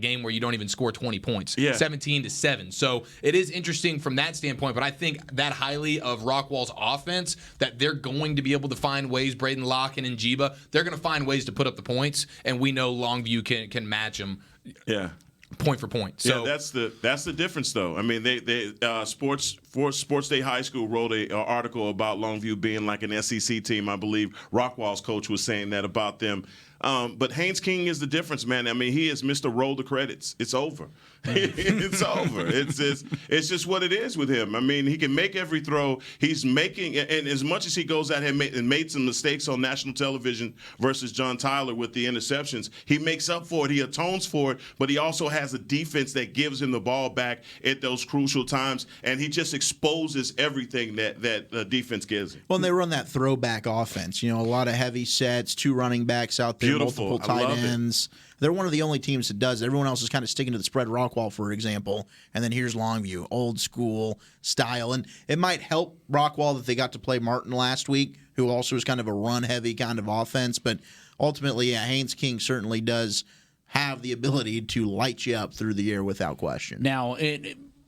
game where you don't even score 20 points, 17-7. So it is interesting from that standpoint. But I think that highly of Rockwall's offense that they're going to be able to find ways. Braden Locke and Njiba, they're going to find ways to put up the points, and we know Longview can match them. Yeah. Point for point. So that's the difference, though. I mean, they Sports Day High School wrote an article about Longview being like an SEC team. I believe Rockwall's coach was saying that about them. But Haynes King is the difference, man. I mean, he is Mr. Roll the Credits. It's over. It's over. It's just what it is with him. I mean, he can make every throw. He's making, and as much as he goes out and made some mistakes on national television versus John Tyler with the interceptions, he makes up for it. He atones for it, but he also has a defense that gives him the ball back at those crucial times, and he just exposes everything that the defense gives him. Well, and they run that throwback offense. A lot of heavy sets, 2 running backs out there. Beautiful. Multiple tight ends. They're one of the only teams that does it. Everyone else is kind of sticking to the spread Rockwall, for example. And then here's Longview, old school style. And it might help Rockwall that they got to play Martin last week, who also is kind of a run-heavy kind of offense. But ultimately, Haynes King certainly does have the ability to light you up through the air without question. Now,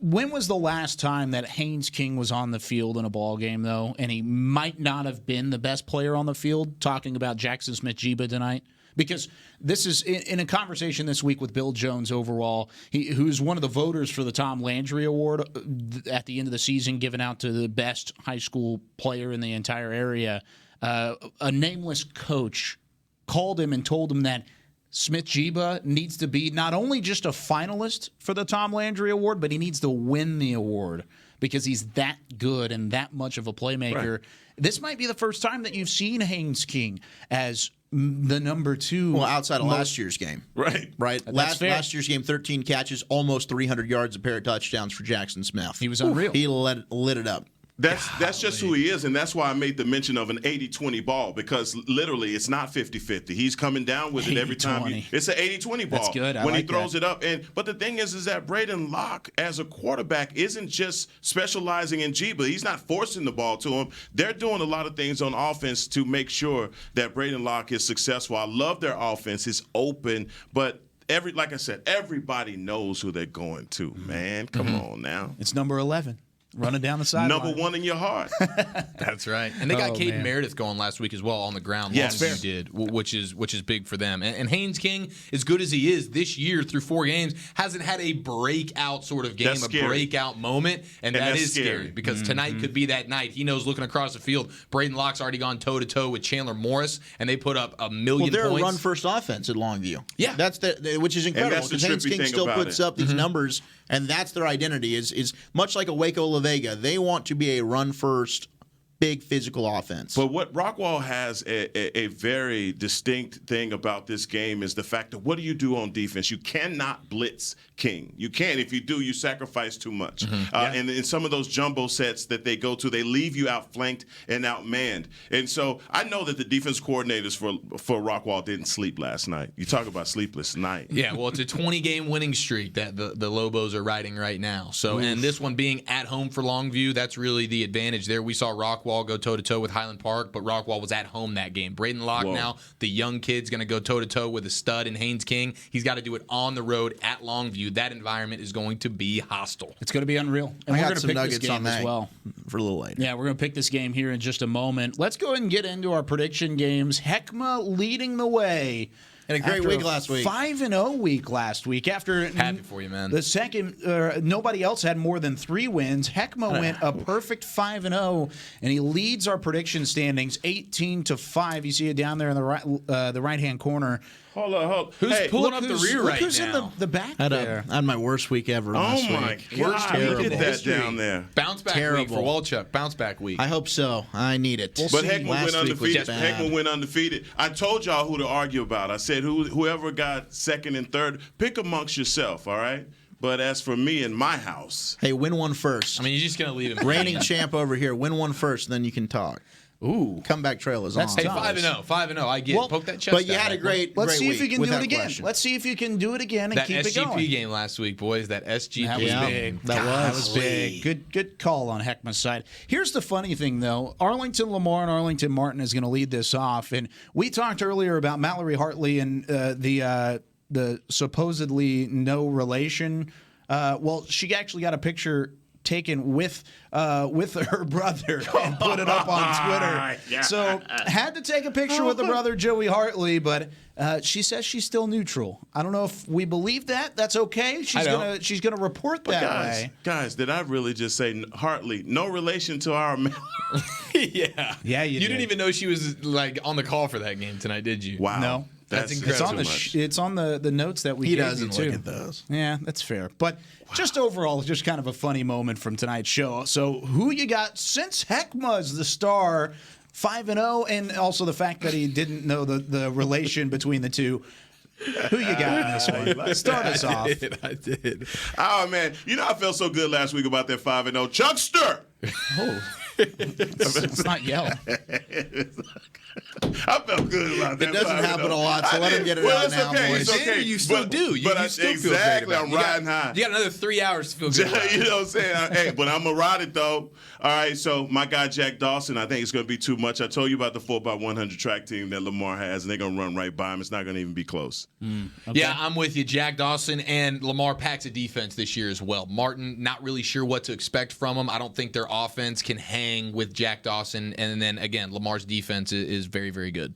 when was the last time that Haynes King was on the field in a ball game, though, and he might not have been the best player on the field? Talking about Jackson Smith-Njigba tonight. Because this is in a conversation this week with Bill Jones overall, who's one of the voters for the Tom Landry Award at the end of the season, given out to the best high school player in the entire area. A nameless coach called him and told him that Smith-Njigba needs to be not only just a finalist for the Tom Landry Award, but he needs to win the award because he's that good and that much of a playmaker. Right. This might be the first time that you've seen Haynes King as the number 2. Well, outside of last year's game. Right. Last year's game, 13 catches, almost 300 yards, a pair of touchdowns for Jackson Smith. He was unreal. He lit it up. That's just who he is, and that's why I made the mention of an 80-20 ball, because literally it's not 50-50. He's coming down with it every time. It's an 80-20 ball. That's good. When he throws it up. But the thing is that Braden Locke, as a quarterback, isn't just specializing in Njigba. He's not forcing the ball to him. They're doing a lot of things on offense to make sure that Braden Locke is successful. I love their offense. It's open, but like I said, everybody knows who they're going to, man. Come on now. It's number 11. Running down the sideline. Number 1 in your heart. That's right. And they got Caden Meredith going last week as well on the ground. Yes, he did, which is big for them. And Haynes King, as good as he is this year through 4 games, hasn't had a breakout sort of game, a breakout moment, and that is scary because tonight could be that night. He knows looking across the field, Braden Locke's already gone toe-to-toe with Chandler Morris, and they put up a million points. Well, they're a run-first offense at Longview. Yeah. That's which is incredible because Haynes King still puts up these numbers, and that's their identity, is much like a Waco La Vega. They want to be a run-first, big physical offense. But what Rockwall has a very distinct thing about this game is the fact that what do you do on defense? You cannot blitz King. You can. If you do, you sacrifice too much. And in some of those jumbo sets that they go to, they leave you outflanked and outmanned. And so I know that the defense coordinators for Rockwall didn't sleep last night. You talk about sleepless night. Yeah, well, it's a 20-game winning streak that the Lobos are riding right now. So, and this one being at home for Longview, that's really the advantage there. We saw Rockwall go toe-to-toe with Highland Park, but Rockwall was at home that game. Braden Locke now, the young kid's going to go toe-to-toe with a stud in Haynes King. He's got to do it on the road at Longview. That environment is going to be hostile. It's going to be unreal. And we're going to pick this game as well. For a little later. Yeah, we're going to pick this game here in just a moment. Let's go ahead and get into our prediction games. Heckma leading the way. Had a great week last week. 5-0 week last week. After happy for you, man. The second, nobody else had more than 3 wins. Heckma went a perfect 5-0, and he leads our prediction standings 18-5. You see it down there in the right-hand corner. Hold on. Who's pulling up the rear right now? Who's in the back there? I had my worst week ever last week. Oh, my God. Look at that down there. Bounce back week for Walchuk. Bounce back week. I hope so. I need it. But Heckman went undefeated. Heckman went undefeated. I told y'all who to argue about. I said whoever got second and third, pick amongst yourself, all right? But as for me in my house. Hey, win one first. I mean, you're just going to leave him. Reigning champ over here. Win one first, and then you can talk. Ooh. Comeback trail is on. Hey, 5-0. 5-0. I get it. Poke that chest But you had a great Let's see week if you can do it again. question. Let's see if you can do it again and keep it going. That SGP game last week, boys. That SGP That was big. That was big. Good call on Heckman's side. Here's the funny thing, though. Arlington Lamar and Arlington Martin is going to lead this off. And we talked earlier about Mallory Hartley and the supposedly no relation. Well, she actually got a picture taken with her brother and put it up on Twitter. So had to take a picture with the brother Joey Hartley, but she says she's still neutral. I don't know if we believe that. That's okay. She's gonna report that way. Guys, did I really just say Hartley? No relation to our Yeah, you didn't even know she was like on the call for that game tonight, did you? Wow. No. That's incredible. It's on the notes that we He gave doesn't you too. look at those. Yeah, that's fair. But just overall, just kind of a funny moment from tonight's show. So who you got since Heckma's the star, 5-0, and also the fact that he didn't know the relation between the two. Who you got in this one? Start us off. I did. Oh, man. You know I felt so good last week about that 5-0. Chuckster! Oh. Let's not yell. I felt good about that. It doesn't happen a lot, so let him get it out now, boys. It's okay. You still do. You still feel great exactly. about it. I'm riding high. You got another 3 hours to feel good about it. You know what I'm saying? Hey, but I'm going to ride it, though. All right, so my guy Jack Dawson, I think it's going to be too much. I told you about the 4x100 track team that Lamar has, and they're going to run right by him. It's not going to even be close. Okay. Yeah, I'm with you. Jack Dawson and Lamar packs a defense this year as well. Martin, not really sure what to expect from him. I don't think their offense can hang with Jack Dawson. And then, again, Lamar's defense is very, very good.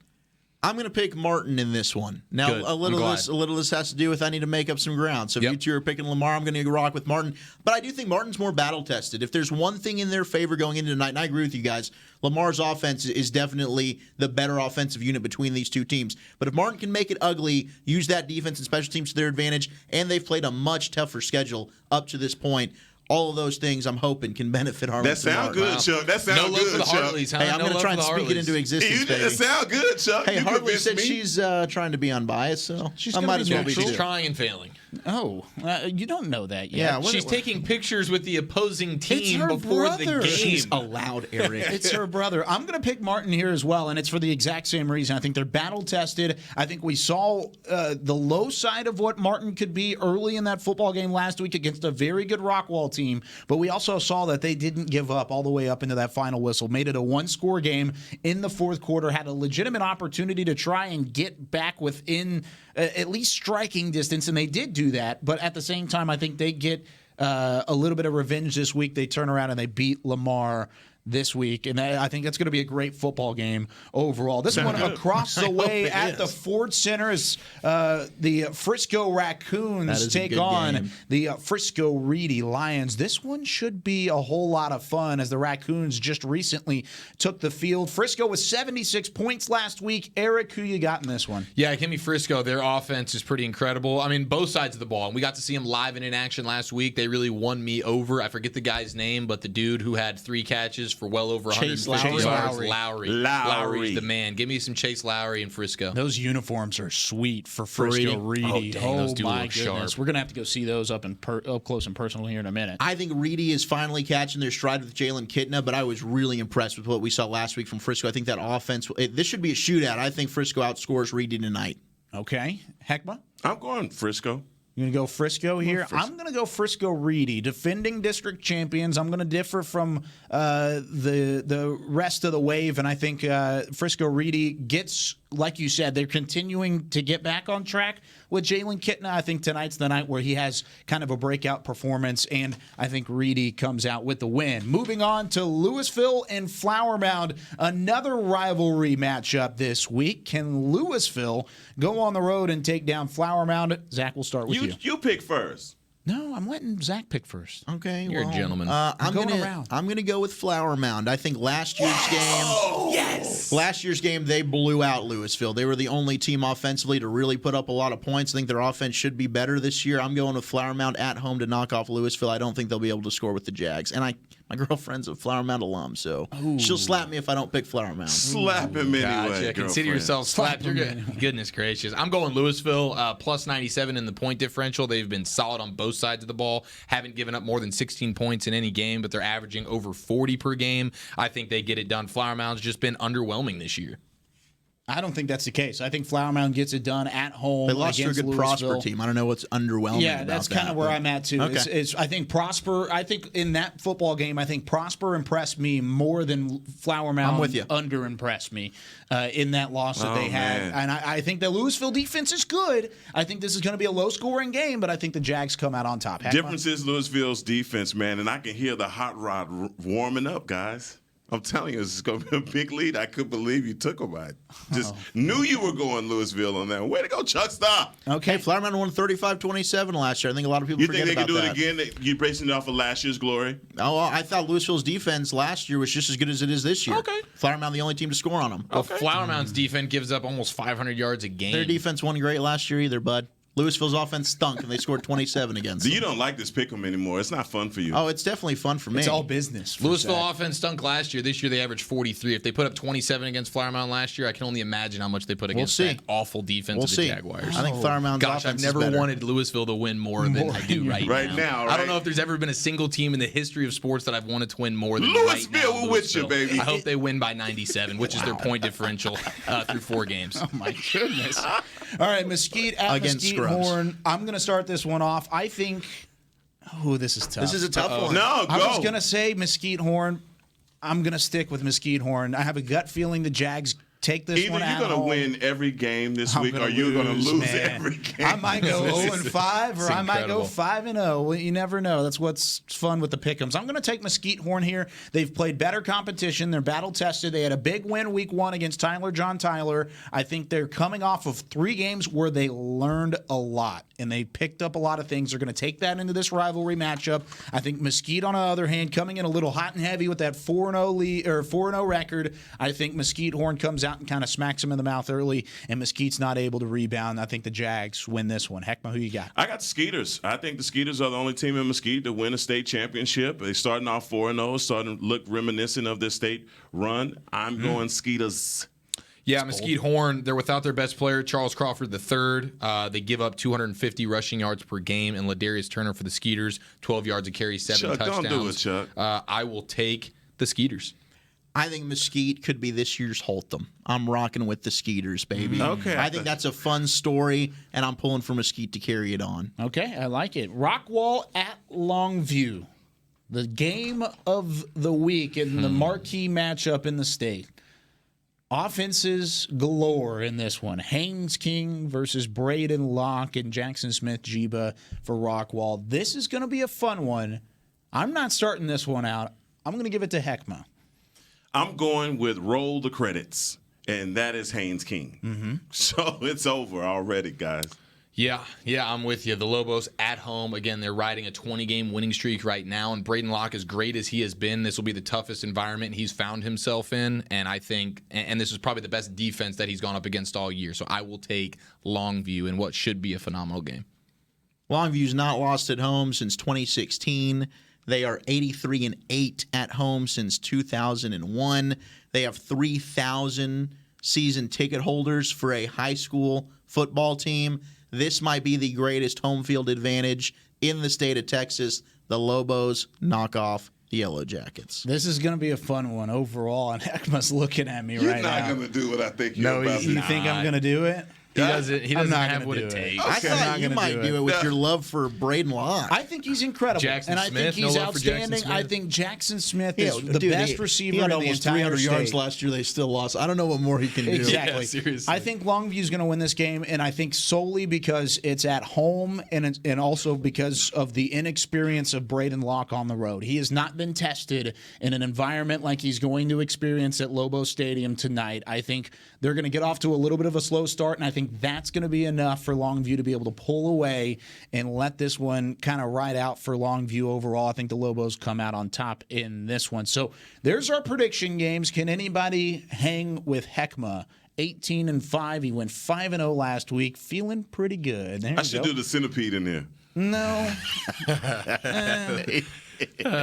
I'm going to pick Martin in this one. Now, Good. a little of this has to do with I need to make up some ground. So if you two are picking Lamar, I'm going to rock with Martin. But I do think Martin's more battle-tested. If there's one thing in their favor going into tonight, and I agree with you guys, Lamar's offense is definitely the better offensive unit between these two teams. But if Martin can make it ugly, use that defense and special teams to their advantage, and they've played a much tougher schedule up to this point, all of those things I'm hoping can benefit Harlan. That sound good, Chuck. That sound no good, for the Chuck. Hartleys, huh? Hey, I'm no going to try and speak it Hartleys. into existence, baby. That sound good, Chuck. Hey, You Hartley convinced said me. she's trying to be unbiased, so She's I gonna might be as well be neutral. too. She's trying and failing. Oh, you don't know that yet. Yeah, She's taking pictures with the opposing team her before brother. the game. She's allowed, Eric. It's her brother. I'm going to pick Martin here as well, and it's for the exact same reason. I think they're battle-tested. I think we saw the low side of what Martin could be early in that football game last week against a very good Rockwall team, but we also saw that they didn't give up all the way up into that final whistle, made it a one-score game in the fourth quarter, had a legitimate opportunity to try and get back within at least striking distance, and they did do that, but at the same time, I think they get a little bit of revenge this week. They turn around and they beat Lamar this week, and I think that's going to be a great football game overall. This one across the way at the Ford Center is the Frisco Raccoons take on the Frisco Reedy Lions. This one should be a whole lot of fun as the Raccoons just recently took the field. Frisco with 76 points last week. Eric, who you got in this one? Yeah, give me Frisco. Their offense is pretty incredible. I mean, both sides of the ball. And we got to see them live and in action last week. They really won me over. I forget the guy's name, but the dude who had 3 catches for well over 150 yards. Lowry's the man. Give me some Chase Lowry in Frisco. Those uniforms are sweet for Frisco Reedy. Oh, dang, those do my look goodness. sharp. We're going to have to go see those up close and personal here in a minute. I think Reedy is finally catching their stride with Jalen Kitna, but I was really impressed with what we saw last week from Frisco. I think that offense, this should be a shootout. I think Frisco outscores Reedy tonight. Okay. Heckma? I'm going Frisco. You're going to go Frisco here? I'm going to go Frisco Reedy. Defending district champions. I'm going to differ from the rest of the wave, and I think Frisco Reedy gets, like you said, they're continuing to get back on track with Jalen Kitna. I think tonight's the night where he has kind of a breakout performance, and I think Reedy comes out with the win. Moving on to Louisville and Flower Mound, another rivalry matchup this week. Can Louisville go on the road and take down Flower Mound? Zach, we'll start with you. You pick first. No, I'm letting Zach pick first. Okay, You're a gentleman. I'm going to go with Flower Mound. I think last year's last year's game, they blew out Louisville. They were the only team offensively to really put up a lot of points. I think their offense should be better this year. I'm going with Flower Mound at home to knock off Louisville. I don't think they'll be able to score with the Jags. And my girlfriend's a Flower Mound alum, so she'll slap me if I don't pick Flower Mound. Slap him anyway. Gotcha. Consider yourself slapped. Goodness gracious. I'm going Louisville, plus 97 in the point differential. They've been solid on both sides of the ball. Haven't given up more than 16 points in any game, but they're averaging over 40 per game. I think they get it done. Flower Mound's just been underwhelming this year. I don't think that's the case. I think Flower Mound gets it done at home. They lost to a good Prosper team. I don't know what's underwhelming. Yeah, that's kind of where I'm at too. Okay. I think Prosper. I think in that football game, I think Prosper impressed me more than Flower Mound. I'm with you. Underimpressed me in that loss that they had, and I think the Louisville defense is good. I think this is going to be a low-scoring game, but I think the Jags come out on top. Difference is Louisville's defense, man, and I can hear the hot rod warming up, guys. I'm telling you, it's going to be a big lead. I couldn't believe you took them. I just knew you were going Louisville on that one. Way to go, Chuck. Stop. Okay, Flower Mound won 35-27 last year. I think a lot of people forget about that. You think they can do it again? You're basing it off of last year's glory? Oh, I thought Louisville's defense last year was just as good as it is this year. Okay. Flower Mound the only team to score on them. Well, Flower Mound's defense gives up almost 500 yards a game. Their defense wasn't great last year either, bud. Louisville's offense stunk, and they scored 27 against them. You don't like this pick'em anymore. It's not fun for you. Oh, it's definitely fun for me. It's all business. Louisville offense stunk last year. This year they averaged 43. If they put up 27 against Flower Mound last year, I can only imagine how much they put against that awful defense of the Jaguars. I think Flower Mound's Gosh, I've never wanted Louisville to win more than I do right now. Right? I don't know if there's ever been a single team in the history of sports that I've wanted to win more than Louisville. Right now. We're with you, baby. I hope they win by 97, which is their point differential through 4 games. Oh, my goodness. All right, Mesquite at Mesquite Horn. I'm going to start this one off. I think, this is tough. This is a tough one. No, go. I was going to say Mesquite Horn. I'm going to stick with Mesquite Horn. I have a gut feeling the Jags take this one out. Either you're going to win every game this week or you're going to lose every game. I might go 0-5 or I might go 5-0. You never know. That's what's fun with the pick'ems. I'm going to take Mesquite Horn here. They've played better competition. They're battle-tested. They had a big win week 1 against John Tyler. I think they're coming off of 3 games where they learned a lot, and they picked up a lot of things. They're going to take that into this rivalry matchup. I think Mesquite, on the other hand, coming in a little hot and heavy with that 4-0 lead or 4-0 record. I think Mesquite Horn comes out and kind of smacks him in the mouth early, and Mesquite's not able to rebound. I think the Jags win this one. Heckma, who you got? I got the Skeeters. I think the Skeeters are the only team in Mesquite to win a state championship. They're starting off 4-0, starting to look reminiscent of their state run. I'm going Skeeters. Yeah, Mesquite Horn, they're without their best player, Charles Crawford III. They give up 250 rushing yards per game, and Ladarius Turner for the Skeeters, 12 yards a carry, 7 touchdowns. Don't do it, Chuck. I will take the Skeeters. I think Mesquite could be this year's Holtham. I'm rocking with the Skeeters, baby. Okay. I think that's a fun story, and I'm pulling for Mesquite to carry it on. Okay, I like it. Rockwall at Longview. The game of the week and the marquee matchup in the state. Offenses galore in this one. Haynes King versus Braden Locke and Jackson Smith-Jiba for Rockwall. This is going to be a fun one. I'm not starting this one out. I'm going to give it to Heckma. I'm going with roll the credits, and that is Haynes King. Mm-hmm. So it's over already, guys. Yeah, I'm with you. The Lobos at home. Again, they're riding a 20-game winning streak right now, and Braden Locke, as great as he has been, this will be the toughest environment he's found himself in, and I think, and this is probably the best defense that he's gone up against all year, so I will take Longview in what should be a phenomenal game. Longview's not lost at home since 2016. They are 83-8 at home since 2001. They have 3,000 season ticket holders for a high school football team. This might be the greatest home field advantage in the state of Texas. The Lobos knock off the Yellow Jackets. This is going to be a fun one overall, and Heckma's looking at me You're right now. not going to do what I think you're about to do. You think I'm going to do it? He doesn't have what it takes. I thought you might do it with your love for Braden Locke. I think he's incredible. Jackson I Smith, think he's no love for Jackson outstanding. Smith. I think Jackson Smith is the best receiver he had in the almost entire 300 state. yards last year. They still lost. I don't know what more he can do. Exactly. Yeah, seriously. I think Longview's going to win this game, and I think solely because it's at home and also because of the inexperience of Braden Locke on the road. He has not been tested in an environment like he's going to experience at Lobo Stadium tonight. I think they're going to get off to a little bit of a slow start, and I think that's going to be enough for Longview to be able to pull away and let this one kind of ride out for Longview overall. I think the Lobos come out on top in this one. So there's our prediction games. Can anybody hang with Heckma? 18-5. He went 5-0 last week. Feeling pretty good. There I should do the centipede in there. No. I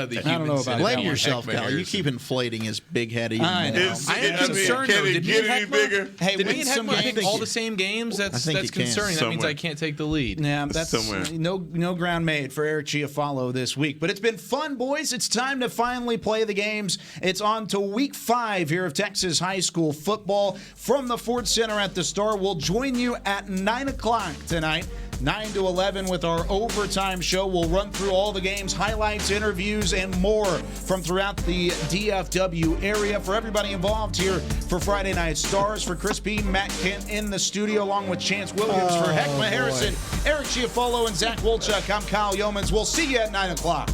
don't know about blame yourself, Cal. You keep inflating his big head even more. I am concerned, though. Did me and Heckma, Hey, did me and Heckma pick all the same games? That's concerning. That means I can't take the lead. Yeah, that's no ground made for Eric Chiafalo this week. But it's been fun, boys. It's time to finally play the games. It's on to week 5 here of Texas high school football from the Ford Center at the Star. We'll join you at 9 o'clock tonight. 9 to 11 with our overtime show. We'll run through all the games, highlights, interviews, and more from throughout the DFW area. For everybody involved here for Friday Night Stars, for Chris P., Matt Kent in the studio, along with Chance Williams, for Heckma Harrison, Eric Chiafalo, and Zach Wolchuk, I'm Kyle Yeomans. We'll see you at 9 o'clock.